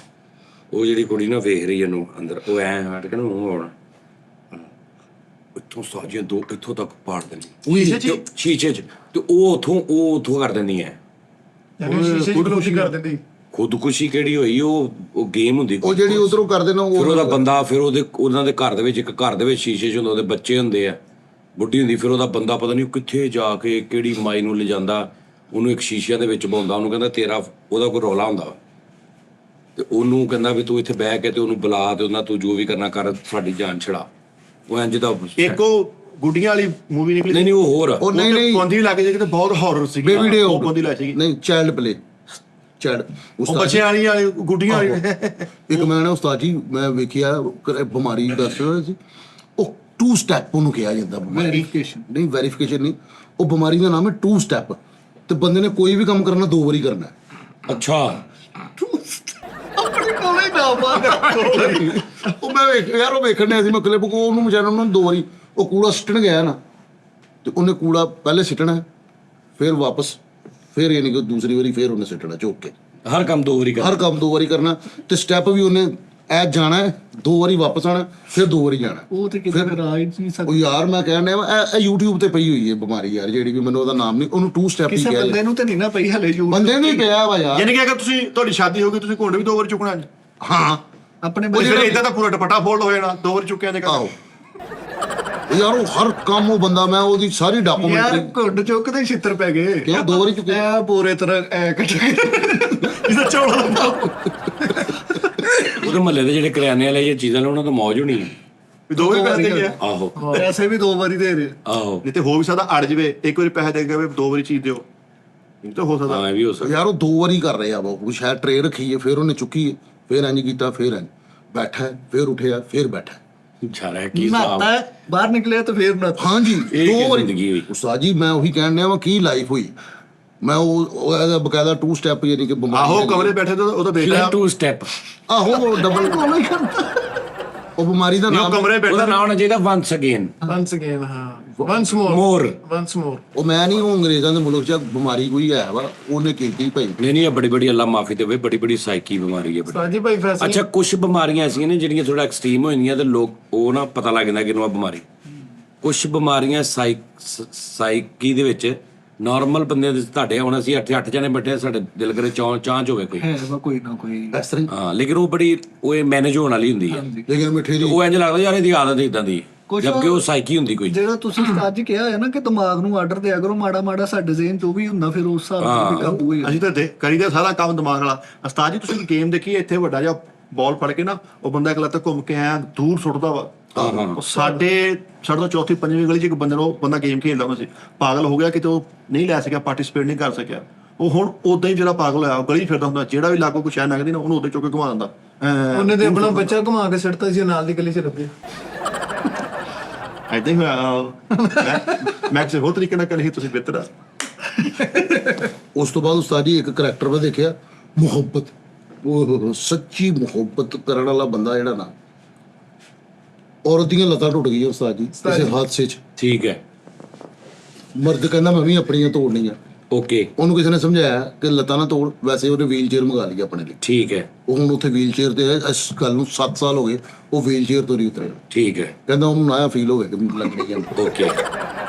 ਉਹ ਜਿਹੜੀ ਕੁੜੀ ਨਾ ਵੇਖ ਰਹੀ ਇਹਨੂੰ ਅੰਦਰ, ਉਹ ਐਂ ਹਟ ਕੇ ਨਾ ਮੂੰਹ ਆਉਣਾ, ਇੱਥੋਂ ਸਾਜੀਆਂ ਦੋ ਇੱਥੋਂ ਤੱਕ ਪਾੜ ਦੇਣੀ ਸ਼ੀਸ਼ੇ 'ਚ, ਤੇ ਉਹ ਉੱਥੋਂ ਕਰ ਦਿੰਦੀ ਐ। ਸ਼ੀਸ਼ੇ 'ਚ ਖੁਸ਼ੀ ਕਰ ਦਿੰਦੀ। ਖੁਦਕੁਸ਼ੀ ਕਿਹੜੀ ਹੋਈ, ਉਹ ਗੇਮ ਹੁੰਦੀ। ਉਹ ਜਿਹੜੀ ਉਧਰੋਂ ਕਰਦੇ ਨਾ, ਫਿਰ ਉਹਦਾ ਬੰਦਾ, ਫਿਰ ਉਹਨਾਂ ਦੇ ਘਰ ਦੇ ਵਿੱਚ, ਇੱਕ ਘਰ ਦੇ ਵਿੱਚ ਸ਼ੀਸ਼ੇ 'ਚ ਹੁੰਦਾ, ਉਹਦੇ ਬੱਚੇ ਹੁੰਦੇ ਆ, ਬੁੱਢੀ ਹੁੰਦੀ, ਫਿਰ ਉਹਦਾ ਬੰਦਾ ਪਤਾ ਨਹੀਂ ਕਿੱਥੇ ਜਾ ਕੇ ਕਿਹੜੀ ਮਾਈ ਨੂੰ ਲਿਜਾਂਦਾ, ਉਹਨੂੰ ਇੱਕ ਸ਼ੀਸ਼ਿਆਂ ਦੇ ਵਿੱਚ ਪਾਉਂਦਾ, ਉਹਨੂੰ ਕਹਿੰਦਾ ਤੇਰਾ, ਉਹਦਾ ਕੋਈ ਰੌਲਾ ਹੁੰਦਾ, ਤੇ ਉਹਨੂੰ ਕਹਿੰਦਾ ਵੀ ਤੂੰ ਇੱਥੇ ਬਹਿ ਕੇ ਤੇ ਉਹਨੂੰ ਬੁਲਾ, ਤੇ ਉਹਨਾਂ ਤੂੰ ਜੋ ਵੀ ਕਰਨਾ ਕਰ, ਸਾਡੀ ਜਾਨ ਛੜਾ। ਉਹ ਇੰਜ ਦਾ ਇੱਕ ਉਹ ਗੁੱਡੀਆਂ ਵਾਲੀ ਮੂਵੀ ਨਿਕਲੀ, ਨਹੀਂ ਉਹ ਹੋਰ ਉਹ ਨਹੀਂ ਪੌਂਦੀ ਲੱਗ ਜੇ, ਕਿਤੇ ਬਹੁਤ ਹਾਰਰ ਸੀ। ਬੇਬੀ ਡੇ ਉਹ ਪੌਂਦੀ ਲੱਗ ਸੀਗੀ, ਨਹੀਂ ਚਾਈਲਡ ਪਲੇ, ਉਹ ਬੱਚਿਆਂ ਵਾਲੀ ਗੁੱਡੀਆਂ ਵਾਲੀ। ਇੱਕ ਮੈਂ ਨਾ ਉਸਤਾਦ ਜੀ, ਮੈਂ ਵੇਖਿਆ ਬਿਮਾਰੀ ਦੱਸ ਰਿਹਾ ਸੀ, ਉਹ 2 ਸਟੈਪ ਉਹਨੂੰ ਕਿਹਾ ਜਾਂਦਾ। ਵੈਰੀਫਿਕੇਸ਼ਨ ਨਹੀਂ, ਵੈਰੀਫਿਕੇਸ਼ਨ ਨਹੀਂ, ਉਹ ਬਿਮਾਰੀ ਦਾ ਨਾਮ ਹੈ 2 ਸਟੈਪ, ਤੇ ਬੰਦੇ ਨੇ ਕੋਈ ਵੀ ਕੰਮ ਕਰਨਾ 2 ਵਾਰੀ ਕਰਨਾ। ਅੱਛਾ, ਆਪਣੇ ਕੋਲੇ ਨਾ ਬਾਹਰ ਉਹ ਮੈਂ ਯਾਰ ਉਹ ਵੇਖਣ ਡਿਆ ਸੀ ਮੈਂ ਕਲਿੱਪ, ਉਹਨੂੰ ਵਿਚਾਰਾ ਨੂੰ 2 ਵਾਰੀ ਉਹ ਕੂੜਾ ਸਿੱਟਣ ਗਿਆ ਨਾ, ਤੇ ਉਹਨੇ ਕੂੜਾ ਪਹਿਲੇ ਸਿੱਟਣਾ, ਫਿਰ ਵਾਪਸ, ਫਿਰ ਯਾਨੀ ਕਿ ਦੂਸਰੀ ਵਾਰੀ ਫਿਰ ਉਹਨੇ ਸਿੱਟਣਾ ਚੁੱਕ ਕੇ। ਹਰ ਕੰਮ 2 ਵਾਰੀ ਹਰ ਕੰਮ 2 ਵਾਰੀ ਕਰਨਾ, ਤੇ ਸਟੈਪ ਵੀ ਉਹਨੇ ਐ ਜਾਣਾ 2 ਵਾਰੀ ਵਾਪਸ ਆਣਾ, ਫਿਰ 2 ਵਾਰੀ ਜਾਣਾ। ਉਹ ਤੇ ਕਿਤੇ ਫਿਰ ਆ ਹੀ ਨਹੀਂ ਉਹ ਸਕਦਾ। ਯਾਰ ਮੈਂ ਕਹਿਣ ਡਿਆ ਇਹ YouTube ਤੇ ਪਈ ਹੋਈ ਹੈ ਬਿਮਾਰੀ ਯਾਰ, ਜਿਹੜੀ ਵੀ ਮੈਨੂੰ ਉਹਦਾ ਨਾਮ ਨਹੀਂ, ਉਹਨੂੰ 2 ਸਟੈਪ ਹੀ ਕਿਸੇ ਕਿਹਾ ਬੰਦੇ ਨੂੰ ਤੇ ਨਹੀਂ ਨਾ ਪਈ ਹਲੇ ਯੂਜ਼, ਬੰਦੇ ਨੂੰ ਹੀ ਪਿਆ ਵਾ ਯਾਰ। ਯਾਨੀ ਕਿ ਅਗਰ ਤੁਹਾਡੀ ਸ਼ਾਦੀ ਹੋ ਗਈ, ਤੁਸੀਂ ਘੋੜੇ ਵੀ 2 ਵਾਰੀ ਚੁੱਕਣਾ। ਹਾਂ ਆਪਣੇ ਉਹ ਬੰਦੇ ਫਿਰ ਇਦਾਂ ਤਾਂ ਪੂਰਾ ਦੁਪੱਟਾ ਫੋਲਡ ਹੋ ਜਾਣਾ 2 ਵਾਰੀ ਚੁੱਕਿਆ ਜੇ। ਆਹੋ ਯਾਰ, ਉਹ ਹਰ ਕੰਮ ਉਹ ਬੰਦਾ, ਮੈਂ ਉਹਦੀ ਸਾਰੀ ਯਾਰ ਡਾਕੂਮੈਂਟਰੀ ਘੁੱਟ ਚੁੱਕਦੇ ਛਿੱਤਰ ਪੈ ਗਏ। ਕਿਉਂ 2 ਵਾਰੀ ਚੁੱਕਿਆ? ਐ ਪੂਰੇ ਤਰ੍ਹਾਂ ਐ ਕੱਟ ਇਹਦਾ ਚੌੜਾ ਦਾ ਉਹਦੇ ਮਹੱਲੇ ਦੇ ਜਿਹੜੇ ਕਰਿਆਨੇ ਵਾਲੇ ਇਹ ਚੀਜ਼ਾਂ ਨੇ, ਉਹਨਾਂ ਤੋਂ ਮੌਜ ਹੋਣੀ ਹੈ। 2 ਵਾਰੀ ਪੈਸੇ ਦੇ ਗਿਆ। ਆਹੋ ਪੈਸੇ ਵੀ 2 ਵਾਰੀ ਦੇ ਰਹੇ। ਆਹੋ, ਨਹੀਂ ਤੇ ਹੋ ਵੀ ਸਕਦਾ ਅੜ ਜਵੇ, ਇੱਕ ਵਾਰੀ ਪੈਸੇ ਦੇ ਕੇ 2 ਵਾਰੀ ਚੀਜ਼ ਦਿਓ, ਇਹ ਤਾਂ ਹੋ ਸਕਦਾ। ਹਾਂ ਇਹ ਵੀ ਹੋ ਸਕਦਾ। ਯਾਰ ਉਹ 2 ਵਾਰੀ ਕਰ ਰਿਹਾ ਵਾ, ਉਹ ਸ਼ਾਇਦ ਟਰੇ ਰੱਖੀ ਹੈ, ਫਿਰ ਉਹਨੇ ਚੁੱਕੀ ਹੈ, ਫਿਰ ਇੰਜ ਕੀਤਾ, ਫਿਰ ਇੰਜ ਬੈਠਾ, ਫਿਰ ਉੱਠਿਆ, ਫਿਰ ਬੈਠਾ। ਛਾਰਾ ਕੀ ਹਿਸਾਬ। ਨਹਾਤਾ ਬਾਹਰ ਨਿਕਲਿਆ ਤੇ ਫੇਰ ਨਹਾਤਾ। ਹਾਂਜੀ ਇਹ 2 ਕੀ ਵਾਰੀ ਜ਼ਿੰਦਗੀ ਹੋਈ। ਉਸਤਾਦ ਜੀ, ਮੈਂ ਉਹੀ ਕਹਿਣ ਡਿਆ ਵਾ, ਕੀ ਲਾਈਫ ਹੋਈ। ਮੈਂ ਉਹ ਇਹਦਾ ਬਕਾਇਦਾ 2 ਸਟੈਪ ਯਾਨੀ ਕਿ ਬਿਮਾਰੀ। ਆਹੋ ਕਮਰੇ ਬੈਠੇ ਤਾਂ ਉਹਦਾ ਬੇਟਾ 2 ਸਟੈਪ, ਆਹੋ ਡਬਲ ਉਹ ਬਿਮਾਰੀ ਦਾ ਨਾਮ ਕਮਰੇ ਉਹਦਾ ਬੈਠਾ ਨਾਮ ਹੋਣਾ ਚਾਹੀਦਾ once again, once again, ਹਾਂ once more, more। once more। ਉਹ ਮੈਂ ਨਹੀਂ, ਉਹ ਅੰਗਰੇਜ਼ਾਂ ਦੇ ਮੁਲਕ 'ਚ ਬਿਮਾਰੀ ਕੋਈ ਹੈ ਵਾ, ਉਹਨੇ ਕੀਤੀ ਭਾਈ। ਨਹੀਂ ਇਹ ਬੜੀ ਅੱਲਾ ਮਾਫੀ ਦੇਵੇ, ਬੜੀ ਸਾਈਕੀ ਬਿਮਾਰੀ ਹੈ ਬੜੀ। ਸਾਜੀ ਭਾਈ ਫੈਸਲਾ। ਅੱਛਾ, ਕੁਝ ਬਿਮਾਰੀਆਂ ਐਸੀਆਂ ਨੇ ਜਿਹੜੀਆਂ ਥੋੜਾ ਐਕਸਟ੍ਰੀਮ ਹੋ ਜਾਂਦੀਆਂ, ਤੇ ਲੋਕ ਉਹ ਨਾ ਪਤਾ ਲੱਗ ਜਾਂਦਾ ਕਿ ਇਹਨੂੰ ਆ ਬਿਮਾਰੀ। ਕੁਝ ਬਿਮਾਰੀਆਂ ਸਾਈਕੀ ਦੇ ਵਿੱਚ ਨਾਰਮਲ ਬੰਦੇ ਦੇ, ਤੁਹਾਡੇ ਹੁਣ ਅਸੀਂ 8 ਜਣੇ ਬੈਠੇ, ਸਾਡੇ ਦਿਲ ਕਰੇ ਚਾਂਚ ਹੋਵੇ ਕੋਈ, ਹੈ ਵਾ ਕੋਈ ਨਾ ਕੋਈ। ਇਸ ਤਰ੍ਹਾਂ ਹਾਂ, ਲੇਕਿਨ ਉਹ ਬੜੀ ਉਹ ਮੈਨੇਜ ਹੋਣ ਵਾਲੀ ਹੁੰਦੀ ਹੈ। ਲੇਕਿਨ ਮਿੱਠੇ ਦੀ ਉਹ ਇੰਜ ਲੱਗਦਾ ਯਾਰ ਇਹਦੀ ਆਦਤ ਇਦਾਂ ਦੀ, ਕੁਛ ਜਦਕਿ ਉਹ ਸਾਈਕੀ ਹੁੰਦੀ ਕੋਈ। ਜਿਹੜਾ ਤੁਸੀਂ ਅੱਜ ਕਿਹਾ ਹੈ ਨਾ ਕਿ ਦਿਮਾਗ ਨੂੰ ਆਰਡਰ ਦਿਆ ਕਰੋ, ਮਾੜਾ ਮਾੜਾ ਸਾਡੇ ਜ਼ਿਹਨ ਤੋਂ ਵੀ ਹੁੰਦਾ, ਫਿਰ ਉਸ ਹਿਸਾਬ ਨਾਲ ਵੀ ਕਾਬੂ ਹੋ ਜਾਂਦਾ। ਅਸੀਂ ਤਾਂ ਕਰੀਦਾ ਸਾਰਾ ਕੰਮ ਦਿਮਾਗ ਵਾਲਾ। ਉਸਤਾਦ ਜੀ ਤੁਸੀਂ ਗੇਮ ਦੇਖੀ, ਇੱਥੇ ਵੱਡਾ ਜਿਹਾ ਬਾਲ ਫੜ ਕੇ ਨਾ, ਉਹ ਬੰਦਾ ਇੱਕ ਲੱਤ ਘੁੰਮ ਕੇ ਆਇਆ ਦੂਰ ਸੁੱਟਦਾ ਵਾ। ਉਹ ਸਾਡੇ ਤੋਂ 4th 5ਵੀਂ ਗਲੀ 'ਚ ਇੱਕ ਬੰਦਾ ਗੇਮ ਖੇਡਦਾ ਹੁੰਦਾ ਸੀ, ਪਾਗਲ ਹੋ ਗਿਆ, ਕਿਤੇ ਉਹ ਨਹੀਂ ਲੈ ਸਕਿਆ, ਪਾਰਟਿਸਿਪੇਟ ਨਹੀਂ ਕਰ ਸਕਿਆ। ਉਹ ਹੁਣ ਉਦਾਂ ਹੀ ਜਿਹੜਾ ਪਾਗਲ ਹੋਇਆ, ਗਲੀ ਫਿਰਦਾ ਹੁੰਦਾ, ਜਿਹੜਾ ਵੀ ਲਾਗੋ ਕੁਛ ਐ ਲੰਘਦੀ ਨਾ, ਉਹਨੂੰ ਉਦਾਂ ਚੁੱਕ ਕੇ ਘੁਮਾ ਦਿੰਦਾ। ਉਹਨੇ ਤੇ ਆਪਣਾ ਬੱਚਾ ਘੁਮਾ ਕੇ ਸਿੱਟਤਾ ਸੀ, ਨਾਲ ਦੀ ਗਲੀ 'ਚ ਰੱਖਿਆ। ਏਦਾਂ ਹੀ ਹੋਇਆ। ਮੈਂ ਕਿਸੇ ਹੋਰ ਤਰੀਕੇ ਨਾਲ ਕਰੀ, ਤੁਸੀਂ ਬਿਹਤਰ ਆ। ਉਸ ਤੋਂ ਬਾਅਦ ਉਸਤਾਦ ਜੀ ਇੱਕ ਕਰੈਕਟਰ ਮੈਂ ਦੇਖਿਆ, ਮੁਹੱਬਤ, ਉਹ ਸੱਚੀ ਮੁਹੱਬਤ ਕਰਨ ਵਾਲਾ ਬੰਦਾ ਜਿਹੜਾ ਨਾ, ਔਰਤ ਦੀਆਂ ਲੱਤਾਂ ਟੁੱਟ ਗਈਆਂ ਉਸਤਾਦ ਜੀ ਕਿਸੇ ਹਾਦਸੇ 'ਚ। ਠੀਕ ਹੈ, ਮਰਦ ਕਹਿੰਦਾ ਮੈਂ ਵੀ ਆਪਣੀਆਂ ਤੋੜਨੀਆਂ। ਓਕੇ, ਉਹਨੂੰ ਕਿਸੇ ਨੇ ਸਮਝਾਇਆ ਕਿ ਲੱਤਾਂ ਨਾ ਤੋੜ, ਵੈਸੇ ਉਹਨੇ ਵੀਲ ਚੇਅਰ ਮੰਗਾ ਲਈ ਆਪਣੇ ਲਈ। ਠੀਕ ਹੈ, ਉਹ ਹੁਣ ਉੱਥੇ ਵੀਲ ਚੇਅਰ ਤੇ ਹੈ, ਇਸ ਗੱਲ ਨੂੰ 7 ਸਾਲ ਹੋ ਗਏ, ਉਹ ਵੀਲ ਚੇਅਰ ਤੋਂ ਨਹੀਂ ਉਤਰਿਆ। ਠੀਕ ਹੈ, ਕਹਿੰਦਾ ਉਹਨੂੰ ਨਾ ਫੀਲ ਹੋਵੇ ਕਿ ਲੱਗਣੀ ਹੈ। ਓਕੇ।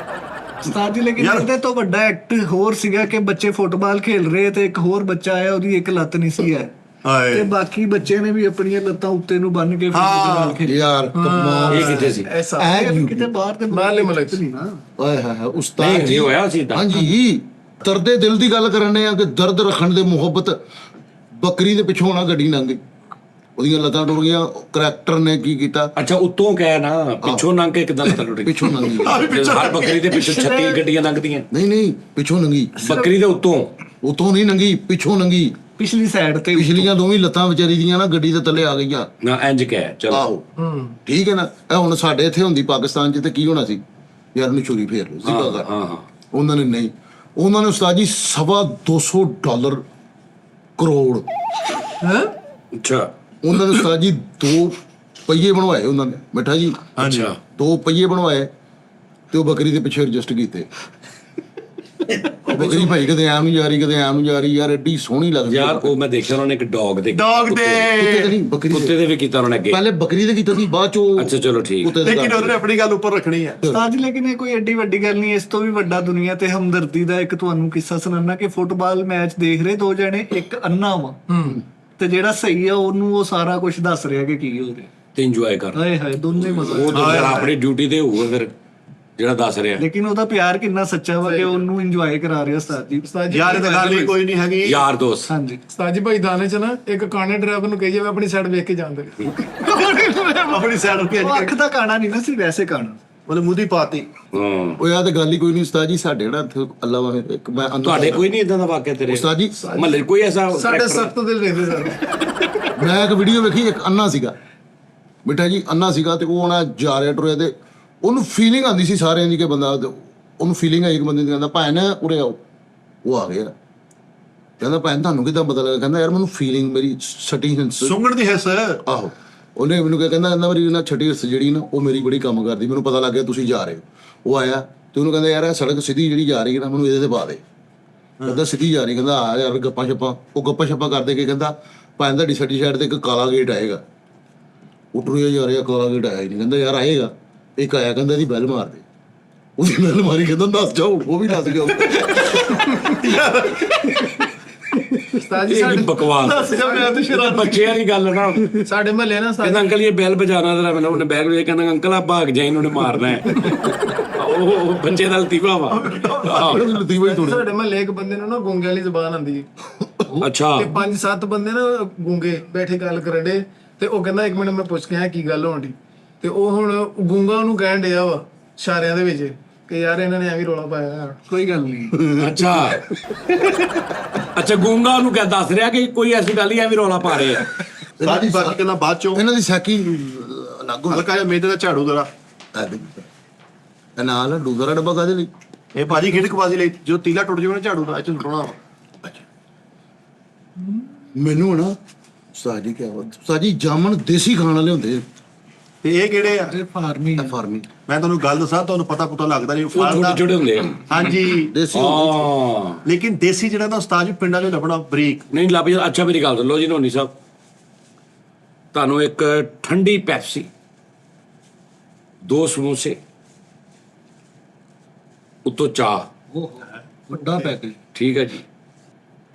ਉਸਤਾਦ ਜੀ, ਲੇਕਿਨ ਇਹਦੇ ਤੋਂ ਵੱਡਾ ਐਕਟ ਹੋਰ ਸੀਗਾ ਕਿ ਬੱਚੇ ਫੁੱਟਬਾਲ ਖੇਲ ਰਹੇ ਤੇ ਇੱਕ ਹੋਰ ਬੱਚਾ ਆਇਆ, ਉਹਦੀ ਇੱਕ ਲੱਤ ਨਹੀਂ ਸੀ ਹੈ, ਤੇ ਬਾਕੀ ਬੱਚੇ ਨੇ ਵੀ ਆਪਣੀਆਂ ਲੱਤਾਂ ਉੱਤੇ ਨੂੰ ਬੰਨ ਕੇ ਫੁੱਟਬਾਲ ਖੇਲਿਆ। ਯਾਰ ਕਮਾਲ। ਇਹ ਕਿੱਥੇ ਸੀ? ਐਸਾ ਕਿਤੇ ਬਾਹਰ ਦੇ ਬਾਹਰਲੇ ਮੁਲਕ 'ਚ। ਨਹੀਂ ਨਾ। ਓਏ ਹਾਏ ਉਸਤਾਦ ਨਹੀਂ ਜੀ ਹੋਇਆ ਸੀ ਤਾਂ। ਹਾਂਜੀ, ਦਰਦੇ ਦਿਲ ਦੀ ਗੱਲ ਕਰਨੇ ਆ ਕਿ ਦਰਦ ਰੱਖਣ ਦੇ ਮੁਹੱਬਤ। ਬੱਕਰੀ ਦੇ ਪਿੱਛੋਂ ਨਾ ਗੱਡੀ ਲੰਘ ਗਈ, ਉਹਦੀਆਂ ਲੱਤਾਂ ਟੁੱਟ ਗਈਆਂ। ਕਰੈਕਟਰ ਨੇ ਕੀ ਕੀਤਾ, ਅੱਛਾ ਉੱਤੋਂ ਕਹਿ ਨਾ, ਪਿੱਛੋਂ ਲੰਘ ਕੇ ਕਿਦਾਂ ਲੱਤਾਂ ਟੁੱਟ ਗਈ? ਪਿੱਛੋਂ ਲੰਘੀ। ਹਰ ਬੱਕਰੀ ਦੇ ਪਿੱਛੋਂ 36 ਗੱਡੀਆਂ ਲੰਘਦੀਆਂ। ਨਹੀਂ ਪਿੱਛੋਂ ਲੰਘੀ, ਬੱਕਰੀ ਦੇ ਉੱਤੋਂ ਉਤੋਂ ਨਹੀਂ ਲੰਘੀ, ਪਿੱਛੋਂ ਲੰਘੀ। ਪਿਛਲੀ ਸਾਈਡ ਤੇ ਪਿਛਲੀਆਂ ਦੋਵੇਂ ਲੱਤਾਂ ਵਿਚਾਰੀ ਦੀਆਂ ਨਾ ਗੱਡੀ ਦੇ ਥੱਲੇ ਆ ਗਈਆਂ। ਨਾ ਇੰਜ ਕਹਿ ਚਲੋ। ਆਹੋ ਠੀਕ ਹੈ ਨਾ। ਇਹ ਹੁਣ ਸਾਡੇ ਇੱਥੇ ਹੁੰਦੀ ਪਾਕਿਸਤਾਨ 'ਚ ਤੇ ਕੀ ਹੋਣਾ ਸੀ, ਯਾਰ ਨੂੰ ਚੋਰੀ ਫੇਰ ਲਓ ਸਿੱਧਾ ਕਰ। ਹਾਂ ਉਹਨਾਂ ਨੇ ਨਹੀਂ, ਉਹਨਾਂ ਨੇ ਉਸਤਾਦ ਜੀ $250 ਕਰੋੜ ਅੱਛਾ ਉਹਨਾਂ ਨੇ ਉਸਤਾਦ ਜੀ 2 ਪਹੀਏ ਬਣਵਾਏ ਉਹਨਾਂ ਨੇ ਮਿੱਠਾ ਜੀ। ਅੱਛਾ 2 ਪਹੀਏ ਬਣਵਾਏ ਤੇ ਉਹ ਬੱਕਰੀ ਦੇ ਪਿੱਛੇ ਐਡਜਸਟ ਕੀਤੇ। ਉਹ ਬੱਕਰੀ ਭਾਈ ਕਦੇ ਐਂ ਨੂੰ ਜਾ ਰਹੀ ਕਦੇ ਐਂ ਨੂੰ ਜਾ ਰਹੀ, ਯਾਰ ਐਡੀ ਸੋਹਣੀ ਲੱਗਦੀ ਯਾਰ ਉਹ ਮੈਂ ਦੇਖਿਆ ਉਹਨਾਂ ਨੇ ਇੱਕ ਡੌਗ ਦੇ ਕੁੱਤੇ ਤੇ ਨਹੀਂ ਬੱਕਰੀ ਕੁੱਤੇ ਦੇ ਵੀ ਕੀਤਾ ਉਹਨਾਂ ਨੇ ਅੱਗੇ। ਪਹਿਲੇ ਬੱਕਰੀ ਦੇ ਕੀਤਾ ਸੀ, ਬਾਅਦ ਚੋਂ ਅੱਛਾ ਚਲੋ ਠੀਕ। ਕੁੱਤੇ ਦੇ ਲੇਕਿਨ ਉਹਨੇ ਆਪਣੀ ਗੱਲ ਉੱਪਰ ਰੱਖਣੀ ਹੈ ਉਸਤਾਦ ਜੀ, ਲੇਕਿਨ ਇਹ ਕੋਈ ਐਡੀ ਵੱਡੀ ਗੱਲ ਨਹੀਂ। ਇਸ ਤੋਂ ਵੀ ਵੱਡਾ ਦੁਨੀਆ ਤੇ ਹਮਦਰਦੀ ਦਾ ਇੱਕ ਤੁਹਾਨੂੰ ਕਿੱਸਾ ਸੁਣਾਉਣਾ ਕਿ ਫੁੱਟਬਾਲ ਮੈਚ ਦੇਖ ਰਹੇ 2 ਜਣੇ, ਇੱਕ ਅੰਨਾ ਵਾ ਤੇ ਜਿਹੜਾ ਸਹੀ ਆ ਉਹਨੂੰ ਉਹ ਸਾਰਾ ਕੁਝ ਦੱਸ ਰਿਹਾ ਕਿ ਕੀ ਹੋ ਰਿਹਾ ਤੇ ਇੰਜੋਏ ਕਰ। ਹਾਏ ਹਾਏ ਦੋਨੇ ਮਜ਼ਾ। ਉਹ ਤਾਂ ਯਾਰ ਆਪਣੀ ਡਿਊਟੀ ਤੇ ਹੋਊਗਾ ਫਿਰ ਜਿਹੜਾ ਦੱਸ ਰਿਹਾ। ਲੇਕਿਨ ਉਹਦਾ ਪਿਆਰ ਕਿੰਨਾ ਸੱਚਾ ਵਾ ਕਿ ਉਹਨੂੰ ਇੰਜੋਏ ਕਰਾ ਰਿਹਾ ਉਸਤਾਦ ਜੀ। ਉਸਤਾਦ ਜੀ ਯਾਰ ਇਹ ਤਾਂ ਗੱਲ ਹੀ ਕੋਈ ਨਹੀਂ ਹੈਗੀ ਯਾਰ ਦੋਸਤ। ਹਾਂਜੀ ਉਸਤਾਦ ਜੀ ਭਾਈ ਦਾਣੇ ਚ ਨਾ ਇੱਕ ਕਾਣੇ ਡਰਾਈਵਰ ਨੂੰ ਕਹੀ ਜਾਵੇ ਆਪਣੀ ਸਾਈਡ ਵੇਖ ਕੇ ਜਾਂਦੇ। ਆਪਣੀ ਸਾਈਡ ਉੱਤੇ ਉਹ ਅੱਖ ਦਾ ਕਾਣਾ ਨਹੀਂ ਨਾ ਸੀ, ਵੈਸੇ ਕਾਣਾ ਉਹਨੇ ਮੂੰਹ ਦੀ ਪਾਤੀ ਹਾਂ ਉਹ ਯਾਰ ਤੇ ਗੱਲ ਹੀ ਕੋਈ ਨਹੀਂ ਉਸਤਾਦ ਜੀ। ਸਾਡੇ ਨਾ ਇੱਥੇ ਅੱਲਾ ਵਾਹੇ ਇੱਕ ਮੈਂ ਤੁਹਾਡੇ ਕੋਈ ਨਹੀਂ ਇਦਾਂ ਦਾ ਵਾਕਿਆ ਤੇਰੇ ਉਸਤਾਦ ਜੀ ਮਹੱਲੇ ਕੋਈ ਐਸਾ ਸਾਡੇ character? ਸਖਤ ਦਿਲ ਰਹਿੰਦੇ ਸਰ। ਮੈਂ ਇੱਕ ਵੀਡੀਓ ਵੇਖੀ, ਇੱਕ ਅੰਨਾ ਸੀਗਾ ਮਿੱਠਾ ਜੀ, ਅੰਨਾ ਸੀਗਾ ਤੇ ਉਹ ਨਾ ਜਾ ਰਿਹਾ ਟੁਰਿਆ ਤੇ ਉਹਨੂੰ ਫੀਲਿੰਗ ਆਉਂਦੀ ਸੀ ਸਾਰਿਆਂ ਦੀ ਕਿ ਬੰਦਾ, ਉਹਨੂੰ ਫੀਲਿੰਗ ਆਈ ਇੱਕ ਬੰਦੇ ਦੀ, ਕਹਿੰਦਾ ਭੈਣ ਉਰੇ ਆਓ। ਉਹ ਆ ਗਿਆ, ਕਹਿੰਦਾ ਭੈਣ ਤੁਹਾਨੂੰ ਕਿੱਦਾਂ ਪਤਾ ਲੱਗਾ? ਕਹਿੰਦਾ ਯਾਰ ਮੈਨੂੰ ਫੀਲਿੰਗ ਮੇਰੀ ਛਟੀ ਹਿੰਸ। ਸੁੰਗੜ ਦੀ ਹਿੱਸ ਆਹੋ ਉਹਨੇ ਮੈਨੂੰ ਕਿਹਾ, ਕਹਿੰਦਾ ਮੇਰੀ ਨਾ ਛਟੀ ਹਿੱਸ ਜਿਹੜੀ ਨਾ ਉਹ ਮੇਰੀ ਬੜੀ ਕੰਮ ਕਰਦੀ, ਮੈਨੂੰ ਪਤਾ ਲੱਗ ਗਿਆ ਤੁਸੀਂ ਜਾ ਰਹੇ ਹੋ। ਉਹ ਆਇਆ ਤੇ ਉਹਨੂੰ ਕਹਿੰਦਾ ਯਾਰ ਇਹ ਸੜਕ ਸਿੱਧੀ ਜਿਹੜੀ ਜਾ ਰਹੀ ਹੈ ਨਾ ਮੈਨੂੰ ਇਹਦੇ ਤੇ ਪਾ ਦੇ। ਕਹਿੰਦਾ ਸਿੱਧੀ ਜਾ ਰਹੀ, ਕਹਿੰਦਾ ਆ ਯਾਰ ਗੱਪਾਂ ਛੱਪਾਂ। ਉਹ ਗੱਪਾਂ ਛੱਪਾਂ ਕਰਦੇ ਕਿ ਕਹਿੰਦਾ ਭੈਣ ਤੁਹਾਡੀ ਛੱਡੀ ਸਾਈਡ ਤੇ ਇੱਕ ਕਾਲਾ ਗੇਟ ਆਏਗਾ। ਉਹ ਟੁਰਿਆ ਜਾ ਰਿਹਾ, ਕਾਲਾ ਗੇਟ ਆਇਆ ਹੀ ਨਹੀਂ। ਕਹਿੰਦਾ ਯਾਰ ਆਏਗਾ। ਇੱਕ ਆਇਆ, ਕਹਿੰਦਾ ਇਹਦੀ ਬੈਲ ਮਾਰ ਦੇ। ਉਹਦੀ ਬੈਲ ਮਾਰੀ, ਕਹਿੰਦਾ ਨੱਸ ਜਾਓ। ਉਹ ਵੀ ਨੱਸ ਗਿਆ। ਉਸਤਾਦ ਜੀ ਇਹ ਕੀ ਬਕਵਾਸ ਮੈਂ ਤਾਂ ਸ਼ਰਾਬ ਬੱਚਿਆਂ ਦੀ ਗੱਲ ਨਾ। ਸਾਡੇ ਮਹੱਲੇ ਨਾ ਉਸਤਾਦ ਕਹਿੰਦਾ ਅੰਕਲ ਇਹ ਬੈਲ ਬਜਾਣਾ ਜ਼ਰਾ ਮੈਨੂੰ। ਉਹਨੇ ਬੈਗ ਵੇ ਕਹਿੰਦਾ ਅੰਕਲ ਆ ਭਾਗ ਜਾਏ ਇਹਨੂੰ ਨੇ ਮਾਰਨਾ ਹੈ। ਉਹ ਬੱਚੇ ਦਾ ਲਤੀਫਾ ਵਾ। ਆਹੋ। ਲਤੀਫਾ ਹੀ ਤੋੜਿਆ। ਸਾਡੇ ਮਹੱਲੇ ਇੱਕ ਬੰਦੇ ਨੂੰ ਨਾ ਗੂੰਗੇ ਵਾਲੀ ਜ਼ਬਾਨ ਆਉਂਦੀ ਹੈ ਅੱਛਾ ਤੇ 5-7 ਬੰਦੇ ਨਾ ਗੂੰਗੇ ਬੈਠੇ ਗੱਲ ਕਰਨ ਡੇ ਤੇ ਉਹ ਕਹਿੰਦਾ 1 ਮਿੰਟ ਮੈਂ ਪੁੱਛ ਕੇ ਆਇਆ ਕੀ ਗੱਲ ਹੋਣ ਦੀ। ਤੇ ਉਹ ਹੁਣ ਗੂੰਗਾ ਉਹਨੂੰ ਕਹਿਣ ਡਿਆ ਵਾ ਇਸ਼ਾਰਿਆਂ ਦੇ ਵਿੱਚ ਕਿ ਯਾਰ ਇਹਨਾਂ ਨੇ ਐਵੇਂ ਰੌਲਾ ਪਾਇਆ। ਕੋਈ ਗੱਲ ਨਹੀਂ। ਅੱਛਾ ਅੱਛਾ ਗੂੰਗਾ ਉਹਨੂੰ ਕਹਿ ਦੱਸ ਰਿਹਾ ਕਿ ਕੋਈ ਐਸੀ ਗੱਲ ਹੀ ਐਵੇਂ ਰੌਲਾ ਪਾ ਰਹੇ ਆ। ਸਾਡੀ ਬਾਕੀ ਕਹਿੰਦਾ ਬਾਅਦ ਚੋਂ ਇਹਨਾਂ ਦੀ ਸਾਕੀ ਅਲੱਗ ਹੋ ਹਲਕਾ ਜਿਹਾ ਮੇਦੇ ਦਾ ਝਾੜੂ ਜ਼ਰਾ। ਇਹ ਨਾਲ ਦੂਸਰਾ ਡੱਬਾ ਕਾਹਦੇ ਲਈ? ਇਹ ਭਾਜੀ ਖਿੜਕਬਾਜ਼ੀ ਲਈ ਜੋ ਤੀਲਾ ਟੁੱਟ ਜਾਵੇ ਨਾ ਝਾੜੂ ਦਾ ਇਹ ਚ ਸੁੱਟਣਾ ਵਾ। ਮੈਨੂੰ ਨਾ ਉਸਤਾਦ ਜੀ ਕਿਹਾ ਉਸਤਾਦ ਜੀ ਜਾਮਣ ਦੇਸੀ ਖਾਣ ਵਾਲੇ ਹੁੰਦੇ ਤੇ ਇਹ ਕਿਹੜੇ ਆ? ਇਹ ਫਾਰਮੀ ਆ ਫਾਰਮੀ ਮੈਂ ਤੁਹਾਨੂੰ ਗੱਲ ਦੱਸਾਂ, ਤੁਹਾਨੂੰ ਪਤਾ ਲੱਗਦਾ ਨਹੀਂ ਉਹ ਛੋਟੇ ਛੋਟੇ ਹੁੰਦੇ ਆ। ਹਾਂਜੀ ਦੇਸੀ ਹਾਂ ਲੇਕਿਨ ਦੇਸੀ ਜਿਹੜਾ ਨਾ ਉਸਤਾਦ ਜੀ ਪਿੰਡਾਂ 'ਚ ਲੱਭਣਾ ਬਰੀਕ। ਨਹੀਂ ਲੱਭ ਜਾ। ਅੱਛਾ ਮੇਰੀ ਗੱਲ ਸੁਣ ਲਓ ਜੀ ਨੋਨੀ ਸਾਹਿਬ, ਤੁਹਾਨੂੰ ਇੱਕ ਠੰਡੀ ਪੈਪਸੀ, 2 ਸਮੋਸੇ, ਉੱਤੋਂ ਚਾਹ, ਵੱਡਾ ਪੈਕੇਜ। ਠੀਕ ਹੈ ਜੀ।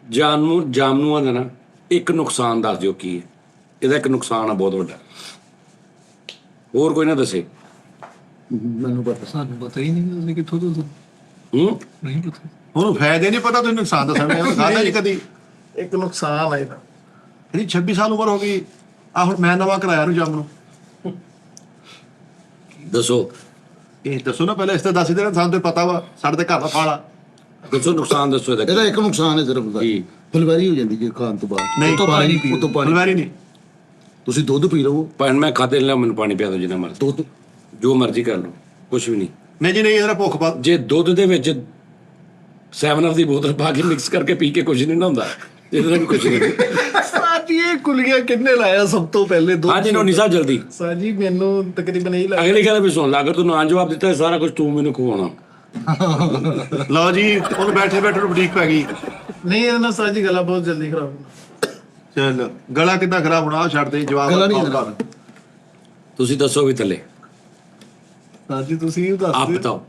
ਜਾਮਨੂਆਂ ਦਾ ਨਾ ਇੱਕ ਨੁਕਸਾਨ ਦੱਸ ਦਿਓ ਕੀ ਹੈ। ਇਹਦਾ ਇੱਕ ਨੁਕਸਾਨ ਆ ਬਹੁਤ ਵੱਡਾ, ਹੋਰ ਕੋਈ ਨਾ ਦੱਸੇ। ਮੈਨੂੰ ਪਤਾ। ਸਾਨੂੰ ਪਤਾ ਹੀ ਨਹੀਂ ਤੁਸੀਂ ਕਿੱਥੋਂ ਤੋਂ ਹੂੰ ਨਹੀਂ ਪਤਾ। ਉਹਨੂੰ ਫਾਇਦੇ ਨਹੀਂ ਪਤਾ, ਤੁਸੀਂ ਨੁਕਸਾਨ ਦੱਸਣਾ ਹੈ। ਖਾਦਾ ਨਹੀਂ ਕਦੀ। ਇੱਕ ਨੁਕਸਾਨ ਆ ਇਹਦਾ। ਇਹਦੀ 26 ਸਾਲ ਉਮਰ ਹੋ ਗਈ ਆ, ਹੁਣ ਮੈਂ ਨਵਾਂ ਕਰਾਇਆ ਨੂੰ ਜੰਮ ਨੂੰ। ਦੱਸੋ ਇਹ ਦੱਸੋ ਨਾ ਪਹਿਲਾਂ, ਇਸ ਤੇ ਦੱਸ ਦੇਣਾ, ਸਾਨੂੰ ਤੇ ਪਤਾ ਵਾ ਸਾਡੇ ਤੇ ਘਰ ਦਾ ਫਾਲਾ। ਦੱਸੋ ਨੁਕਸਾਨ ਦੱਸੋ ਇਹਦਾ ਇਹਦਾ ਕੀ? ਇੱਕ ਨੁਕਸਾਨ ਹੈ ਸਿਰਫ ਦਾ, ਕੀ? ਫੁਲਵਾਰੀ ਹੋ ਜਾਂਦੀ ਜੇ ਖਾਣ ਤੋਂ ਬਾਅਦ। ਨਹੀਂ, ਉਤੋਂ ਪਾਣੀ ਪੀ, ਉਤੋਂ ਪਾਣੀ। ਫੁਲਵਾਰੀ ਨਹੀਂ। ਤੁਸੀਂ ਦੁੱਧ ਪੀ ਲਵੋ, ਭੈਣ ਮੈਂ ਖਾਤੇ ਲੈ ਮੈਨੂੰ ਪਾਣੀ ਪਿਆ ਦਿਓ ਜਿੰਨਾ ਮਰਜ਼ੀ, ਦੁੱਧ ਜੋ ਮਰਜ਼ੀ ਕਰ ਲਓ, ਕੁਝ ਵੀ ਨਹੀਂ। ਨਹੀਂ ਜੀ ਨਹੀਂ, ਇਹਦਾ ਭੁੱਖ ਪਾ। ਜੇ ਦੁੱਧ ਦੇ ਵਿੱਚ 7 ਅਪ ਦੀ ਬੋਤਲ ਪਾ ਕੇ ਮਿਕਸ ਕਰਕੇ ਪੀ ਕੇ ਕੁਝ ਨਹੀਂ ਨਾ ਹੁੰਦਾ, ਇਹਦੇ ਨਾਲ ਵੀ ਕੁਝ ਨਹੀਂ। ਸਾਡੀ ਇਹ ਕੁਲੀਆਂ ਕਿੰਨੇ ਲਾਇਆ ਸਭ ਤੋਂ ਪਹਿਲੇ? ਦੋ ਹਾਂਜੀ ਨੋਨੀ ਸਾਹਿਬ ਜਲਦੀ। ਉਸਤਾਦ ਜੀ ਮੈਨੂੰ ਤਕਰੀਬਨ ਇਹੀ ਲੱਗਦਾ। ਅਗਲੀ ਗੱਲ ਵੀ ਸੁਣ ਲਾ, ਅਗਰ ਤੂੰ ਨਾ ਜਵਾਬ ਦਿੱਤਾ ਸਾਰਾ ਕੁਝ ਤੂੰ ਮੈਨੂੰ ਖਵਾਉਣਾ। ਲਓ ਜੀ, ਉਹਨੂੰ ਬੈਠੇ ਨੂੰ ਬੁਟੀਕ ਪੈ ਗਈ। ਨਹੀਂ ਇਹਦੇ ਨਾਲ ਉਸਤਾਦ ਜੀ ਗਲਾ ਬਹੁਤ ਜਲਦੀ ਖਰਾਬ ਹੁੰਦਾ। ਚੱਲ ਗਲਾ ਕਿੱਦਾਂ ਖਰਾਬ ਹੋਣਾ, ਆਹ ਛੱਡ ਦੇ ਜਵਾਬ। ਗਲਾ ਨਹੀਂ ਖਰਾਬ। ਤੁਸੀਂ ਦੱਸੋ ਵੀ ਥੱਲੇ ਸਾਜੀ ਤੁਸੀਂ ਇਹ ਦੱਸ ਆਪ ਦਿਓ। ਬਤਾਓ।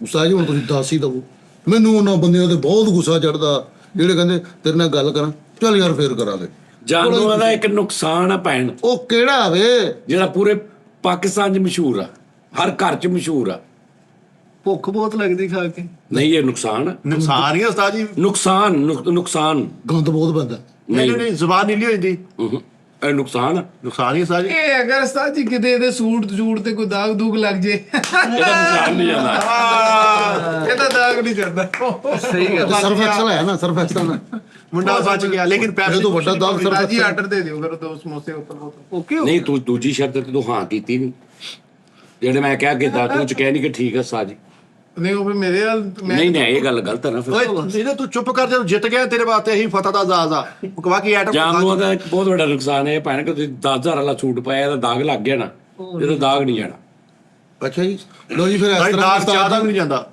ਉਸਤਾਦ ਜੀ ਹੁਣ ਤੁਸੀਂ ਦੱਸ ਹੀ ਦਵੋ। ਮੈਨੂੰ ਉਹਨਾਂ ਬੰਦਿਆਂ ਤੇ ਬਹੁਤ ਗੁੱਸਾ ਚੜਦਾ ਜਿਹੜੇ ਕਹਿੰਦੇ ਤੇਰੇ ਨਾਲ ਗੱਲ ਕਰਾਂ, ਚੱਲ ਯਾਰ ਫੇਰ ਕਰਾਂਗੇ। ਜਾਨਵਰਾਂ ਦਾ ਇੱਕ ਨੁਕਸਾਨ ਆ ਭੈਣ, ਉਹ ਕਿਹੜਾ ਵੇ? ਜਿਹੜਾ ਪੂਰੇ ਪਾਕਿਸਤਾਨ 'ਚ ਮਸ਼ਹੂਰ ਆ, ਹਰ ਘਰ 'ਚ ਮਸ਼ਹੂਰ ਆ। ਭੁੱਖ ਬਹੁਤ ਲੱਗਦੀ ਖਾ ਕੇ। ਨਹੀਂ ਇਹ ਨੁਕਸਾਨ ਆ। ਨੁਕਸਾਨ ਹੀ ਉਸਤਾਦ ਜੀ। ਨੁਕਸਾਨ। ਗੰਦ ਬਹੁਤ ਪੈਂਦਾ। ਨਹੀਂ ਨਹੀਂ, ਜ਼ੁਬਾਨ ਨੀਲੀ ਹੋ ਜਾਂਦੀ। ਨੁਕਸਾਨ ਨੁਕਸਾਨ ਹੀ ਉਸਤਾਦ ਜੀ। ਇਹ ਅਗਰ ਉਸਤਾਦ ਜੀ ਕਿਤੇ ਇਹਦੇ ਸੂਟ ਤੇ ਕੋਈ ਦਾਗ ਦੂਗ ਲੱਗ ਜੇ ਇਹਦਾ ਨੁਕਸਾਨ ਨਹੀਂ ਜਾਂਦਾ। ਇਹਦਾ ਦਾਗ ਨਹੀਂ ਜਾਂਦਾ। ਸਹੀ ਗੱਲ ਸਰਫ ਐਕਸਲ ਹੈ ਨਾ, ਸਰਫ ਐਕਸਲ ਨਾ ਮੁੰਡਾ ਬਚ ਗਿਆ ਲੇਕਿਨ ਇਹ ਪੈਸੇ ਤੋਂ ਵੱਡਾ ਦਾਗ ਸਰਫ ਉਸਤਾਦ ਜੀ ਐਕਸਲ। ਆਰਡਰ ਦੇ ਦਿਓ ਫਿਰ 2 ਸਮੋਸੇ ਉੱਪਰ ਬੋਤਲ। ਓਕੇ ਨਹੀਂ ਤੂੰ ਦੂਜੀ ਸ਼ਰਤ ਤੇ ਤੂੰ ਹਾਂ ਕੀਤੀ ਨਹੀਂ, ਜਿਹੜੇ ਮੈਂ ਕਿਹਾ ਕਿ ਤੂੰ ਚ ਕਹਿ ਨਹੀਂ ਕਿ ਠੀਕ ਹੈ ਸਾਜੀ। ਨਹੀਂ ਉਹ ਫਿਰ ਮੇਰੇ ਨਾਲ ਮੈਂ ਨਹੀਂ ਨਹੀਂ ਇਹ ਗੱਲ ਗਲਤ ਹੈ ਨਾ ਫਿਰ। ਓਏ ਇਹਨੇ ਤੂੰ ਚੁੱਪ ਕਰ, ਜਦੋਂ ਜਿੱਤ ਗਿਆ ਤੇਰੇ ਵਾਸਤੇ ਇਹੀ ਫਤਹ ਦਾ ਆਜ਼ਾਦ ਆ। ਉਹ ਕਹਾ ਕਿ ਜਾਮਨੂਆਂ ਦਾ ਇੱਕ ਬਹੁਤ ਵੱਡਾ ਨੁਕਸਾਨ ਹੈ ਭੈਣ ਕਿ ਤੁਸੀਂ 10,000 ਵਾਲਾ ਸੂਟ ਪਾਇਆ ਇਹਦਾ ਦਾਗ ਲੱਗ ਗਿਆ ਨਾ, ਇਹਦਾ ਦਾਗ ਨਹੀਂ ਜਾਣਾ। ਅੱਛਾ ਜੀ, ਲੋ ਜੀ ਫਿਰ ਇਸ ਤਰ੍ਹਾਂ ਦਾਗ ਚਾਹ ਦਾ ਵੀ ਨਹੀਂ ਜਾਂਦਾ,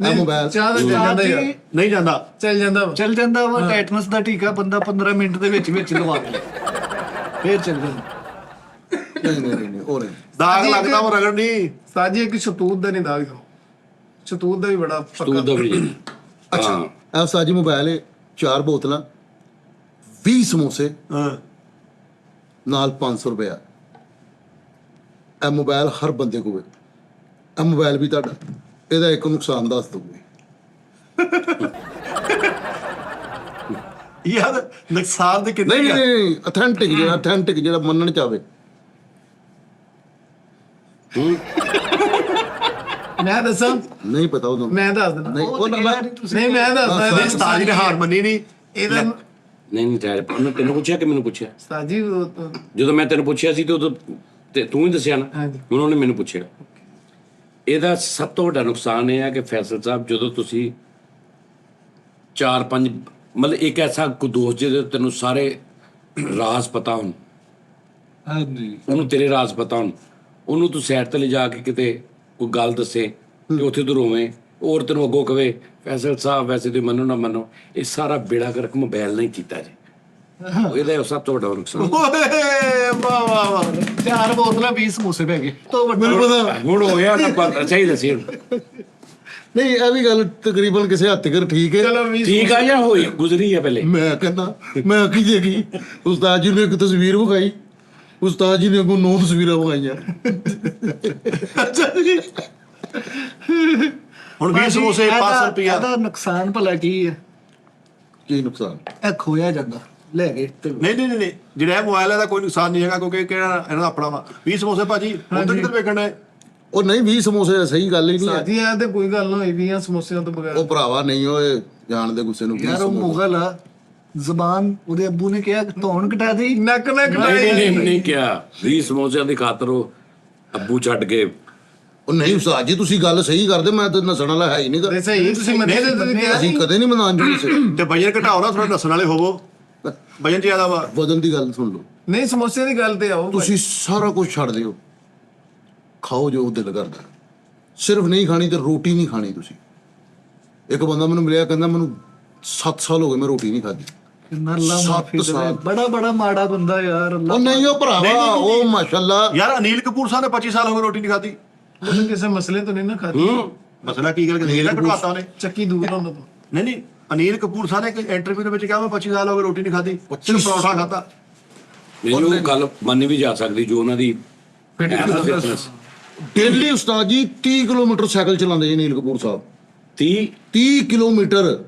ਇਹ ਮੋਬਾਈਲ ਚਾਹ ਦਾ ਚੱਲ ਜਾਂਦਾ ਯਾਰ, ਨਹੀਂ ਜਾਂਦਾ। ਚੱਲ ਜਾਂਦਾ ਵਾ। ਚੱਲ ਜਾਂਦਾ ਵਾ। ਟੈਟਨਸ ਦਾ ਟੀਕਾ ਬੰਦਾ 15 ਮਿੰਟ ਦੇ ਵਿੱਚ ਲਵਾ ਲੇ, ਫੇਰ ਚੱਲ ਜਾਂਦਾ। ਨਹੀਂ ਉਹ ਨਹੀਂ। ਦਾਗ ਲੱਗਦਾ ਵਾ ਰਗੜ ਨਹੀਂ। ਉਸਤਾਦ ਜੀ ਇੱਕ ਸ਼ਤੂਤ ਦਾ ਨਹੀਂ ਦਾਗ ਦੋ, ਸ਼ਤੂਤ ਦਾ ਵੀ ਬੜਾ ਤੂੰ ਦਾ ਵੀ ਅੱਛਾ ਇਹ ਸਾਜੀ ਮੋਬਾਈਲ ਹੈ, 4 ਬੋਤਲਾਂ, 20 ਸਮੋਸੇ ਹਾਂ ਨਾਲ 500 ਰੁਪਇਆ। ਇਹ ਮੋਬਾਈਲ ਹਰ ਬੰਦੇ ਕੋਲ ਹੈ। ਇਹ ਮੋਬਾਈਲ ਵੀ ਤੁਹਾਡਾ, ਇਹਦਾ ਇੱਕ ਨੁਕਸਾਨ ਦੱਸ ਦੂੰਗੀ। ਯਾਰ ਨੁਕਸਾਨ ਦੇ ਕਿੰਨੇ ਨਹੀਂ ਨਹੀਂ ਅਥੈਂਟਿਕ ਜਿਹੜਾ ਮੰਨਣ ਚਾਵੇ। ਮੈਂ ਦੱਸਾਂ, ਨਹੀਂ ਪਤਾ ਉਹਨੂੰ। ਮੈਂ ਦੱਸ ਦਿੰਦਾ। ਨਹੀਂ ਉਹ ਨਹੀਂ ਮੈਂ ਦੱਸਦਾ ਨਹੀਂ ਉਸਤਾਦ ਜੀ ਨੇ ਹਾਰ ਮੰਨੀ ਨਹੀਂ। ਇਹਦਾ ਨਹੀਂ ਚਾਹੇ ਉਹਨੇ ਤੈਨੂੰ ਪੁੱਛਿਆ ਕਿ ਮੈਨੂੰ ਪੁੱਛਿਆ? ਉਸਤਾਦ ਜੀ ਜਦੋਂ ਮੈਂ ਤੈਨੂੰ ਪੁੱਛਿਆ ਸੀ ਤੇ ਉਦੋਂ ਤੇ ਤੂੰ ਹੀ ਦੱਸਿਆ ਨਾ, ਹਾਂਜੀ। ਹੁਣ ਉਹਨੇ ਮੈਨੂੰ ਪੁੱਛਿਆ। ਇਹਦਾ ਸਭ ਤੋਂ ਵੱਡਾ ਨੁਕਸਾਨ ਇਹ ਹੈ ਕਿ ਫੈਸਲ ਸਾਹਿਬ ਜਦੋਂ ਤੁਸੀਂ 4-5 ਮਤਲਬ ਇੱਕ ਐਸਾ ਕੋਈ ਦੋਸਤ ਜਿਹਦੇ ਤੈਨੂੰ ਸਾਰੇ ਰਾਜ਼ ਪਤਾ ਹੋਣ, ਹਾਂਜੀ ਉਹਨੂੰ ਤੇਰੇ ਰਾਜ਼ ਪਤਾ ਹੋਣ, ਉਹਨੂੰ ਤੂੰ ਸਾਈਡ ਤੇ ਲਿਜਾ ਕੇ ਕਿਤੇ ਕੋਈ ਗੱਲ ਦੱਸੇ ਤੇ ਉੱਥੇ ਤੂੰ ਰੋਵੇਂ, ਔਰ ਤੈਨੂੰ ਅੱਗੋਂ ਕਵੇ ਫੈਸਲ ਸਾਹਿਬ ਵੈਸੇ ਤੁਸੀਂ ਮੰਨੋ ਨਾ ਮੰਨੋ, ਇਹ ਸਾਰਾ ਬੇੜਾ ਗਰਕ ਮੋਬਾਈਲ ਨਹੀਂ ਕੀਤਾ ਜੀ। ਇਹਦਾ ਸਭ ਤੋਂ ਵੱਡਾ ਨੁਕਸਾਨ। ਓਏ ਵਾਹ ਵਾਹ ਵਾਹ। 4 ਬੋਤਲਾਂ 20 ਸਮੋਸੇ ਪੈ ਗਏ। ਤਾਂ ਮੈਨੂੰ ਪਤਾ ਹੁਣ ਹੋਇਆ ਨਾ ਪਤਾ, ਸਹੀ ਦੱਸੀ ਹੁਣ। ਨਹੀਂ, ਇਹ ਵੀ ਗੱਲ ਤਕਰੀਬਨ ਕਿਸੇ ਹੱਦ ਤੱਕ ਠੀਕ ਹੈ। ਚਲੋ ਵੀ ਠੀਕ ਆ ਜਾਂ ਹੋਈ ਗੁਜ਼ਰੀ ਆ ਪਹਿਲੇ? ਮੈਂ ਕਹਿੰਦਾ ਮੈਂ ਕੀ ਦੇਖੀ, ਉਸਤਾਦ ਜੀ ਨੇ ਇੱਕ ਤਸਵੀਰ ਵਿਖਾਈ, ਉਸਤਾਦ ਜੀ ਨੇ ਅੱਗੋਂ 9 ਤਸਵੀਰਾਂ ਵਿਖਾਈਆਂ। ਹੁਣ 20 ਸਮੋਸੇ 500 ਰੁਪਇਆ। ਇਹਦਾ ਨੁਕਸਾਨ ਭਲਾ ਕੀ ਹੈ? ਕੀ ਨੁਕਸਾਨ? ਇਹ ਖੋਇਆ ਜਾਂਦਾ, ਲੈ ਗਏ ਤੇ ਨਹੀਂ ਜਿਹੜਾ ਇਹ ਮੋਬਾਈਲ ਹੈ ਦਾ ਕੋਈ ਨੁਕਸਾਨ ਨਹੀਂ ਹੈਗਾ, ਕਿਉਂਕਿ ਕਿਹੜਾ ਇਹਨਾਂ ਦਾ ਆਪਣਾ ਵਾ। 20 ਸਮੋਸੇ ਭਾਜੀ ਉਧਰ ਕਿੱਧਰ ਵੇਖਣਾ ਹੈ? ਉਹ ਨਹੀਂ 20 ਸਮੋਸੇ ਸਹੀ ਗੱਲ ਹੀ ਨਹੀਂ ਹੈ। ਸਾਜੀ ਆ ਤੇ ਕੋਈ ਗੱਲ ਨਾ ਹੋਈ ਵੀ ਆ ਸਮੋਸਿਆਂ ਤੋਂ ਬਗੈਰ। ਉਹ ਭਰਾਵਾ ਨਹੀਂ ਓਏ ਜਾਣਦੇ ਗੁੱਸੇ ਨੂੰ। ਯਾਰ ਉਹ ਮੁਗਲ ਆ, ਜ਼ਬਾਨ ਉਹਦੇ ਅੱਬੂ ਨੇ ਕਿਹਾ ਕਿ ਧੌਣ ਕਟਾ ਦੇ। ਨੱਕ ਨਾ ਨਹੀਂ ਕਿਹਾ 20 ਸਮੋਸਿਆਂ ਦੀ ਖਾਤਰ ਉਹ ਅੱਬੂ ਛੱਡ ਕੇ। ਉਹ ਨਹੀਂ ਉਸਤਾਦ ਜੀ ਤੁਸੀਂ ਗੱਲ ਸਹੀ ਕਰਦੇ, ਮੈਂ ਤਾਂ ਨਸਣ ਵਾਲਾ ਹੈ ਹੀ ਨਹੀਂ ਗਾ। ਤੇ ਸਹੀ ਤੁਸੀਂ ਮੰਨੇ ਤੇ ਤੁਸੀਂ ਕਿਹਾ ਅਸੀਂ ਕਦੇ ਨਹੀਂ ਮਨਾਉਣ ਕਿਸੇ ਤੇ ਵਜਨ ਘਟਾਓ ਨਾ, ਥੋੜਾ ਨਸਣ ਵਾਲੇ ਹੋਵੋ। ਵਜਨ ਜ਼ਿਆਦਾ ਵਾ। ਵਜ਼ਨ ਦੀ ਗੱਲ ਸੁਣ ਲਓ। ਨਹੀਂ ਸਮੋਸੇ ਦੀ ਗੱਲ ਤੇ ਆਓ। ਤੁਸੀਂ ਸਾਰਾ ਕੁਝ ਛੱਡ ਦਿਓ, ਖਾਓ ਜੋ ਦਿਲ ਕਰਦਾ, ਸਿਰਫ ਨਹੀਂ ਖਾਣੀ ਤੇ ਰੋਟੀ ਨਹੀਂ ਖਾਣੀ ਤੁਸੀਂ। ਇੱਕ ਬੰਦਾ ਮੈਨੂੰ ਮਿਲਿਆ, ਕਹਿੰਦਾ ਮੈਨੂੰ 7 ਸਾਲ ਹੋ ਗਏ ਮੈਂ ਰੋਟੀ ਨਹੀਂ ਖਾਧੀ। ਕਿੰਨਾ ਅੱਲਾ ਮਾਫੀ ਦੇਵੇ, ਬੜਾ ਮਾੜਾ ਬੰਦਾ ਯਾਰ। ਉਹ ਨਹੀਂ ਉਹ ਭਰਾਵਾ, ਉਹ ਮਾਸ਼ਾਅੱਲਾ। ਯਾਰ ਅਨੀਲ ਕਪੂਰ ਸਾਹਿਬ ਨੇ 25 ਸਾਲ ਹੋ ਗਏ ਰੋਟੀ ਨਹੀਂ ਖਾਧੀ। ਉਹਨੇ ਕਿਸੇ ਮਸਲੇ ਤੋਂ ਨਹੀਂ ਨਾ ਖਾਦੀ। ਮਸਲਾ ਕੀ ਗੱਲ ਕਰਦੇ ਘਟਵਾਤਾ ਉਹਨੇ। ਚੱਕੀ ਦੂਰ ਉਹਨਾਂ ਤੋਂ। ਨਹੀਂ ਅਨੀਲ ਕਪੂਰ ਸਾਹਿਬ ਨੇ ਇੱਕ ਇੰਟਰਵਿਊ ਦੇ ਵਿੱਚ ਕਿਹਾ ਮੈਂ 25 ਸਾਲ ਹੋ ਗਏ ਰੋਟੀ ਨਹੀਂ ਖਾਧੀ, ਸਿਰਫ ਪਰੌਂਠਾ ਖਾਧਾ। ਨਹੀਂ ਉਹ ਗੱਲ ਮੰਨੀ ਵੀ ਜਾ ਸਕਦੀ ਜੋ ਉਹਨਾਂ ਦੀ ਫਿਟਨੈਸ। ਡੇਲੀ ਉਸਤਾਦ ਜੀ 30 ਕਿਲੋਮੀਟਰ ਸਾਈਕਲ ਚਲਾਉਂਦੇ ਜੀ ਨੀਲ ਕਪੂਰ ਸਾਹਿਬ। 30 ਕਿਲੋਮੀਟਰ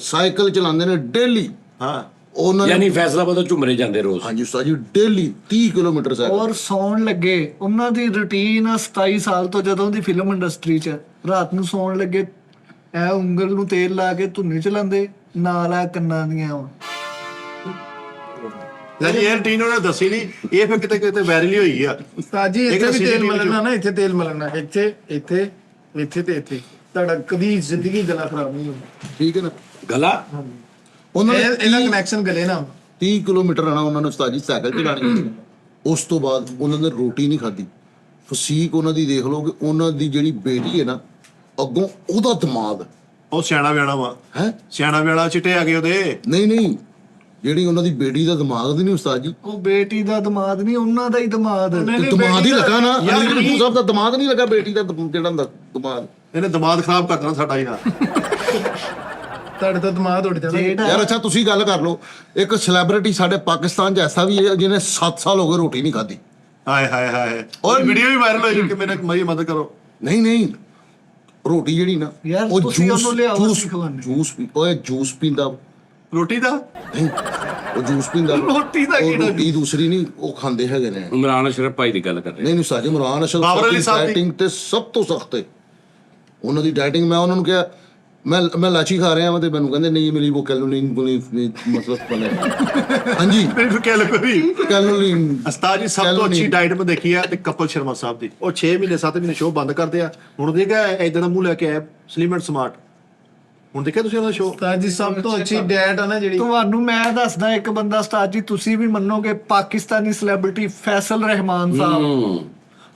ਸਾਈਕਲ ਚਲਾਉਂਦੇ ਨੇ ਡੇਲੀ। ਹਾਂ ਉਹਨਾਂ ਨੇ ਯਾਨੀ ਫੈਸਲਾਬਾਦ ਤੋਂ ਝੁਮਰੇ ਜਾਂਦੇ ਰੋਜ਼। ਹਾਂਜੀ ਉਸਤਾਦ ਜੀ ਡੇਲੀ 30 ਕਿਲੋਮੀਟਰ ਸਾਈਕਲ। ਔਰ ਸੌਣ ਲੱਗੇ ਉਹਨਾਂ ਦੀ ਰੁਟੀਨ ਆ 27 ਸਾਲ ਤੋਂ, ਜਦੋਂ ਦੀ ਫਿਲਮ ਇੰਡਸਟਰੀ 'ਚ ਰਾਤ ਨੂੰ ਸੌਣ ਲੱਗੇ ਇਹ ਉਂਗਲ ਨੂੰ ਤੇਲ ਲਾ ਕੇ ਧੁੰਨੀ ਚਲਾਉਂਦੇ, ਨਾਲ ਆ ਕੰਨਾਂ ਦੀਆਂ ਉਹ। ਲੈ ਜੀ ਇਹ ਰੂਟੀਨ ਉਹਨੇ ਦੱਸੀ ਨਹੀਂ, ਇਹ ਫਿਰ ਕਿਤੇ ਵਾਇਰਲ ਹੋਈ ਆ। ਉਸਤਾਦ ਜੀ ਇੱਥੇ ਵੀ ਤੇਲ ਮਲਣਾ ਨਾ, ਇੱਥੇ ਤੇਲ ਮਲਣਾ, ਇੱਥੇ ਤੇ ਇੱਥੇ। ਤੁਹਾਡਾ ਕਦੀ ਜ਼ਿੰਦਗੀ ਗਲਾ ਖਰਾਬ ਨਹੀਂ ਹੋਣਾ। ਠੀਕ ਹੈ ਨਾ। ਗਲਾ ਉਹਨਾਂ ਨੇ ਇਹਦਾ ਕਨੈਕਸ਼ਨ ਗਲੇ ਨਾਲ। 30 ਕਿਲੋਮੀਟਰ ਆਣਾ ਉਹਨਾਂ ਨੇ ਉਸਤਾਦ ਜੀ ਸਾਈਕਲ ਚਲਾਣੀ। ਉਸ ਤੋਂ ਬਾਅਦ ਉਹਨਾਂ ਨੇ ਰੋਟੀ ਨਹੀਂ ਖਾਧੀ। ਫਸੀਕ ਉਹਨਾਂ ਦੀ ਦੇਖ ਲਓ ਕਿ ਉਹਨਾਂ ਦੀ ਜਿਹੜੀ ਬੇਟੀ ਹੈ ਨਾ, ਅੱਗੋਂ ਉਹਦਾ ਦਿਮਾਗ ਉਹ ਸਿਆਣਾ ਬਿਆਣਾ ਵਾ। ਹੈ। ਸਿਆਣਾ ਬਿਆਣਾ ਚਿੱਟੇ ਆ ਗਏ ਉਹਦੇ। ਨਹੀਂ ਜਿਹੜੀ ਉਹਨਾਂ ਦੀ ਬੇਟੀ ਦਾ ਦਿਮਾਗ ਦੀ ਨਹੀਂ ਉਸਤਾਦ ਜੀ। ਉਹ ਬੇਟੀ ਦਾ ਦਿਮਾਗ ਨਹੀਂ, ਉਹਨਾਂ ਦਾ ਹੀ ਦਿਮਾਗ। ਤੇ ਦਿਮਾਗ ਹੀ ਲੱਗਾ ਨਾ। ਅਨੀਲ ਕਪੂਰ ਸਾਹਿਬ ਦਾ ਦਿਮਾਗ ਨਹੀਂ ਲੱਗਾ, ਬੇਟੀ ਦਾ ਜਿਹੜਾ ਹੁੰਦਾ ਦਿਮਾਗ। ਇਹਨੇ ਦਿਮਾਗ ਖਰਾਬ ਕਰ ਦੇਣਾ ਸਾਡਾ ਹੀ ਨਾ। ਤੁਹਾਡੇ ਤੋਂ ਦਿਮਾਗ ਉੱਡ ਜਾਣਾ। ਯਾਰ ਅੱਛਾ ਤੁਸੀਂ ਗੱਲ ਕਰ ਲਓ, ਇੱਕ ਸੈਲੈਬ੍ਰਿਟੀ ਸਾਡੇ ਪਾਕਿਸਤਾਨ 'ਚ ਐਸਾ ਵੀ ਹੈ ਜਿਹਨੇ 7 ਸਾਲ ਹੋ ਗਏ ਰੋਟੀ ਨਹੀਂ ਖਾਧੀ। ਹਾਏ ਹਾਏ ਹਾਏ। ਔਰ ਵੀਡੀਓ ਵੀ ਵਾਇਰਲ ਹੋਈ ਕਿ ਮੇਰੀ ਮਦਦ ਕਰੋ। ਨਹੀਂ ਰੋਟੀ ਜਿਹੜੀ ਨਾ, ਯਾਰ ਉਹ ਤੁਸੀਂ ਉਹਨੂੰ ਲਿਆਓ, ਅਸੀਂ ਜੂਸ ਖਵਾਉਂਦੇ। ਜੂਸ ਪੀਂਦਾ ਰੋਟੀ ਦਾ ਨਹੀਂ ਉਹ ਜੂਸ ਪੀਂਦਾ ਰੋਟੀ ਦਾ ਕੀ ਰੋਟੀ ਦੂਸਰੀ ਨਹੀਂ ਉਹ ਖਾਂਦੇ ਹੈਗੇ ਨੇ। ਇਮਰਾਨ ਅਸ਼ਰਫ ਭਾਈ ਦੀ ਗੱਲ ਕਰ ਰਹੇ ਨਹੀਂ ਨਹੀਂ ਸਾਜੀ ਇਮਰਾਨ ਅਸ਼ਰਫ ਬਾਬਰ ਅਲੀ ਦੀ ਸਾਹਿਬ ਦੀ- ਡਾਈਟਿੰਗ ਤੇ ਸਭ ਤੋਂ ਸਖਤ ਹੈ ਉਹਨਾਂ ਦੀ ਡਾਈਟਿੰਗ। ਮੈਂ ਉਹਨਾਂ ਨੂੰ ਕਿਹਾ ਮੈਂ ਲਾਚੀ ਖਾ ਰਿਹਾ ਹਾਂ ਤੇ ਮੈਨੂੰ ਕਹਿੰਦੇ ਨਹੀਂ ਮੇਰੀ ਉਹ ਕੈਲੋਰੀਨ ਮਤਲਬ ਬਣੇ ਹਾਂਜੀ ਮੈਨੂੰ ਕਹਿ ਲੋ ਕੋਈ ਕੈਲੋਰੀਨ। ਉਸਤਾਦ ਜੀ ਸਭ ਤੋਂ ਅੱਛੀ ਡਾਈਟ ਮੈਂ ਦੇਖੀ ਹੈ ਤੇ ਕਪਲ ਸ਼ਰਮਾ ਸਾਹਿਬ ਦੀ। ਉਹ 6 ਮਹੀਨੇ 7 ਮਹੀਨੇ ਸ਼ੋਅ ਬੰਦ ਕਰਦੇ ਆ। ਹੁਣ ਦੇਖਿਆ ਇਦਾਂ ਦਾ ਮੂੰਹ ਲੈ ਕੇ ਆਇਆ ਸਲਿਮ ਐਂਡ ਸਮਾਰਟ। ਹੁਣ ਦੇਖਿਆ ਤੁਸੀਂ ਉਹਨਾਂ ਦਾ ਸ਼ੋਅ? ਤਾਂ ਜੀ ਸਭ ਤੋਂ ਅੱਛੀ ਡੈਟ ਆ ਨਾ ਜਿਹੜੀ ਤੁਹਾਨੂੰ ਮੈਂ ਦੱਸਦਾ ਇੱਕ ਬੰਦਾ ਉਸਤਾਦ ਜੀ ਤੁਸੀਂ ਵੀ ਮੰਨੋਗੇ ਪਾਕਿਸਤਾਨੀ ਸੈਲੀਬ੍ਰਿਟੀ ਫੈਸਲ ਰਹਿਮਾਨ ਸਾਹਿਬ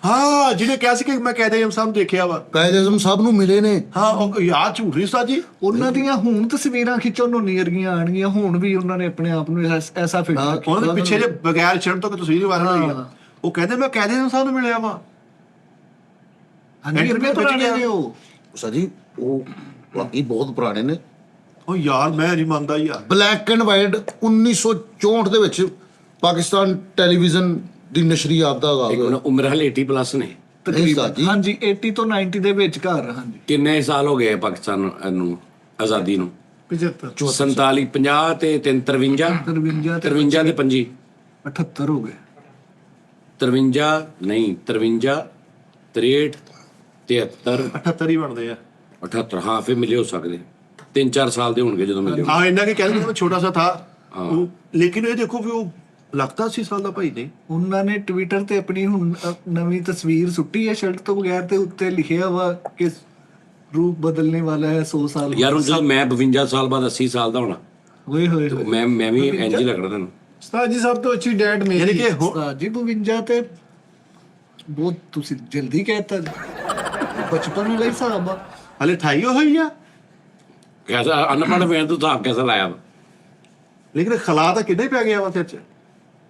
ਹਾਂ ਜਿਹਨੇ ਕਿਹਾ ਸੀ ਕਿ ਮੈਂ ਕਾਇਦੇ ਆਜ਼ਮ ਸਾਹਿਬ ਨੂੰ ਦੇਖਿਆ ਵਾ। ਕਾਇਦ ਆਜ਼ਮ ਸਾਹਿਬ ਨੂੰ ਮਿਲੇ ਨੇ। ਹਾਂ ਉਹ ਯਾਰ ਝੂਠ ਨਹੀਂ ਉਸਤਾਦ ਜੀ। ਉਹਨਾਂ ਦੀਆਂ ਹੁਣ ਤਸਵੀਰਾਂ ਖਿੱਚਣ ਨੂੰ ਨੀਰਗੀਆਂ ਆਣਗੀਆਂ ਹੁਣ ਵੀ ਉਹਨਾਂ ਨੇ ਆਪਣੇ ਆਪ ਨੂੰ ਐਸਾ ਫਿਟ ਰੱਖਿਆ। ਉਹਨਾਂ ਦੇ ਪਿੱਛੇ ਜੇ ਬਗੈਰ ਛੱਡ ਤੋਂ ਕਿ ਤਸਵੀਰ ਵਾਇਰਲ ਹੋਈ ਆ। ਉਹ ਕਹਿੰਦੇ ਮੈਂ ਕਾਇਦੇ ਆਜ਼ਮ ਸਾਹਿਬ ਨੂੰ ਮਿਲਿਆ ਵਾ। ਹਾਂਜੀ ਰੁਪਏ ਪੁਰਾਣੇ ਨੇ ਉਹ ਸਾਜੀ ਉਹ ਵਾਕਈ ਬਹੁਤ ਪੁਰਾਣੇ ਨੇ। ਉਹ ਯਾਰ ਮੈਂ ਨਹੀਂ ਮੰਨਦਾ ਯਾਰ। ਬਲੈਕ ਐਂਡ ਵਾਈਟ 1964 ਦੇ ਵਿੱਚ ਪਾਕਿਸਤਾਨ ਟੈਲੀਵਿਜ਼ਨ ਦੀ ਨਸ਼ਰੀਆਤ ਦਾ ਇੱਕ ਆਗਾਜ਼ ਉਹਨਾਂ ਹੋਇਆ। ਉਮਰ ਹਲੇ 80+ ਨੇ। ਤਕਰੀਬਨ ਜੀ। ਹਾਂਜੀ 80 ਤੋਂ 90 ਦੇ ਵਿੱਚ ਘਰ ਹਾਂਜੀ ਕਿੰਨੇ ਸਾਲ ਹੋ ਗਏ ਪਾਕਿਸਤਾਨ ਨੂੰ ਆਜ਼ਾਦੀ ਨੂੰ? 75 47 50 ਤੇ 53 53 ਤੇ 53 ਤੇ 25 78 ਹੋ ਗਏ 53 ਨਹੀਂ 53 63 73 78 ਹੀ ਬਣਦੇ ਆ। 78 ਹਾਂ ਫਿਰ ਮਿਲੇ ਹੋ ਸਕਦੇ 3-4 ਸਾਲ ਦੇ ਹੋਣਗੇ ਜਦੋਂ ਮਿਲੇ हाँ इन्ना के कहते मैं छोटा सा था लेकिन ये देखो कि वो लगता 80 साल का भाई नहीं। ਉਹਨਾਂ ਨੇ ਟਵਿੱਟਰ ਤੇ ਆਪਣੀ ਹੁਣ ਨਵੀਂ ਤਸਵੀਰ ਸੁੱਟੀ ਹੈ ਸ਼ਰਟ ਤੋਂ ਬਗੈਰ ਤੇ ਉੱਤੇ ਲਿਖਿਆ ਵਾ ਕਿ ਰੂਪ ਬਦਲਣੇ ਵਾਲਾ ਹੈ 100 ਸਾਲ ਯਾਰ ਹੁਣ ਜਦੋਂ ਮੈਂ 52 ਸਾਲ ਬਾਅਦ 80 ਸਾਲ ਦਾ ਹੋਣਾ ਹੋਏ ਹੋਏ ਹੋਏ। ਮੈਂ ਵੀ ਇੰਜ ਹੀ ਲੱਗਦਾ ਤੈਨੂੰ। ਉਸਤਾਦ ਜੀ ਸਭ ਤੋਂ ਅੱਛੀ ਡੈਟ यानी ਮੇਰੀ कि ਉਸਤਾਦ ਜੀ 52 ਤੇ ਬਹੁਤ ਤੁਸੀਂ ਜਲਦੀ ਕਹਿਤਾ ਬਚਪਨ ਵਾਲਾ ਹੀ ਹਿਸਾਬ ਆ हले 28 हुई है ਕੈਸਾ ਅਨਪੜ੍ਹ ਮੈਂ ਤੂੰ ਹਿਸਾਬ ਕੈਸਾ ਲਾਇਆ ਵਾ? लेकिन खला तो किन्ने पै गया वा सिर च।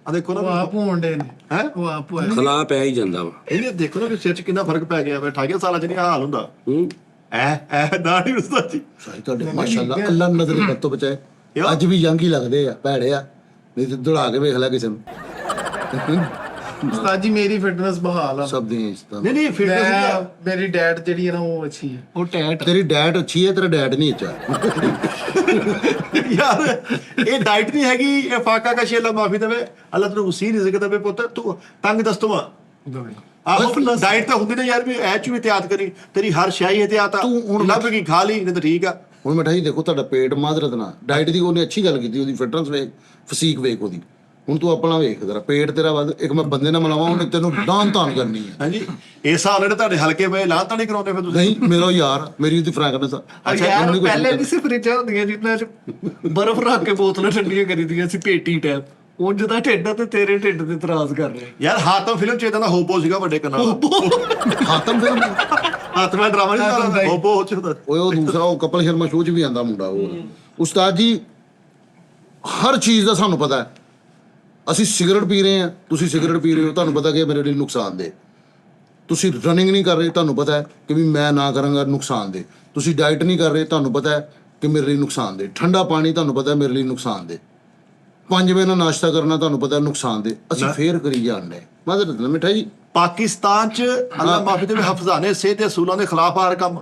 आ देखो ना ਉਹ ਆਪ ਹੋਣ ਦੇ ਨੇ है ਉਹ ਆਪ ਹੋਇਆ ਖਲਾ ਪੈ ਹੀ ਜਾਂਦਾ ਵਾ। ਇਹ ਦੇਖੋ ਨਾ ਕਿ ਸਿਰ ਚ ਕਿੰਨਾ ਫਰਕ ਪੈ ਗਿਆ ਵਾ। 28 ਸਾਲਾਂ ਚ ਨਹੀਂ ਹਾਲ ਹੁੰਦਾ। ਹੂੰ ਐ ਨਾ ਨਹੀਂ ਉਸਤਾਦ ਜੀ। ਸਾਈ ਤੁਹਾਡੇ ਮਾਸ਼ਾਅੱਲਾ ਅੱਲਾ ਨਜ਼ਰ ਬਦ ਤੋਂ ਬਚਾਏ। ਯਾਰ। ਅੱਜ ਵੀ ਯੰਗ ਹੀ ਲੱਗਦੇ ਆ ਭੈੜੇ ਆ ਨਹੀਂ ਤੇ ਦੜਾ ਕੇ ਵੇਖ ਲੈ ਕਿਸੇ ਨੂੰ। ਉਸਤਾਦ ਜੀ ਮੇਰੀ ਫਿਟਨੈਸ ਬਹਾਲ ਆ ਸਭ ਦੀ ਇਸ ਤਰ੍ਹਾਂ ਨਹੀਂ ਨਹੀਂ ਫਿਟਨੈਸ ਮੈਂ ਮੇਰੀ ਡੈਟ ਜਿਹੜੀ ਹੈ ਨਾ ਉਹ ਅੱਛੀ ਹੈ ਉਹ ਟੈਟ ਤੇਰੀ ਡੈਟ ਅੱਛੀ ਹੈ ਤੇਰਾ ਡੈਟ ਨਹੀਂ ਅੱਛਾ। ਯਾਰ ਇਹ ਡਾਈਟ ਨਹੀਂ ਹੈਗੀ। ਇਹ ਫਾਕਾ ਕਾ ਸ਼ੇਲਾ ਮਾਫੀ ਦੇਵੇ ਅੱਲਾ ਤੈਨੂੰ ਵਸੀਰ ਰਿਜ਼ਕ ਦੇਵੇ ਪੁੱਤ। ਤੂੰ ਤੰਗ ਦਸਤਵਾ ਆਹੋ ਡਾਈਟ ਤਾਂ ਹੁੰਦੀ ਨੇ ਯਾਰ ਵੀ ਐ ਚ ਵੀ ਇhtiyat ਕਰੀ। ਤੇਰੀ ਹਰ ਸ਼ਾਈ ਇhtiyat ਆ। ਤੂੰ ਹੁਣ ਲੱਭ ਕੇ ਖਾ ਲਈ ਨਹੀਂ ਤਾਂ ਠੀਕ ਆ। ਹੁਣ ਮਿਠਾਈ ਦੇਖੋ ਤੁਹਾਡਾ ਪੇਟ ਮਾਜ਼ਰਤ ਨਾਲ ਡਾਈਟ ਦੀ ਉਹਨੇ ਅੱਛੀ ਗੱਲ ਕੀਤੀ ਉਹਦੀ ਫਿਟਨੈਸ ਵੇਖ ਫਸੀਕ ਵੇਖ ਉਹਦੀ। ਹੁਣ ਤੂੰ ਆਪਣਾ ਵੇਖ ਜਰਾ ਪੇਟ ਤੇਰਾ ਵੱਧ ਇੱਕ ਮੈਂ ਬੰਦੇ ਨਾਲ ਮਿਲਾਵਾਂ ਉਹਨੇ ਤੈਨੂੰ ਦਾਨ ਤਾਨ ਕਰਨੀ ਹੈ। ਹਾਂਜੀ ਇਸ ਹਿਸਾਬ ਨਾਲ ਤੁਹਾਡੇ ਹਲਕੇ ਪਏ ਲਾਹ ਤਾਂ ਨਹੀਂ ਕਰਾਉਂਦੇ ਫਿਰ ਤੁਸੀਂ? ਨਹੀਂ ਮੇਰਾ ਯਾਰ ਮੇਰੀ ਉਹਦੀ ਫਰੈਂਕਨੈਸ ਯਾਰ ਪਹਿਲੇ ਨਹੀਂ ਸੀ ਫਰਿੱਜਾਂ ਹੁੰਦੀਆਂ ਜਿੰਨਾਂ ਚ ਬਰਫ਼ ਰੱਖ ਕੇ ਬੋਤਲਾਂ ਠੰਡੀਆਂ ਕਰੀਦੀਆਂ ਸੀ ਪੇਟੀ ਟੈਪ ਉਂਝ ਦਾ ਢਿੱਡ ਤੇ ਤੇਰੇ ਢਿੱਡ ਤੇ ਇਤਰਾਜ਼ ਕਰ ਰਹੇ ਯਾਰ ਹਾਤਮ ਫਿਲਮ ਚ ਇਦਾਂ ਦਾ ਹੋਬੋ ਸੀਗਾ ਵੱਡੇ ਕੰਨਾਂ ਦਾ। ਖਾਤਮ ਫਿਲਮ ਹਾਤਮ ਡਰਾਮਾ ਨਹੀਂ ਦਾ ਹੋਬੋ ਹੋ ਚੁੱਕਾ। ਓਏ ਉਹ ਦੂਸਰਾ ਉਹ ਕਪਲ ਸ਼ਰਮਾ ਸ਼ੋਅ 'ਚ ਵੀ ਆਂਦਾ ਮੁੰਡਾ ਉਹ ਉਸਤਾਦ ਜੀ ਹਰ ਚੀਜ਼ ਦਾ ਸਾਨੂੰ ਪਤਾ ਹੈ। ਅਸੀਂ ਸਿਗਰਟ ਪੀ ਰਹੇ ਹਾਂ ਤੁਸੀਂ ਸਿਗਰਟ ਪੀ ਰਹੇ ਹੋ ਤੁਹਾਨੂੰ ਪਤਾ ਕਿ ਇਹ ਮੇਰੇ ਲਈ ਨੁਕਸਾਨਦੇਹ। ਤੁਸੀਂ ਰਨਿੰਗ ਨਹੀਂ ਕਰ ਰਹੇ ਤੁਹਾਨੂੰ ਪਤਾ ਹੈ ਕਿ ਵੀ ਮੈਂ ਨਾ ਕਰਾਂਗਾ ਨੁਕਸਾਨਦੇਹ। ਤੁਸੀਂ ਡਾਈਟ ਨਹੀਂ ਕਰ ਰਹੇ ਤੁਹਾਨੂੰ ਪਤਾ ਹੈ ਕਿ ਮੇਰੇ ਲਈ ਨੁਕਸਾਨਦੇਹ। ਠੰਡਾ ਪਾਣੀ ਤੁਹਾਨੂੰ ਪਤਾ ਹੈ ਮੇਰੇ ਲਈ ਨੁਕਸਾਨਦੇਹ। 5 ਵਜੇ ਨਾਲ ਨਾਸ਼ਤਾ ਕਰਨਾ ਤੁਹਾਨੂੰ ਪਤਾ ਨੁਕਸਾਨਦੇਹ। ਅਸੀਂ ਫੇਰ ਕਰੀ ਜਾਂਦੇ ਮਾਜ਼ਰਤ ਨਾਲ ਮਿਠਾਈ। ਪਾਕਿਸਤਾਨ ਚ ਅੱਲਾ ਮਾਫੀ ਦੇਵੇ ਹਫਜ਼ਾਨੇ ਸਿਹਤ ਦੇ ਅਸੂਲਾਂ ਦੇ ਖਿਲਾਫ ਆ ਰਕਮ।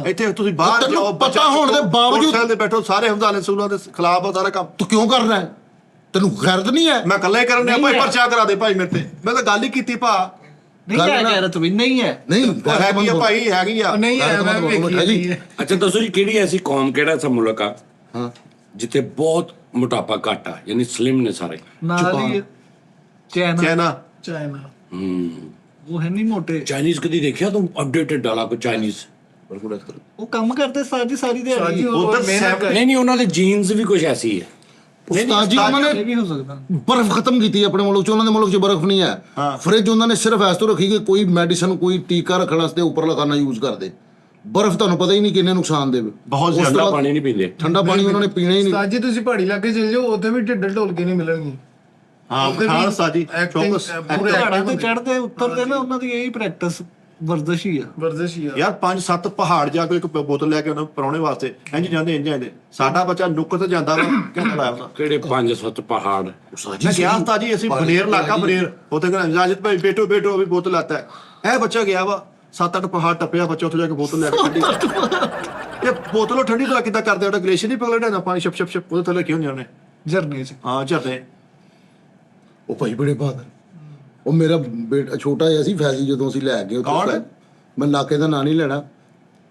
ਇੱਥੇ ਤੁਸੀਂ ਬਾਹਰ ਤੈਨੂੰ ਜਾਓ ਪਤਾ ਹੋਣ ਦੇ ਬਾਵਜੂਦ- ਮੋਟਰਸਾਈਕਲ ਤੇ ਬੈਠੋ ਸਾਰੇ ਹਫਜ਼ਾਨੇ ਅਸੂਲਾਂ ਦੇ ਖਿਲਾਫ ਆ ਸਾਰਾ ਕੰਮ। ਤੂੰ ਕਿਉਂ ਕਰ ਰਿਹਾ ਹੈ ਤੈਨੂੰ ਗੈਰਤ ਨਹੀਂ ਹੈ। ਮੈਂ ਇਕੱਲਾ ਹੀ ਕਰਨ ਡਿਆ ਭਾਈ ਪਰਚਾ ਕਰਾ ਦੇ ਭਾਈ ਮੇਰੇ ਤੇ। ਮੈਂ ਤਾਂ ਗੱਲ ਹੀ ਕੀਤੀ ਭਾ। ਨਹੀਂ ਗੱਲ ਹੈ ਨਾ- ਗੈਰਤ ਵੀ ਨਹੀਂ ਹੈ ਨਹੀਂ ਹੈਗੀ ਆ ਭਾਈ ਹੈਗੀ ਆ। ਨਹੀਂ ਹੈ ਮੈਂ ਵੇਖੀ ਹੈ ਅੱਛਾ ਦੱਸੋ ਜੀ ਕਿਹੜੀ ਐਸੀ ਕੌਮ ਕਿਹੜਾ ਐਸਾ ਮੁਲਕ ਆ ਹਾਂ ਜਿੱਥੇ ਬਹੁਤ ਮੋਟਾਪਾ ਘੱਟ ਆ ਯਾਨੀ ਸਲਿਮ ਨੇ ਸਾਰੇ? ਨਾਲ ਹੀ ਚੈਨਾ ਚਾਈਨਾ ਚਾਈਨਾ ਉਹ ਹੈ ਨਹੀਂ ਮੋਟੇ ਚਾਈਨੀਜ਼ ਕਦੀ ਦੇਖਿਆ ਤੂੰ ਅਪਡੇਟਡ ਡਾਲਾ ਕੋ ਚਾਈਨੀਜ਼? ਬਿਲਕੁਲ ਇਸ ਤਰ੍ਹਾਂ ਉਹ ਕੰਮ ਕਰਦੇ ਸਾਰੀ ਦਿਹਾੜੀ ਉਧਰ ਨਹੀਂ ਨਹੀਂ ਉਹਨਾਂ ਦੇ ਜੀਨਸ ਵੀ ਕੁਝ ਐਸੀ ਹੈ। ਉਸਤਾਦ ਜੀ ਉਹਨਾਂ ਇਹ ਨੇ ਵੀ ਹੋ ਸਕਦਾ ਬਰਫ਼ ਖਤਮ ਕੀਤੀ ਆਪਣੇ ਮੁਲਕ 'ਚ। ਉਹਨਾਂ ਦੇ ਮੁਲਕ 'ਚ ਬਰਫ਼ ਨਹੀਂ ਹੈ। ਫ੍ਰਿਜ ਉਹਨਾਂ ਨੇ ਸਿਰਫ ਇਸ ਤੋਂ ਰੱਖੀ ਕਿ ਕੋਈ ਮੈਡੀਸਨ ਕੋਈ ਟੀਕਾ ਰੱਖਣ ਵਾਸਤੇ ਉੱਪਰਲਾ ਖਾਨਾ ਯੂਜ਼ ਕਰਦੇ। ਬਰਫ਼ ਤੁਹਾਨੂੰ ਪਤਾ ਹੀ ਨਹੀਂ ਕਿੰਨੇ ਨੁਕਸਾਨ ਦੇਵੇ। ਬਹੁਤ ਉਸ ਤੋਂ ਜ਼ਿਆਦਾ ਬਾਅਦ ਪਾਣੀ ਨਹੀਂ ਪੀਂਦੇ। ਠੰਡਾ ਪਾਣੀ ਉਹਨਾਂ ਨੇ ਪੀਣਾ ਹੀ ਨਹੀਂ। ਉਸਤਾਦ ਜੀ ਤੁਸੀਂ ਪਹਾੜੀ ਇਲਾਕੇ ਚਲੇ ਜਾਓ ਉੱਥੇ ਵੀ ਢਿੱਡ ਢੋਲ ਕੇ ਨਹੀਂ ਮਿਲਣਗੇ ਹਾਂ ਖਾਨ ਸਾਜੀ Acting, ਚੌਕਸ ਪੂਰੇ ਪਹਾੜਾਂ ਤੇ ਚੜਦੇ ਉੱਤਰਦੇ ਨਾ ਉਹਨਾਂ ਦੀ ਇਹੀ ਪ੍ਰੈਕਟਿਸ ਵਰਜ਼ਿਸ਼ ਹੀ ਆ ਵਰਜ਼ਿਸ਼ ਹੀ ਆ ਯਾਰ 5-7 ਪਹਾੜ ਜਾ ਕੇ ਇੱਕ ਬੋਤਲ ਲੈ ਕੇ ਉਹਨਾਂ ਪਰੌਣੇ ਵਾਸਤੇ ਇੰਜ ਜਾਂਦੇ ਇੰਜ ਜਾਂਦੇ। ਸਾਡਾ ਬੱਚਾ ਨੁੱਕਰ ਤੇ ਜਾਂਦਾ ਵਾ ਕਿਹੜਾ ਲਾਇਆ ਉਹਦਾ। ਕਿਹੜੇ 5-7 ਪਹਾੜ? मैं गया था जी ऐसी बनेर इलाका बनेर होते कहना इजाजत भाई बेटो बेटो अभी बोतल आता है बच्चा गया वा 7-8 पहाड़ टपया बच्चा ਉੱਥੇ ਜਾ ਕੇ ਬੋਤਲ ਲੈ ਕੇ ਠੰਡੀ ਇਹ ਬੋਤਲੋਂ ਠੰਡੀ ਤਾਂ ਕਿੱਦਾਂ ਕਰਦੇ ਉਹਦਾ ਗਲੇਸ਼ੀਅਰ ਨਹੀਂ ਪਗਲਣਾ ਨਾ ਪਾਣੀ ਛਪ ਛਪ ਛਪ ਉਹਦੇ ਥੱਲੇ ਕਿਉਂ ਨਹੀਂ ਉਹਨੇ ਝਰਨੇ 'ਚ ਹਾਂ ਝਰਨੇ। ਉਹ ਭਾਈ ਬੜੇ ਬਹਾਦਰ। ਉਹ ਮੇਰਾ ਬੇਟਾ ਛੋਟਾ ਜਿਹਾ ਸੀ ਫੈਜ਼ੀ, ਜਦੋਂ ਅਸੀਂ ਲੈ ਗਏ ਉੱਥੇ ਕੌਣ? ਮੈਂ ਇਲਾਕੇ ਦਾ ਨਾਂ ਨਹੀਂ ਲੈਣਾ,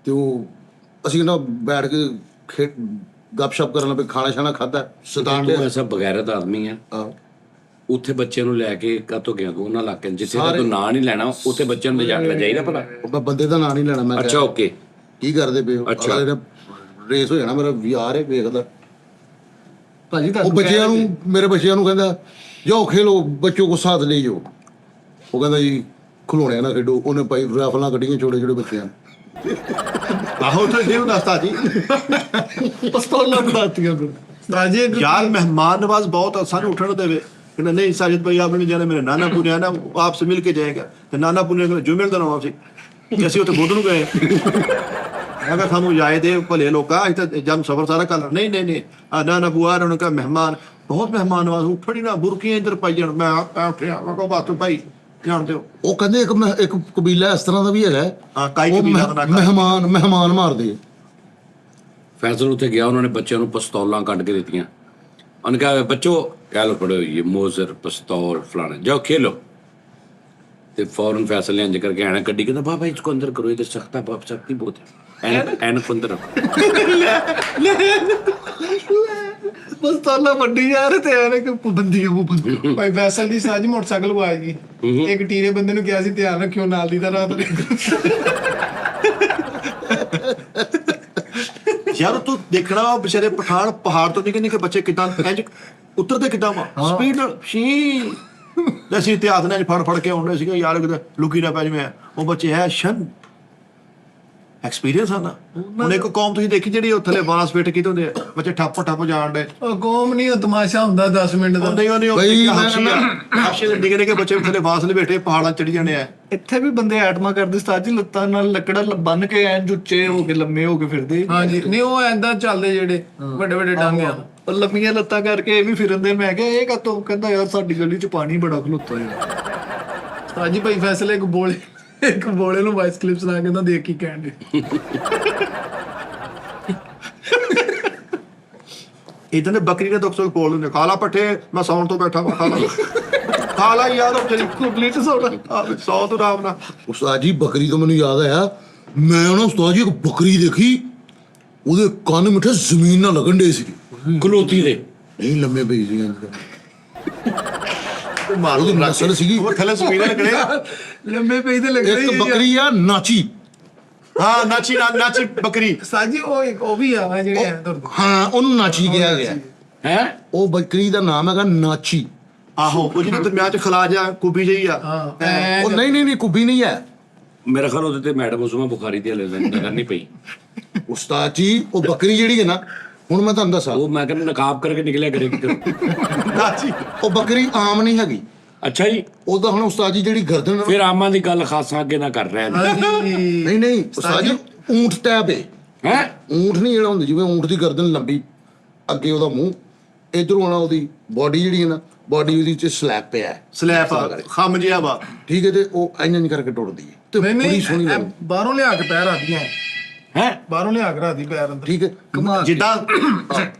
ਤੇ ਉਹ ਅਸੀਂ ਨਾ ਬੈਠ ਕੇ ਗੱਪਸ਼ਪ ਕਰਨ ਲੱਗੇ, ਖਾਣਾ ਛਾਣਾ ਖਾਧਾ, ਸਤਾਨ ਤੂੰ ਲਿਆ। ਐਸਾ ਬਗੈਰਤ ਆਦਮੀ ਆ, ਹਾਂ। ਉੱਥੇ ਬੱਚਿਆਂ ਨੂੰ ਲੈ ਕੇ ਕਾਤੋਂ ਗਿਆ ਤੂੰ ਉਹਨਾਂ ਇਲਾਕੇ 'ਚ ਜਿੱਥੇ ਦਾ ਤੂੰ ਨਾਂ ਨਹੀਂ ਲੈਣਾ, ਉੱਥੇ ਬੱਚਿਆਂ ਨੂੰ ਲਿਜਾ ਕੇ ਜਾਈਦਾ ਭਲਾ? ਉਹ ਮੈਂ ਬੰਦੇ ਦਾ ਨਾਂ ਨਹੀਂ ਲੈਣਾ, ਮੈਂ ਅੱਛਾ ਕਿਹਾ, ਓਕੇ। ਕੀ ਕਰਦੇ ਪਏ ਹੋ? ਅੱਛਾ। ਅਗਲੇ ਨੇ ਰੇਸ ਹੋ ਜਾਣਾ, ਮੇਰਾ ਯਾਰ ਹੈ ਵੇਖਦਾ। ਭਾਜੀ ਉਹ ਤੁਹਾਨੂੰ ਬੱਚਿਆਂ ਨੂੰ, ਮੇਰੇ ਬੱਚਿਆਂ ਨੂੰ ਕਹਿੰਦਾ ਜਾਓ ਖੇਲੋ, ਬੱਚੋ ਕੋ ਸਾਥ ਲੈ ਜਾਓ। ਉਹ ਕਹਿੰਦਾ ਜੀ ਖਿਡੌਣਿਆਂ ਨਾਲ ਖੇਡੋ। ਉਹਨੇ ਭਾਈ ਰਾਈਫਲਾਂ ਕੱਢੀਆਂ ਛੋਟੇ ਛੋਟੇ ਬੱਚਿਆਂ ਨੇ। ਆਹੋ ਤੇ ਦੇਉ ਦੱਸਤਾ ਜੀ। ਪਿਸਤੌਲਾਂ ਬਣਾਤੀਆਂ ਫਿਰ। ਉਸਤਾਦ ਜੀ यार मेहमान नवाज बहुत आसान उठने देवे कि नहीं साजिद भाई आपने जाना मेरे नाना पुणे आना आपसे मिल के जाएगा तो नाना पुणे जो मिलता ना आपसे जैसे उसे खुद गए अगर हम जाए थे भले लोग जब सफर सारा कर नहीं नहीं नहीं नाना बुआ ने उनका मेहमान बहुत मेहमान नवाज उठनी ना बुरकियां इधर पाई जान मैं उठिया मैं कहा बात भाई जानते हो ਉਹ ਕਹਿੰਦੇ ਇੱਕ ਕਬੀਲਾ ਇਸ ਤਰ੍ਹਾਂ ਦਾ ਵੀ ਹੈਗਾ, हाँ काई ਉਹ की बिना ना ਮਹਿਮਾਨ ਮਾਰਦੇ। ਫੈਸਲ ਉੱਥੇ ਗਿਆ, ਉਹਨਾਂ ਨੇ ਬੱਚਿਆਂ ਨੂੰ ਪਿਸਤੌਲਾਂ ਕੱਢ ਕੇ ਦਿੱਤੀਆਂ। ਉਹਨੇ ਕਿਹਾ ਬੱਚੋ ਕਹਿ ਲੋ ਪੜੋ ਇਹ ਮੋਜ਼ਰ ਪਿਸਤੌਲ ਫਲਾਣਾ ਜਾਓ ਖੇਲੋ। ਤੇ ਫੌਰਨ ਫੈਸਲ ਨੇ ਇੰਜ ਕਰਕੇ ਐਨਕ ਕੱਢੀ, ਕਹਿੰਦਾ ਬਾਬਾ इसको अंदर करो, इधर सख्ता बाप सख्ती बहुत है, ਐਨਕ ਅੰਦਰ ਰੱਖੋ। ਪਿਸਤੌਲਾਂ ਵੱਡੀ ਯਾਰ ਤੇ ਐਵੇਂ ਕਿ ਬੰਦੀਆਂ ਉਹ ਬੰਦੀ। ਭਾਈ ਫੈਸਲ ਦੀ ਸਾਜ ਮੋਟਰਸਾਈਕਲ ਵਾਇਆ ਜੀ, ਇੱਕ ਟੀਰੇ ਬੰਦੇ ਨੂੰ ਕਿਹਾ ਸੀ ਧਿਆਨ ਰੱਖਿਓ ਨਾਲ ਦੀ ਦਾ ਰਾਤ ਨੂੰ। यार तू देखना बेचारे पठान पहाड़ तो निके निके बच्चे कितना इंज उतरते कितना वा स्पीड शी जैसे इतिहास ने फड़ फड़ के आउंदे सीगे यार किते लुकी ना पै जਵੇਂ ਉਹ ਬੱਚੇ ਹੈ ਸ਼ਨ ਐਕਸਪੀਰੀਅੰਸ ਆਣਾ ਹੁਣ ਇੱਕ ਕੌਮ ਤੁਸੀਂ ਦੇਖੀ ਜਿਹੜੀ ਉਹ ਥੱਲੇ ਬਾਂਸ ਫਿੱਟ ਕੀਤੇ ਹੁੰਦੇ ਆ ਬੱਚੇ ਠੱਪ ਠੱਪ ਜਾਣ ਦੇ ਉਹ ਕੌਮ ਨਹੀਂ, ਉਹ ਤਮਾਸ਼ਾ ਹੁੰਦਾ 10 ਮਿੰਟ ਦਾ। ਨਹੀਂ ਉਹ ਬਈ ਹਾਸ਼ੀ ਦੇ ਨਿੱਕੇ ਨਿੱਕੇ ਬੱਚੇ ਥੱਲੇ ਬਾਂਸ ਲਪੇਟੇ ਪਹਾੜਾਂ ਚੜੀ ਜਾਂਦੇ ਆ ਇੱਥੇ ਵੀ ਬੰਦੇ ਐਟਮਾ ਕਰਦੇ ਉਸਤਾਦ ਜੀ, ਲੱਤਾਂ ਨਾਲ ਲੱਕੜਾਂ ਬੰਨ ਕੇ ਐ ਜੁੱਚੇ ਹੋ ਕੇ ਲੰਮੇ ਹੋ ਕੇ ਫਿਰਦੇ। ਹਾਂਜੀ ਨਹੀਂ ਉਹ ਐਦਾਂ ਚੱਲਦੇ ਜਿਹੜੇ ਵੱਡੇ ਵੱਡੇ ਡਾਂਗਿਆਂ ਨਾਲ। ਉਹ ਲੰਮੀਆਂ ਲੱਤਾਂ ਕਰਕੇ ਇਹ ਵੀ ਫਿਰਦੇ। ਮੈਂ ਕਿਹਾ ਇਹ ਕਾਤੋਂ? ਕਹਿੰਦਾ ਯਾਰ ਸਾਡੀ ਗਲੀ 'ਚ ਪਾਣੀ ਬੜਾ ਖਲੋਤਾ ਯਾਰ। ਉਸਤਾਦ ਜੀ ਭਾਈ ਫੈਸਲ ਇੱਕ ਬੋਲੇ ਨੂੰ ਵਾਇਸ ਕਲਿੱਪ ਸੁਣਾ ਕੇ ਤਾਂ ਦੇਖ ਕੀ ਕਹਿਣ ਦੇ। ਇਦਾਂ ਦੇ ਬੱਕਰੀ ਨੇ ਦੁੱਖ ਸੁੱਖ ਬੋਲ ਦਿੰਦੇ ਖਾਲਾ ਪੱਠੇ ਮੈਂ ਸੌਣ ਤੋਂ ਬੈਠਾ ਵਾ ਖਾਲਾ ਯਾਰ ਉਹ ਤੇਰੀ ਕੁਰਲੀ ਤੇ ਸੌ ਤੋਂ ਰਾਮ ਨਾ ਉਸਤਾਦ ਜੀ ਬੱਕਰੀ ਤੋਂ ਮੈਨੂੰ ਯਾਦ ਆਇਆ, ਮੈਂ ਨਾ ਉਸਤਾਦ ਜੀ ਇੱਕ ਬੱਕਰੀ ਦੇਖੀ, ਉਹਦੇ ਕੰਨ ਮਿੱਠੇ ਜ਼ਮੀਨ ਨਾਲ ਲੱਗਣ ਡੇ ਸੀ, ਖਲੋਤੀ ਦੇ ਨਹੀਂ ਲੰਮੇ ਪਈ ਸੀ। ਮਾਰੂ ਉਹਦੀ ਨਸਲ ਸੀਗੀ। ਉਹ ਥੱਲੇ ਜ਼ਮੀਨ ਨਿਕਲੇ ਲੰਮੇ ਪਈ ਤੇ ਲੱਗਦੇ ਇੱਕ ਬੱਕਰੀ ਆ ਨਾਚੀ, ਹਾਂ ਨਾਚੀ ਨਾਚੀ ਬੱਕਰੀ ਉਸਤਾਦ ਜੀ ਉਹ ਇੱਕ ਉਹ ਵੀ ਆ ਜਿਹੜੇ ਐ ਤੁਰਦੇ। ਹਾਂ ਉਹਨੂੰ ਨਾਚੀ ਕਿਹਾ ਗਿਆ ਹੈ। ਉਹ ਬੱਕਰੀ ਦਾ ਨਾਮ ਹੈਗਾ ਨਾਚੀ। ਆਹੋ ਉਹ ਜਿਹਦੇ ਦਰਮਿਆਨ ਚ ਖਲਾ ਜਾ ਕੁੱਬੀ ਜਿਹੀ ਆ ਹਾਂ ਉਹ ਨਹੀਂ ਕੁੱਬੀ ਨਹੀਂ ਹੈ ਮੇਰਾ ਖਿਆਲ ਉਹਦੇ ਤੇ ਮੈਡਮ ਉਸਮਾ ਬੁਖਾਰੀ ਤੇ ਹਲੇ ਨਜ਼ਰ ਨਹੀਂ ਪਈ। ਉਸਤਾਦ ਜੀ। ਉਹ ਬੱਕਰੀ ਜਿਹੜੀ ਹੈ ਨਾ, ਹੁਣ ਮੈਂ ਤੁਹਾਨੂੰ ਦੱਸਾਂ, ਉਹ ਮੈਂ ਕਹਿੰਦਾ ਨਕਾਬ ਕਰਕੇ ਨਿਕਲਿਆ ਕਰੇਗੀ ਤੇ। ਨਾਚੀ ਉਹ ਬੱਕਰੀ ਆਮ ਨਹੀਂ ਹੈਗੀ। ਅੱਛਾ ਜੀ, ਉਹਦਾ ਹੁਣ ਉਸਤਾਦ ਜੀ ਜਿਹੜੀ ਗਰਦਨ, ਫਿਰ ਆਮਾਂ ਦੀ ਗੱਲ ਖਾਸਾਂ ਅੱਗੇ ਨਾ ਕਰ ਰਹੇ ਨੇ। ਨਹੀਂ ਉਸਤਾਦ ਜੀ ਊਂਠ ਟੈਪ ਹੈ। ਹੈ ਊਂਠ ਨਹੀਂ ਜਿਹੜਾ ਹੁੰਦਾ, ਜਿਵੇਂ ਊਂਠ ਦੀ ਗਰਦਨ ਲੰਬੀ, ਅੱਗੇ ਉਹਦਾ ਮੂੰਹ, ਇਧਰੋਂ ਆਣਾ ਉਹਦੀ ਬਾਡੀ ਜਿਹੜੀ ਹੈ ਨਾ, ਬਾਡੀ ਉਹਦੀ ਚ ਸਲੈਪ ਪਿਆ ਹੈ, ਸਲੈਪ ਖੰਮ ਜਿਹਾ ਵਾ ਠੀਕ ਹੈ, ਤੇ ਉਹ ਇੰਜ ਕਰਕੇ ਟੁੱਟਦੀ ਹੈ ਤੇ ਨਹੀਂ ਬੜੀ ਸੋਹਣੀ ਨਹੀਂ ਲੱਗਦੀ, ਬਾਹਰੋਂ ਲਿਆ ਕੇ ਪੈਰ ਆਦੀਆਂ ਹੈ ਬਾਹਰੋਂ ਲਿਆ ਕੇ ਰਾਦੀ ਪੈਰ ਅੰਦਰ। ਠੀਕ ਹੈ। ਜਿੱਦਾਂ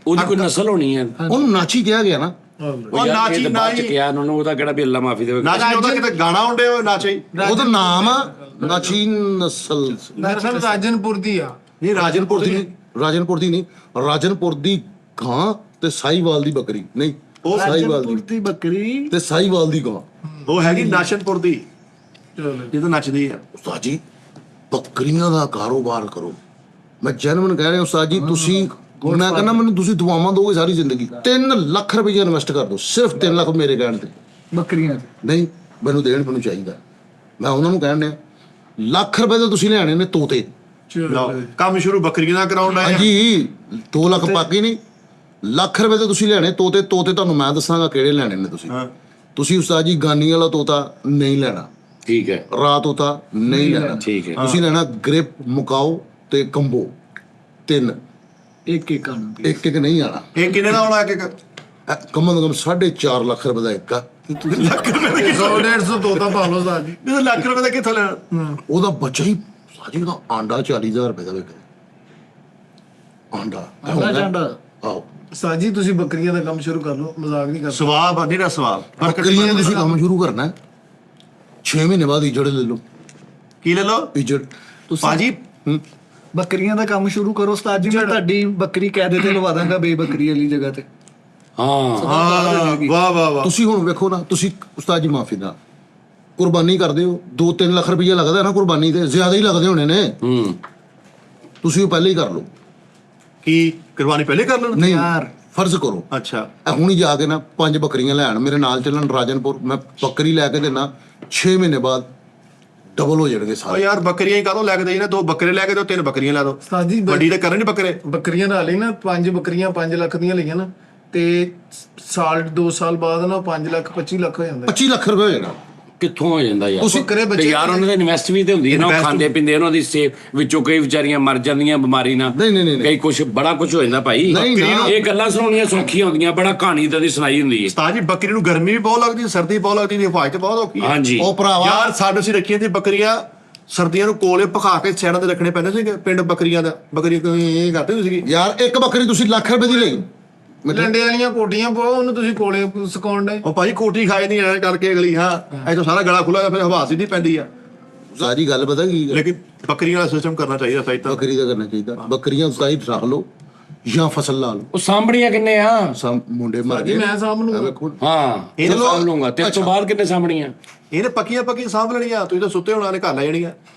ਉਹਦੀ ਕੋਈ ਨਸਲ ਹੋਣੀ ਹੈ। ਉਹਨੂੰ ਨਾਚੀ ਕਿਹਾ ਗਿਆ ਨਾ। ਉਹ ਯਾਰ ਨਾਚੀ ਇਹ ਤਾਂ ਬਾਅਦ ਚ ਨਾਚੀ ਕਿਹਾ ਉਹਨਾਂ ਨੂੰ, ਉਹਦਾ ਕਿਹੜਾ ਵੀ ਅੱਲਾ ਮਾਫੀ ਦੇਵੇ। ਨਾਚੀ ਉਹਦਾ ਕਿਤੇ ਗਾਣਾ ਹੁੰਦੇ ਹੋਏ ਨਾਚੀ ਉਹਦਾ ਨਾਮ ਆ ਨਾਚੀ ਨਸਲ। ਮੇਰੇ ਖਿਆਲ ਰਾਜਨਪੁਰ ਦੀ ਆ। ਨਹੀਂ ਰਾਜਨਪੁਰ ਦੀ ਰਾਜਨਪੁਰ ਦੀ ਨਹੀਂ, ਰਾਜਨਪੁਰ ਦੀ ਗਾਂ ਤੇ ਸਾਈਵਾਲ ਦੀ ਬੱਕਰੀ, ਨਹੀਂ ਉਹ ਸਾਈਵਾਲ ਰਾਜਨਪੁਰ ਦੀ ਦੀ ਬੱਕਰੀ ਤੇ ਸਾਈਵਾਲ ਦੀ ਗਾਂ। ਉਹ ਹੈਗੀ ਨਾਸ਼ਨਪੁਰ ਦੀ ਜਿਹਦਾ ਨੱਚਦੀ ਆ ਉਸਤਾਦ ਜੀ ਬੱਕਰੀਆਂ ਦਾ ਕਾਰੋਬਾਰ ਕਰੋ, ਮੈਂ ਜੈਨੂਇਨ ਕਹਿ ਰਿਹਾ ਉਸਤਾਦ ਜੀ। ਤੁਸੀਂ, ਮੈਂ ਕਹਿੰਦਾ ਮੈਨੂੰ ਤੁਸੀਂ ਦੁਆਵਾਂ ਦੋਗੇ ਸਾਰੀ ਜ਼ਿੰਦਗੀ। 3 ਲੱਖ ਰੁਪਏ ਇਨਵੈਸਟ ਕਰ ਦਿਓ, ਸਿਰਫ 3 ਲੱਖ ਮੇਰੇ ਕਹਿਣ ਤੇ। ਬੱਕਰੀਆਂ 'ਚ। ਨਹੀਂ ਮੈਨੂੰ ਦੇਣ, ਮੈਨੂੰ ਚਾਹੀਦਾ। ਮੈਂ ਉਹਨਾਂ ਨੂੰ ਕਹਿਣ ਡਿਆ ਲੱਖ ਰੁਪਏ ਤਾਂ ਤੁਸੀਂ ਲਿਆਣੇ ਨੇ ਤੋਤੇ। ਲਓ ਕੰਮ ਸ਼ੁਰੂ ਬੱਕਰੀਆਂ ਦਾ ਕਰਾਉਣ ਦਾ ਹਾਂਜੀ 2 ਲੱਖ ਪਾਕੀ ਨਹੀਂ, ਲੱਖ ਰੁਪਏ ਤਾਂ ਤੁਸੀਂ ਲਿਆਣੇ ਤੋਤੇ। ਤੋਤੇ ਤੁਹਾਨੂੰ ਮੈਂ ਦੱਸਾਂਗਾ ਕਿਹੜੇ ਲੈਣੇ ਨੇ ਤੁਸੀਂ। ਤੁਸੀਂ ਉਸਤਾਦ ਜੀ ਗਾਨੀ ਵਾਲਾ ਤੋਤਾ ਨਹੀਂ ਲੈਣਾ, ਠੀਕ ਹੈ, ਰਾਤ ਤੋਤਾ ਨਹੀਂ ਲੈਣਾ, ਠੀਕ ਹੈ। ਤੁਸੀਂ ਲੈਣਾ ਗ੍ਰਿਪ, ਮੁਕਾਓ ਤੇ ਕੰਬੋ, 3 ਇੱਕ ਇੱਕ ਆਣਾ ਇੱਕ ਨਹੀਂ ਆਣਾ। ਇਹ ਕਿੰਨੇ ਦਾ ਆਉਣਾ ਇੱਕ ਕਮ ਤੋਂ ਕਮ 4.5 ਲੱਖ ਰੁਪਏ ਦਾ ਇੱਕ ਆ। ਲੱਖ ਰੁਪਏ ਦਾ 100-150 ਤੋਤਾ ਪਾ ਲਓ ਉਸਤਾਦ ਜੀ। ਇਹ ਲੱਖ ਰੁਪਏ ਦਾ ਕਿੱਥੋਂ ਲੈਣਾ ਉਹਦਾ ਬੱਚਾ ਹੀ ਸਾਜੀ ਦਾ ਆਂਡਾ 40,000 ਰੁਪਏ ਦਾ ਵਿਕਦਾ। ਆਂਡਾ ਆਂਡਾ ਚਾਂਡਾ। ਆਓ ਉਸਤਾਦ ਜੀ ਤੁਸੀਂ ਬੱਕਰੀਆਂ ਦਾ ਕੰਮ ਸ਼ੁਰੂ ਕਰ ਲਓ, ਮਜ਼ਾਕ ਨਹੀਂ ਕਰਦਾ। ਸਵਾਬ ਆ ਨਹੀਂ ਸਵਾਬ ਬੱਕਰੀਆਂ ਦਾ ਤੁਸੀਂ ਕੰਮ ਸ਼ੁਰੂ ਕਰਨਾ 6 ਮਹੀਨੇ ਬਾਅਦ ਈਜੜ ਲੈ ਲਓ। ਕੀ ਲੈ ਲਓ ਈਜੜ ਭਾਜੀ ਬੱਕਰੀਆਂ ਦਾ ਕੰਮ ਸ਼ੁਰੂ ਕਰੋ ਉਸਤਾਦ ਜੀ, ਮੈਂ ਤੁਹਾਡੀ ਬੱਕਰੀ ਕਾਇਦੇ ਤੇ ਲਵਾ ਦਾਂਗਾ ਬੇਬਕਰੀ ਵਾਲੀ ਜਗ੍ਹਾ ਤੇ। ਹਾਂ ਹਾਂ ਵਾਹ ਵਾਹ ਵਾਹ ਤੁਸੀਂ ਹੁਣ ਵੇਖੋ ਨਾ, ਤੁਸੀਂ ਉਸਤਾਦ ਜੀ ਮਾਫੀ ਨਾਲ ਕੁਰਬਾਨੀ ਕਰਦੇ ਹੋ, 2-3 ਲੱਖ ਰੁਪਈਆ ਲੱਗਦਾ ਨਾ ਕੁਰਬਾਨੀ ਤੇ, ਜ਼ਿਆਦਾ ਹੀ ਲੱਗਦੇ ਹੋਣੇ ਨੇ। ਤੁਸੀਂ ਉਹ ਪਹਿਲੇ ਹੀ ਕਰ ਲਓ। ਕੀ ਕੁਰਬਾਨੀ ਪਹਿਲੇ ਕਰ ਲੈਣ ਨਹੀਂ ਫਰਜ਼ ਕਰੋ ਅੱਛਾ ਇਹ ਹੁਣੀ ਜਾ ਕੇ ਨਾ 5 ਬੱਕਰੀਆਂ ਲੈਣ, ਮੇਰੇ ਨਾਲ ਚੱਲਣ ਰਾਜਨਪੁਰ, ਮੈਂ ਬੱਕਰੀ ਲੈ ਕੇ ਦੇਣਾ 6 ਮਹੀਨੇ ਬਾਅਦ ਡਬਲ ਹੋ ਜਾਣਗੇ ਓ ਸਾਰੇ। ਯਾਰ ਬੱਕਰੀਆਂ ਹੀ ਕਾਹਦੋਂ ਲੈ ਕੇ ਦੇਈ ਨਾ, 2 ਬੱਕਰੇ ਲੈ ਕੇ ਦਿਓ, 3 ਬੱਕਰੀਆਂ ਲੈ ਦਿਓ। ਉਸਤਾਦ ਜੀ ਵੱਡੀ ਤੇ ਕਰਨ ਨਹੀਂ ਬੱਕਰੇ। ਬੱਕਰੀਆਂ ਨਾਲ ਹੀ ਨਾ 5 ਬੱਕਰੀਆਂ 5 ਲੱਖ ਦੀਆਂ ਲਈਆਂ ਨਾ, ਤੇ ਸਾਲ 2 ਸਾਲ ਬਾਅਦ ਨਾ 5 ਲੱਖ 25 ਲੱਖ ਹੋ ਜਾਂਦਾ। 25 ਲੱਖ ਰੁਪਏ ਹੋ ਜਾਣਾ। ਕਿੱਥੋਂ ਹੋ ਜਾਂਦਾ ਯਾਰ? ਤੁਸੀਂ ਕਰੇ ਤੇ ਬੱਚੇ ਯਾਰ ਉਹਨਾਂ ਦੇ ਇਨਵੈਸਟ ਵੀ ਤੇ ਹੁੰਦੀ ਹੈ ਨਾ, ਉਹ Invest- ਖਾਂਦੇ ਪੀਂਦੇ ਉਹਨਾਂ ਦੀ ਸੇਵ ਵਿੱਚੋਂ ਕਈ ਵਿਚਾਰੀਆਂ ਮਰ ਜਾਂਦੀਆਂ ਬਿਮਾਰੀ ਨਾਲ। ਨਹੀਂ। ਕਈ ਕੁਛ ਬੜਾ ਕੁਛ ਹੋ ਜਾਂਦਾ ਭਾਈ। ਨਹੀਂ ਨਾ। ਇਹ ਗੱਲਾਂ ਸੁਣਾਉਣੀਆਂ ਸੌਖੀਆਂ ਹੁੰਦੀਆਂ, ਬੜਾ ਕਹਾਣੀ ਤਾਂ ਦੀ ਸੁਣਾਈ ਹੁੰਦੀ ਹੈ। ਉਸਤਾਦ ਜੀ ਬੱਕਰੀ ਨੂੰ ਗਰਮੀ ਵੀ ਬਹੁਤ ਲੱਗਦੀ, ਸਰਦੀ ਬਹੁਤ ਲੱਗਦੀ, ਦੀ ਹਿਫਾਜ਼ਤ ਬਹੁਤ ਔਖੀ ਹੈ। ਹਾਂਜੀ ਉਹ ਭਰਾਵਾ ਯਾਰ ਸਾਡੇ ਅਸੀਂ ਰੱਖੀਆਂ ਤੇ ਬੱਕਰੀਆਂ ਸਰਦੀਆਂ ਨੂੰ ਕੋਲੇ ਪਕਾ ਕੇ ਸੈਣਾ ਤੇ ਰੱਖਣੇ ਪੈਂਦੇ ਸੀ ਪਿੰਡ ਬੱਕਰੀਆਂ ਦਾ। ਬੱਕਰੀ ਇਹ ਕਰਦੇ ਹੁੰਦੇ ਸੀਗੇ ਯਾਰ ਇੱਕ ਬੱਕਰੀ ਤੁਸੀਂ ਲੱਖ ਰੁਪਏ ਦੀ ਲਈ, ਲੰਡੇ ਵਾਲੀਆਂ ਕੋਟੀਆਂ ਪਾਓ, ਉਹਨੂੰ ਤੁਸੀਂ ਕੋਲੇ ਸੁਕਾਉਣ ਦੇ। ਉਹ ਭਾਜੀ ਕੋਟੀ ਖਾਏ ਨਹੀਂ ਐ ਕਰਕੇ ਅਗਲੀ ਹਾਂ ਐਦੋਂ ਸਾਰਾ ਗਲਾ ਖੁੱਲਾ ਫਿਰ ਹਵਾ ਸਿੱਧੀ ਪੈਂਦੀ ਆ। ਸਾਰੀ ਗੱਲ ਪਤਾ ਕੀ ਹੈ? ਲੇਕਿਨ ਬੱਕਰੀਆਂ ਵਾਲਾ ਸਿਸਟਮ ਕਰਨਾ ਚਾਹੀਦਾ ਸਹੀ ਤਾਂ। ਬੱਕਰੀ ਦਾ ਕਰਨਾ ਚਾਹੀਦਾ। ਬੱਕਰੀਆਂ ਉਸਾਈ ਰੱਖ ਲਓ ਜਾਂ ਫਸਲ ਲਾ ਲਓ। ਉਹ ਸਾਂਭਣੀਆਂ ਕਿੰਨੇ ਆ? ਸਭ ਮੁੰਡੇ ਮਰ ਜੀ ਗਏ। ਮੈਂ ਸਾਂਭ ਲੂੰਗਾ। ਵੇਖੋ ਹਾਂ ਇਹ ਚਲੋ, ਸਾਂਭ ਲੂੰਗਾ। ਤੇ ਉਸ ਤੋਂ ਬਾਅਦ ਕਿੰਨੇ ਸਾਂਭਣੀਆਂ? ਇਹਨੇ ਪੱਕੀਆਂ ਸਾਂਭ ਲੈਣੀਆਂ, ਤੁਸੀਂ ਤਾਂ ਸੁੱਤੇ ਹੋਣਾ ਨੇ ਘਰ ਲੈ ਜਾਣੀਆਂ।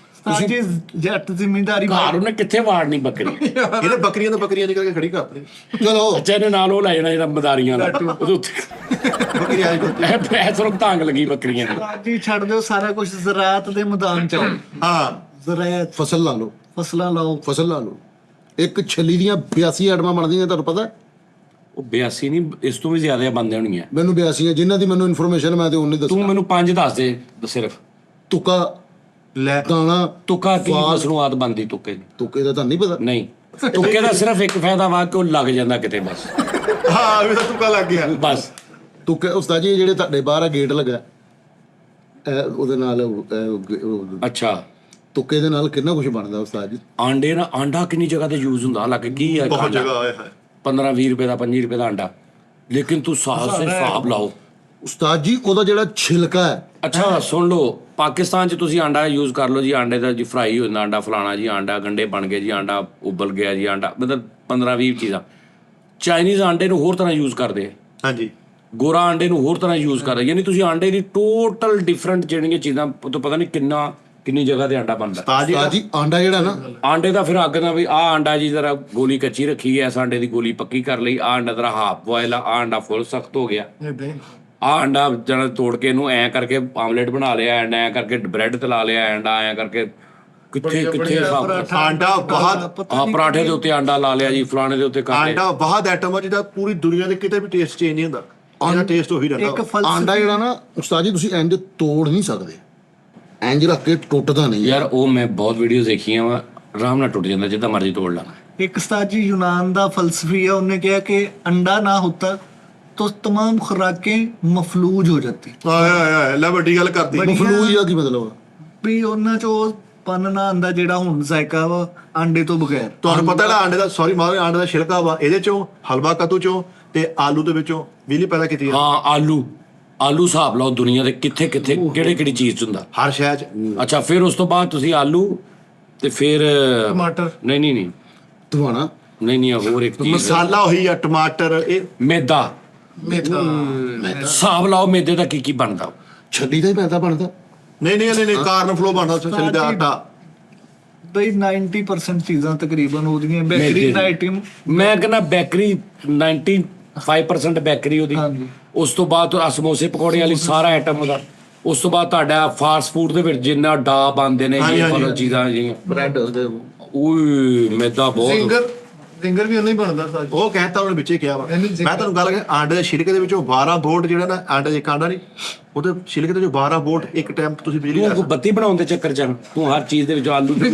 ਉਸਤਾਦ ਜੀ ਜੱਟ ਜ਼ਿਮੀਂਦਾਰੀ ਘਰ ਉਹਨੇ ਕਿੱਥੇ ਵਾੜਨੀ ਬੱਕਰੀ? ਇਹਨੇ ਬੱਕਰੀਆਂ ਨਿਕਲ ਕੇ ਖੜੀ ਕਰਤੀ। ਚਲੋ ਬੱਚੇ ਨੇ ਨਾਲ ਉਹ ਲੈ ਜਾਣਾ ਜਿਹੜਾ ਮਦਾਰੀਆਂ ਦਾ, ਉਹਦੇ ਉੱਤੇ ਬੱਕਰੀ ਆਈ ਕੋਈ ਇਹ ਪੈਸ ਨੂੰ ਤਾਂਗ ਲੱਗੀ ਬੱਕਰੀਆਂ ਦੀ। ਉਸਤਾਦ ਜੀ ਛੱਡ ਦਿਓ ਸਾਰਾ ਕੁਝ, ਜ਼ਰਾਅਤ ਦੇ ਮੈਦਾਨ ਚ ਆਓ। ਹਾਂ ਜ਼ਰਾਅਤ ਫਸਲ ਲਾ ਲਓ, ਫਸਲਾਂ ਲਾਓ। ਫਸਲ ਲਾ ਲਓ। ਇੱਕ ਛੱਲੀ ਦੀਆਂ 82 ਆਈਟਮਾਂ ਬਣਦੀਆਂ, ਤੁਹਾਨੂੰ ਪਤਾ? ਉਹ 82 ਨਹੀਂ, ਇਸ ਤੋਂ ਵੀ ਜ਼ਿਆਦਾ ਬੰਦੇ ਹੋਣਗੀਆਂ। ਮੈਨੂੰ 82 ਜਿਨ੍ਹਾਂ ਦੀ ਮੈਨੂੰ ਇਨਫੋਰਮੇਸ਼ਨ ਮੈਂ ਤੇ ਉਹਨੇ ਦੱਸ। ਤੂੰ ਮੈਨੂੰ 5 ਦੱਸ ਦੇ ਸਿਰਫ। ਤੁੱਕਾ ਲੈ ਦਾਣਾ ਤੁੱਕਾ ਕੀ ਮਸਨੂਆਤ ਬਣਦੀ ਤੁੱਕੇ ਦੀ? ਤੁੱਕੇ ਦਾ ਤੁਹਾਨੂੰ ਨਹੀਂ ਪਤਾ? ਨਹੀਂ, ਤੁੱਕੇ ਦਾ ਸਿਰਫ ਇੱਕ ਫਾਇਦਾ ਵਾ ਕਿ ਉਹ ਲੱਗ ਜਾਂਦਾ ਕਿਤੇ ਬਸ। ਹਾਂ ਵੀ ਤਾਂ ਤੁੱਕਾ ਲੱਗ ਗਿਆ ਬਸ ਤੁੱਕੇ ਉਸਤਾਦ ਜੀ ਜਿਹੜੇ ਤੁਹਾਡੇ ਬਾਹਰ ਆ ਗੇਟ ਲੱਗਾ, ਉਹਦੇ ਨਾਲ ਅੱਛਾ। ਤੁੱਕੇ ਦੇ ਨਾਲ ਕਿੰਨਾ ਕੁਝ ਬਣਦਾ ਉਸਤਾਦ ਜੀ। ਆਂਡੇ ਨਾ, ਆਂਡਾ ਕਿੰਨੀ ਜਗ੍ਹਾ ਤੇ ਯੂਜ਼ ਹੁੰਦਾ, ਲੱਗ ਕੀ ਆ? ਬਹੁਤ ਜਗ੍ਹਾ ਆਇਆ ਹੈ। 15-20 ਰੁਪਏ ਦਾ 25 ਰੁਪਏ ਦਾ ਆਂਡਾ, ਲੇਕਿਨ ਤੂੰ ਸਾਫ ਸੇ ਹਿਸਾਬ ਲਾਓ। ਉਸਤਾਦ ਜੀ ਉਹਦਾ ਜਿਹੜਾ ਛਿਲਕਾ ਹੈ, ਅੱਛਾ ਸੁਣ ਲਓ, ਪਾਕਿਸਤਾਨ 'ਚ ਤੁਸੀਂ ਆਂਡਾ ਯੂਜ਼ ਕਰ ਲਓ ਜੀ, ਆਂਡੇ ਦਾ ਜੀ ਫਰਾਈ ਹੋ ਜਾਂਦਾ ਆਂਡਾ, ਫਲਾਣਾ ਜੀ ਆਂਡਾ, ਗੰਡੇ ਬਣ ਗਏ ਜੀ, ਆਂਡਾ ਉਬਲ ਗਿਆ ਜੀ, ਆਂਡਾ, ਮਤਲਬ 15-20 ਚੀਜ਼ਾਂ। ਚਾਈਨੀਜ਼ ਆਂਡੇ ਨੂੰ ਹੋਰ ਤਰ੍ਹਾਂ ਯੂਜ਼ ਕਰਦੇ ਆ, ਹਾਂਜੀ ਗੋਰਾ ਆਂਡੇ ਨੂੰ ਹੋਰ ਤਰ੍ਹਾਂ ਯੂਜ਼ ਕਰਦੇ, ਯਾਨੀ ਤੁਸੀਂ ਆਂਡੇ ਦੀ ਟੋਟਲ ਡਿਫਰੈਂਟ ਜਿਹੜੀਆਂ ਚੀਜ਼ਾਂ, ਉਹ ਤੋਂ ਪਤਾ ਨਹੀਂ ਕਿੰਨੀ ਜਗ੍ਹਾ ਤੇ ਆਂਡਾ ਬਣਦਾ। ਉਸਤਾਦ ਜੀ ਆਂਡਾ ਜਿਹੜਾ ਨਾ, ਆਂਡੇ ਦਾ ਫਿਰ ਅੱਗ ਦਾ ਵੀ ਆਹ ਆਂਡਾ ਜੀ ਜ਼ਰਾ ਗੋਲੀ ਕੱਚੀ ਰੱਖੀ ਐ, ਇਸ ਆਂਡੇ ਦੀ ਗੋਲੀ ਪੱਕੀ ਕਰ ਲਈ, ਆਹ ਆਂਡਾ ਜ਼ਰਾ ਹਾਫ ਬੋਇਲ ਆ, ਆਹ ਆਂਡਾ ਫੁੱਲ ਸਖਤ ਹੋ ਗਿਆ, ਏਦਾਂ ਹੀ। ਆਹ ਅੰਡਾ ਜਣਾ ਤੋੜ ਕੇ ਇਹਨੂੰ ਐਂ ਕਰਕੇ ਆਮਲੇਟ ਬਣਾ ਲਿਆ, ਐਂ ਕਰਕੇ ਬ੍ਰੈਡ ਤੇ ਲਾ ਲਿਆ, ਅੰਡਾ ਐਂ ਕਰਕੇ ਕਿੱਥੇ ਆਂਡਾ ਬਹੁਤ ਹਾਂ ਪਰਾਠੇ ਦੇ ਉੱਤੇ ਆਂਡਾ ਲਾ ਲਿਆ ਜੀ, ਫਲਾਣੇ ਦੇ ਉੱਤੇ ਕਰਕੇ। ਆਂਡਾ ਬਹੁਤ ਆਈਟਮ ਆ ਜਿਹਦਾ ਪੂਰੀ ਦੁਨੀਆ ਦੇ ਕਿਤੇ ਵੀ ਟੇਸਟ ਚੇਂਜ ਨਹੀਂ ਹੁੰਦਾ, ਉਹਦਾ ਟੇਸਟ ਉਹੀ ਇੱਕ ਰਹਿੰਦਾ। ਆਂਡਾ ਜਿਹੜਾ ਨਾ ਉਸਤਾਦ ਜੀ ਤੁਸੀਂ ਇੰਜ ਤੋੜ ਨਹੀਂ ਸਕਦੇ, ਇੰਜ ਰੱਖ ਕੇ ਟੁੱਟਦਾ ਨਹੀਂ ਯਾਰ ਉਹ ਮੈਂ ਬਹੁਤ ਵੀਡੀਓਜ਼ ਦੇਖੀਆਂ ਵਾ, ਆਰਾਮ ਨਾਲ ਟੁੱਟ ਜਾਂਦਾ ਜਿੱਦਾਂ ਮਰਜ਼ੀ ਤੋੜ ਲਾ। एक उस्ताद जी यूनान का फलसफी है, उन्होंने कहा कि अंडा ना होता तो तमाम खुराकें मफलूज हो जाती। ਆਏ ਲੈ ਵੱਡੀ ਗੱਲ ਕਰਤੀ। ਮਫਲੂਜ ਦਾ ਕੀ ਮਤਲਬ ਆ? ਵੀ ਉਹਨਾਂ ਚੋਂ ਪਨ ਨਾ ਆਂਦਾ ਜਿਹੜਾ ਹੁਣ ਜ਼ਾਇਕਾ ਵਾ ਆਂਡੇ ਤੋਂ ਬਗੈਰ। ਤੁਹਾਨੂੰ ਪਤਾ ਨਾ ਆਂਡੇ ਦਾ ਮਾਰੇ ਆਂਡੇ ਦਾ ਛਿਲਕਾ ਵਾ, ਇਹਦੇ ਚੋਂ ਹਲਵਾ ਕੱਦੂ ਚੋਂ ਤੇ ਆਲੂ ਦੇ ਵਿੱਚੋਂ ਬਿਜਲੀ ਪੈਦਾ ਕੀਤੀ ਆ। ਹਾਂ ਆਲੂ ਹਿਸਾਬ ਲਾਓ ਦੁਨੀਆ ਦੇ ਕਿੱਥੇ ਕਿਹੜੀ ਚੀਜ਼ 'ਚ ਹੁੰਦਾ, ਹਰ ਸ਼ਹਿਰ ਚ। ਅੱਛਾ ਫਿਰ ਉਸ ਤੋਂ ਬਾਅਦ ਤੁਸੀਂ ਆਲੂ ਤੇ ਫਿਰ ਟਮਾਟਰ ਨਹੀਂ ਧਵਾਣਾ ਨਹੀਂ ਹੋਰ ਇੱਕ ਚੀਜ਼ ਮਸਾਲਾ ਉਹੀ ਆ, ਟਮਾਟਰ ਇਹ ਮੈਦਾ। ਮੇਥਾ ਹਿਸਾਬ ਲਾਓ ਮੈਦੇ ਦਾ ਕੀ ਬਣਦਾ। ਛੱਲੀ ਦਾ ਹੀ ਪੈਦਾ ਬਣਦਾ। ਨਹੀਂ ਕਾਰਨ ਫਲੋ ਬਣਦਾ ਛਿਲ ਦਾ ਆਟਾ। ਬਈ 90% ਚੀਜ਼ਾਂ ਤਕਰੀਬਨ ਉਹਦੀਆਂ ਬੇਕਰੀ ਆਈਟਮ। ਮੈਂ ਕਹਿੰਦਾ ਬੇਕਰੀ 95% ਬੇਕਰੀ ਉਹਦੀ। ਹਾਂਜੀ। ਉਸ ਤੋਂ ਬਾਅਦ ਸਮੋਸੇ ਪਕੌੜੇ ਵਾਲੀ ਸਾਰਾ ਆਈਟਮ ਉਹਦਾ। ਉਸ ਤੋਂ ਬਾਅਦ ਤੁਹਾਡਾ ਫਾਸਟ ਫੂਡ ਦੇ ਵਿੱਚ ਜਿੰਨਾ ਡਾ ਬਣਦੇ ਨੇ ਇਹ ਵਾਲਾ ਚੀਜ਼ਾਂ ਜਿਹੀਆਂ ਬ੍ਰੈਡ ਓਏ ਮੈਦਾ ਬਹੁਤ। ਜ਼ਿੰਗਰ ਵੀ ਉਹਨੇ ਹੀ ਬਣਦਾ ਸਾਜ। ਉਹ ਕਹਿਤਾ ਉਹਨੇ ਵਿੱਚੇ ਕਿਹਾ ਵਾ। ਮੈਂ ਤੁਹਾਨੂੰ ਗੱਲ ਕਰਾਂ, ਆਂਡੇ ਦੇ ਛਿਲਕੇ ਦੇ ਵਿੱਚੋਂ 12 ਵੋਲਟ ਜਿਹੜਾ ਨਾ ਆਂਡੇ ਦੇ ਇੱਕ ਆਂਡਾ ਨਹੀਂ, ਉਹਦੇ ਛਿਲਕੇ ਦੇ ਵਿੱਚੋਂ 12 ਵੋਲਟ ਇੱਕ ਟਾਈਮ ਤੁਸੀਂ ਬਿਜਲੀ ਲੈ ਤੂੰ ਸਕਦੇ। ਬੱਤੀ ਬਣਾਉਣ ਦੇ ਚੱਕਰ 'ਚ ਤੂੰ ਹਰ ਚੀਜ਼ ਦੇ ਵਿੱਚ ਆਲੂ ਦੇ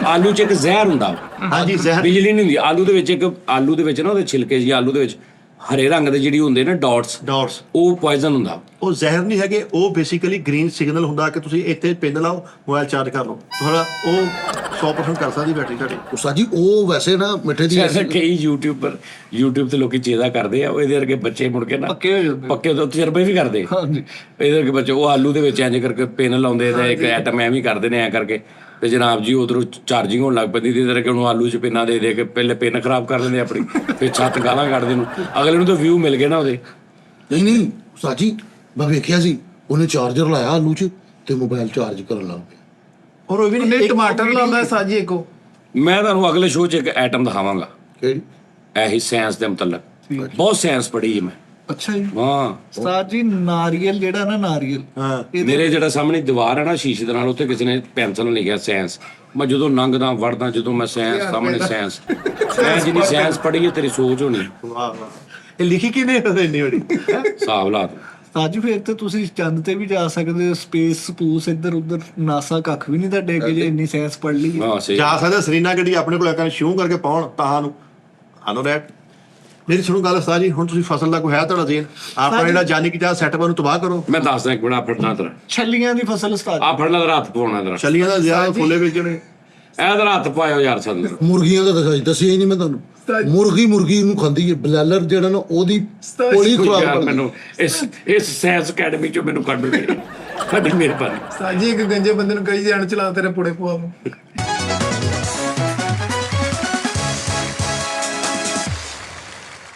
ਆਲੂ 'ਚ ਇੱਕ ਜ਼ਹਿਰ ਹੁੰਦਾ। ਹਾਂਜੀ ਜ਼ਹਿਰ। ਬਿਜਲੀ ਨਹੀਂ ਹੁੰਦੀ ਆਲੂ ਦੇ ਵਿੱਚ। ਆਲੂ ਦੇ ਵਿੱਚ ਨਾ ਉਹਦੇ ਛਿਲਕੇ ਜੀ ਆਲੂ ਦੇ ਵਿੱਚ ਹਰੇ ਰੰਗ ਦੇ ਜਿਹੜੀ ਹੁੰਦੇ ਨਾ ਡਾਟਸ, ਡਾਟਸ ਉਹ ਪੋਇਜ਼ਨ ਹੁੰਦਾ। ਉਹ ਜ਼ਹਿਰ ਨਹੀਂ ਹੈਗੇ, ਉਹ ਬੇਸਿਕਲੀ ਗ੍ਰੀਨ ਸਿਗਨਲ ਹੁੰਦਾ ਕਿ ਤੁਸੀਂ ਇੱਥੇ ਪਿੰਨ ਲਾਓ, ਮੋਬਾਈਲ ਚਾਰਜ ਕਰ ਲਓ, ਥੋੜਾ ਉਹ 100% ਕਰ ਸਕਦੀ ਬੈਟਰੀ ਤੁਹਾਡੀ। ਉਸਤਾਦ ਜੀ ਉਹ ਵੈਸੇ ਨਾ ਮਿੱਠੇ ਦੀ ਐਸਾ ਕਈ YouTube ਤੇ ਲੋਕੀ ਚੇਦਾ ਕਰਦੇ ਆ, ਉਹ ਇਹਦੇ ਵਰਗੇ ਬੱਚੇ ਮੁੜ ਕੇ ਨਾ ਪੱਕੇ ਹੋ ਜਾਂਦੇ। ਪੱਕੇ ਤੋਂ ਤਜਰਬੇ ਵੀ ਕਰਦੇ। ਹਾਂਜੀ ਇਹਦੇ ਵਰਗੇ ਬੱਚੇ ਉਹ ਆਲੂ ਦੇ ਵਿੱਚ ਇੰਜ ਕਰਕੇ ਪਿੰਨ ਲਾਉਂਦੇ ਤੇ ਇੱਕ ਐਟਮ ਐਵੇਂ ਕਰਦੇ ਨੇ ਐ ਕਰਕੇ, ਤੇ ਜਨਾਬ ਜੀ ਉਧਰੋਂ ਚਾਰਜਿੰਗ ਹੋਣ ਲੱਗ ਪੈਂਦੀ, ਤੇ ਇਧਰ ਕਿ ਉਹਨੂੰ ਆਲੂ 'ਚ ਪਿੰਨਾਂ ਦੇ ਕੇ ਪਹਿਲੇ ਪਿੰਨ ਖਰਾਬ ਕਰ ਲੈਂਦੇ ਆਪਣੀ, ਫਿਰ ਛੱਤ ਗਾਲਾਂ ਕੱਢਦੇ ਨੂੰ, ਅਗਲੇ ਨੂੰ ਤਾਂ ਵਿਊ ਮਿਲ ਗਏ ਨਾ ਉਹਦੇ। ਨਹੀਂ ਉਸਤਾਦ ਜੀ ਮੈਂ ਵੇਖਿਆ ਸੀ ਉਹਨੇ ਚਾਰਜਰ ਲਾਇਆ ਆਲੂ 'ਚ ਤੇ ਮੋਬਾਈਲ ਚਾਰਜ ਕਰਨ ਲੱਗ ਪਿਆ। ਔਰ ਉਹ ਵੀ ਉਹਨੇ ਨਹੀਂ ਟਮਾਟਰ ਲਾਉਂਦਾ ਸਾਜੀ ਇੱਕੋ। ਮੈਂ ਤੁਹਾਨੂੰ ਅਗਲੇ ਸ਼ੋਅ 'ਚ ਇੱਕ ਐਟਮ ਦਿਖਾਵਾਂਗਾ, ਕਿਹੜੀ? ਇਹੀ ਸਾਇੰਸ ਦੇ ਮੁਤਲਕ। ਬਹੁਤ ਸਾਇੰਸ ਪੜ੍ਹੀ ਹੈ ਮੈਂ। ਅੱਛਾ ਜੀ ਹਾਂ, ਉਸਤਾਦ ਜੀ ਨਾਰੀਅਲ ਜਿਹੜਾ ਨਾ ਨਾਰੀਅਲ ਹਾਂ ਮੇਰੇ ਜਿਹੜਾ ਸਾਹਮਣੇ ਦੀਵਾਰ ਹੈ ਨਾ ਸ਼ੀਸ਼ੇ ਦੇ ਨਾਲ, ਉੱਥੇ ਕਿਸੇ ਨੇ ਪੈਨਸਲ ਨਾਲ ਲਿਖਿਆ ਸਾਇੰਸ। ਮੈਂ ਜਦੋਂ ਲੰਘਦਾ ਵੜਦਾ, ਜਦੋਂ ਮੈਂ ਸਾਇੰਸ ਸਾਹਮਣੇ ਸਾਇੰਸ, ਮੈਂ ਜਿੰਨੀ ਸਾਇੰਸ ਪੜ੍ਹੀ ਹੈ ਤੇਰੀ ਸੋਚ ਹੋਣੀ। ਵਾਹ ਵਾਹ, ਇਹ ਲਿਖੀ ਕਿਨੇ ਇੰਨੀ ਬੜੀ? ਹਿਸਾਬ ਲਾ ਤੂੰ। ਉਸਤਾਦ ਜੀ ਫਿਰ ਤੇ ਤੁਸੀਂ ਚੰਦ ਤੇ ਵੀ ਜਾ ਸਕਦੇ ਹੋ, ਸਪੇਸ ਸਪੂਸ ਇੱਧਰ ਉੱਧਰ, ਨਾਸਾ ਕੱਖ ਵੀ ਨਹੀਂ ਤੁਹਾਡੇ ਅੱਗੇ ਜੇ ਇੰਨੀ ਸਾਇੰਸ ਪੜ੍ਹ ਲਈ। ਹਾਂ ਸਹੀ। ਜਾ ਸਕਦਾ ਸਰੀਨਾ ਗੱਡੀ ਆਪਣੇ ਕੋਲ ਇੱਕ ਸ਼ੂ ਕਰਕੇ ਪਾਉਣ ਤਾਂ ਨੂੰ ਆਨੋ ਰੈਟ। ਮੇਰੀ ਸੁਣੋ ਗੱਲ ਉਸਤਾਦ ਜੀ, ਹੁਣ ਤੁਸੀਂ ਫਸਲ ਦਾ ਕੋਈ ਹੈ ਤੁਹਾਡਾ ਦੇਣ, ਆਪਣਾ ਜਿਹੜਾ ਜਾਨੀ ਕਿ ਜਾਂ ਸੈਟਅਪ ਨੂੰ ਤਬਾਹ ਕਰੋ। ਮੈਂ ਦੱਸਦਾ ਇੱਕ ਬੜਾ ਫੜਨਾ ਤੇਰਾ, ਛੱਲੀਆਂ ਦੀ ਫਸਲ ਉਸਤਾਦ ਆ ਫੜਨਾ ਤੇਰਾ ਹੱਥ ਪਾਉਣਾ ਤੇਰਾ, ਛਲੀਆਂ ਦਾ ਜ਼ਿਆਦਾ ਫੁੱਲੇ ਵਿੱਚ ਨੇ। ਇਹ ਤੇਰਾ ਹੱਥ ਪਾਇਓ ਯਾਰ ਸਾਨੂੰ। ਮੁਰਗੀਆਂ ਦਾ ਦੱਸਿਆ ਹੀ ਨਹੀਂ ਮੈਂ ਤੁਹਾਨੂੰ। ਮੁਰਗੀ ਨੂੰ ਖਾਂਦੀ ਹੈ, ਬਲੈਲਰ ਜਿਹੜਾ ਨਾ ਉਹਦੀ ਕੋਲੀ ਖਰਾਬ ਯਾਰ ਕਰ ਮੈਨੂੰ ਇਸ ਸਾਇੰਸ ਅਕੈਡਮੀ ਚੋਂ ਮੈਨੂੰ ਕੱਢ ਦੇ, ਸਾਡੀ ਮਿਹਰਬਾਨੀ। ਸਾਜੀ ਇੱਕ ਗੰਜੇ ਬੰਦੇ ਨੂੰ ਕਹੀ ਜਾਣ ਚਲਾ ਤੇਰੇ ਪੁੜੇ ਪਵਾ